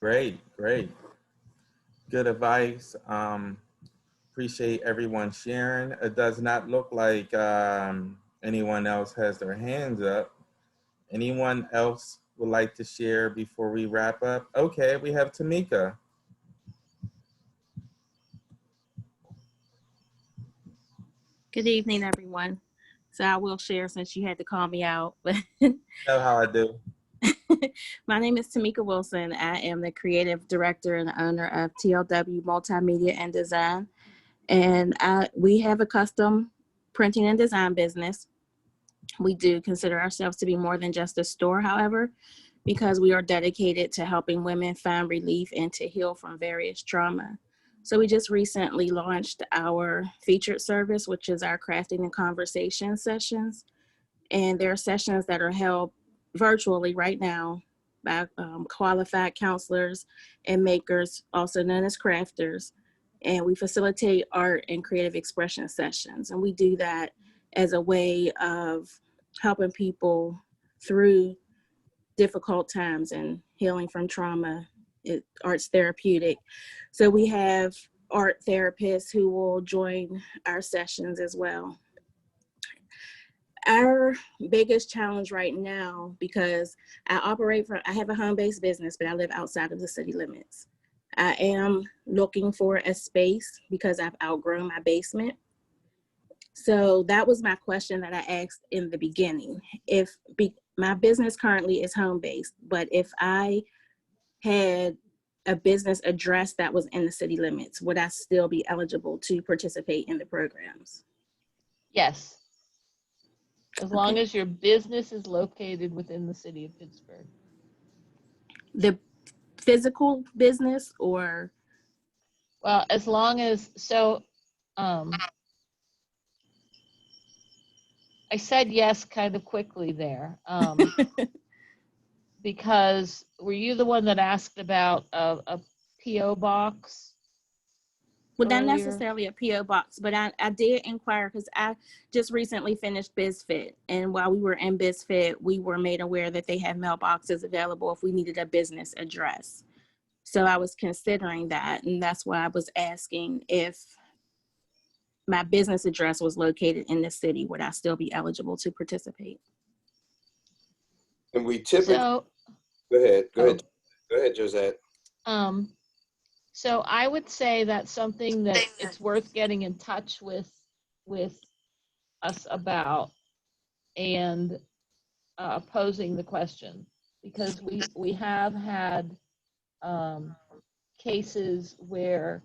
[SPEAKER 1] Great. Good advice. Appreciate everyone sharing. It does not look like anyone else has their hands up. Anyone else would like to share before we wrap up? Okay, we have Tamika.
[SPEAKER 14] Good evening, everyone. So I will share since you had to call me out.
[SPEAKER 1] You know how I do.
[SPEAKER 14] My name is Tamika Wilson. I am the creative director and owner of TLW Multimedia and Design. And we have a custom printing and design business. We do consider ourselves to be more than just a store, however, because we are dedicated to helping women find relief and to heal from various trauma. So we just recently launched our featured service, which is our crafting and conversation sessions. And there are sessions that are held virtually right now by qualified counselors and makers, also known as crafters. And we facilitate art and creative expression sessions. And we do that as a way of helping people through difficult times and healing from trauma. Art's therapeutic. So we have art therapists who will join our sessions as well. Our biggest challenge right now, because I have a home-based business, but I live outside of the city limits. I am looking for a space because I've outgrown my basement. So that was my question that I asked in the beginning. My business currently is home-based, but if I had a business address that was in the city limits, would I still be eligible to participate in the programs?
[SPEAKER 3] Yes. As long as your business is located within the city of Pittsburgh.
[SPEAKER 14] The physical business or
[SPEAKER 3] Well, as long as, so, I said yes kind of quickly there. Because were you the one that asked about a PO box?
[SPEAKER 14] Well, not
[SPEAKER 3] earlier?
[SPEAKER 14] necessarily a PO box, but I did inquire because I just recently finished BizFit, and while we were in BizFit, we were made aware that they have mailboxes available if we needed a business address. So I was considering that, and that's why I was asking if my business address was located in the city, would I still be eligible to participate?
[SPEAKER 6] And we typically,
[SPEAKER 3] So,
[SPEAKER 6] go ahead, Josette.
[SPEAKER 3] So I would say that's something that it's worth getting in touch with us about and posing the question, because we have had cases where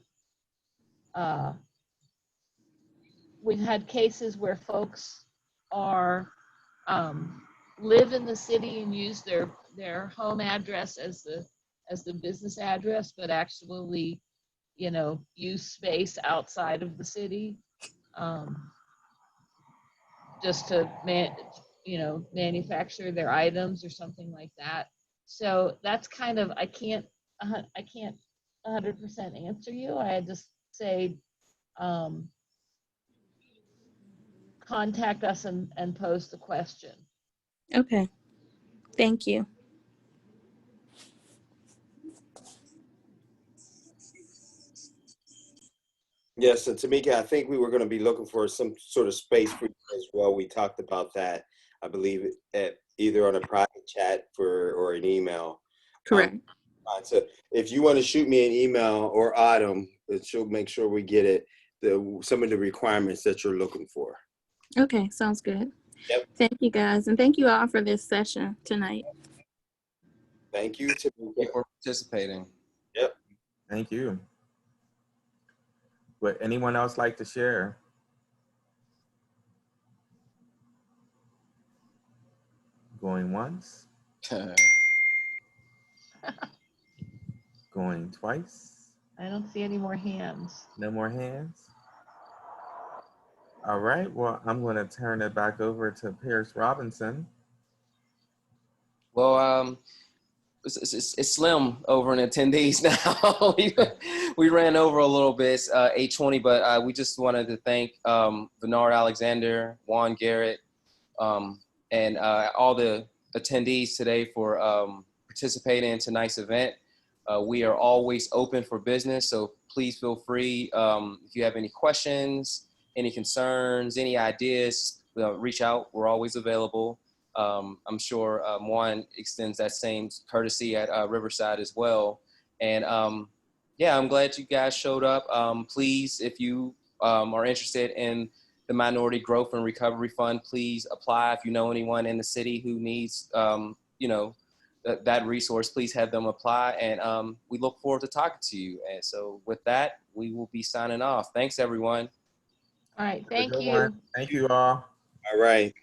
[SPEAKER 3] folks are live in the city and use their home address as the business address, but actually, you know, use space outside of the city, just to manufacture their items or something like that. So that's kind of, I can't 100% answer you. I just say contact us and pose the question.
[SPEAKER 14] Okay, thank you.
[SPEAKER 6] Yes, and Tamika, I think we were going to be looking for some sort of space for you as well. We talked about that, I believe, at either on a private chat or an email.
[SPEAKER 14] Correct.
[SPEAKER 6] So if you want to shoot me an email or Autumn, she'll make sure we get it, some of the requirements that you're looking for.
[SPEAKER 14] Okay, sounds good.
[SPEAKER 6] Yep.
[SPEAKER 14] Thank you guys, and thank you all for this session tonight.
[SPEAKER 6] Thank you, Tamika.
[SPEAKER 2] Thank you for participating.
[SPEAKER 6] Yep.
[SPEAKER 1] Thank you. Would anyone else like to share? Going once? Going twice?
[SPEAKER 3] I don't see any more hands.
[SPEAKER 1] No more hands? All right, well, I'm going to turn it back over to Pierce Robinson.
[SPEAKER 2] Well, it's slim over in attendees now. we ran over a little bit, 8:20, but we just wanted to thank Bernard Alexander, Juan, Garrett, and all the attendees today for participating in tonight's event. We are always open for business, so please feel free. If you have any questions, any concerns, any ideas, reach out. We're always available. I'm sure Juan extends that same courtesy at Riverside as well. And yeah, I'm glad you guys showed up. Please, if you are interested in the Minority Growth and Recovery Fund, please apply. If you know anyone in the city who needs, that resource, please have them apply. And we look forward to talking to you. And so with that, we will be signing off. Thanks, everyone.
[SPEAKER 3] All right, thank you.
[SPEAKER 1] Thank you all.
[SPEAKER 6] All right.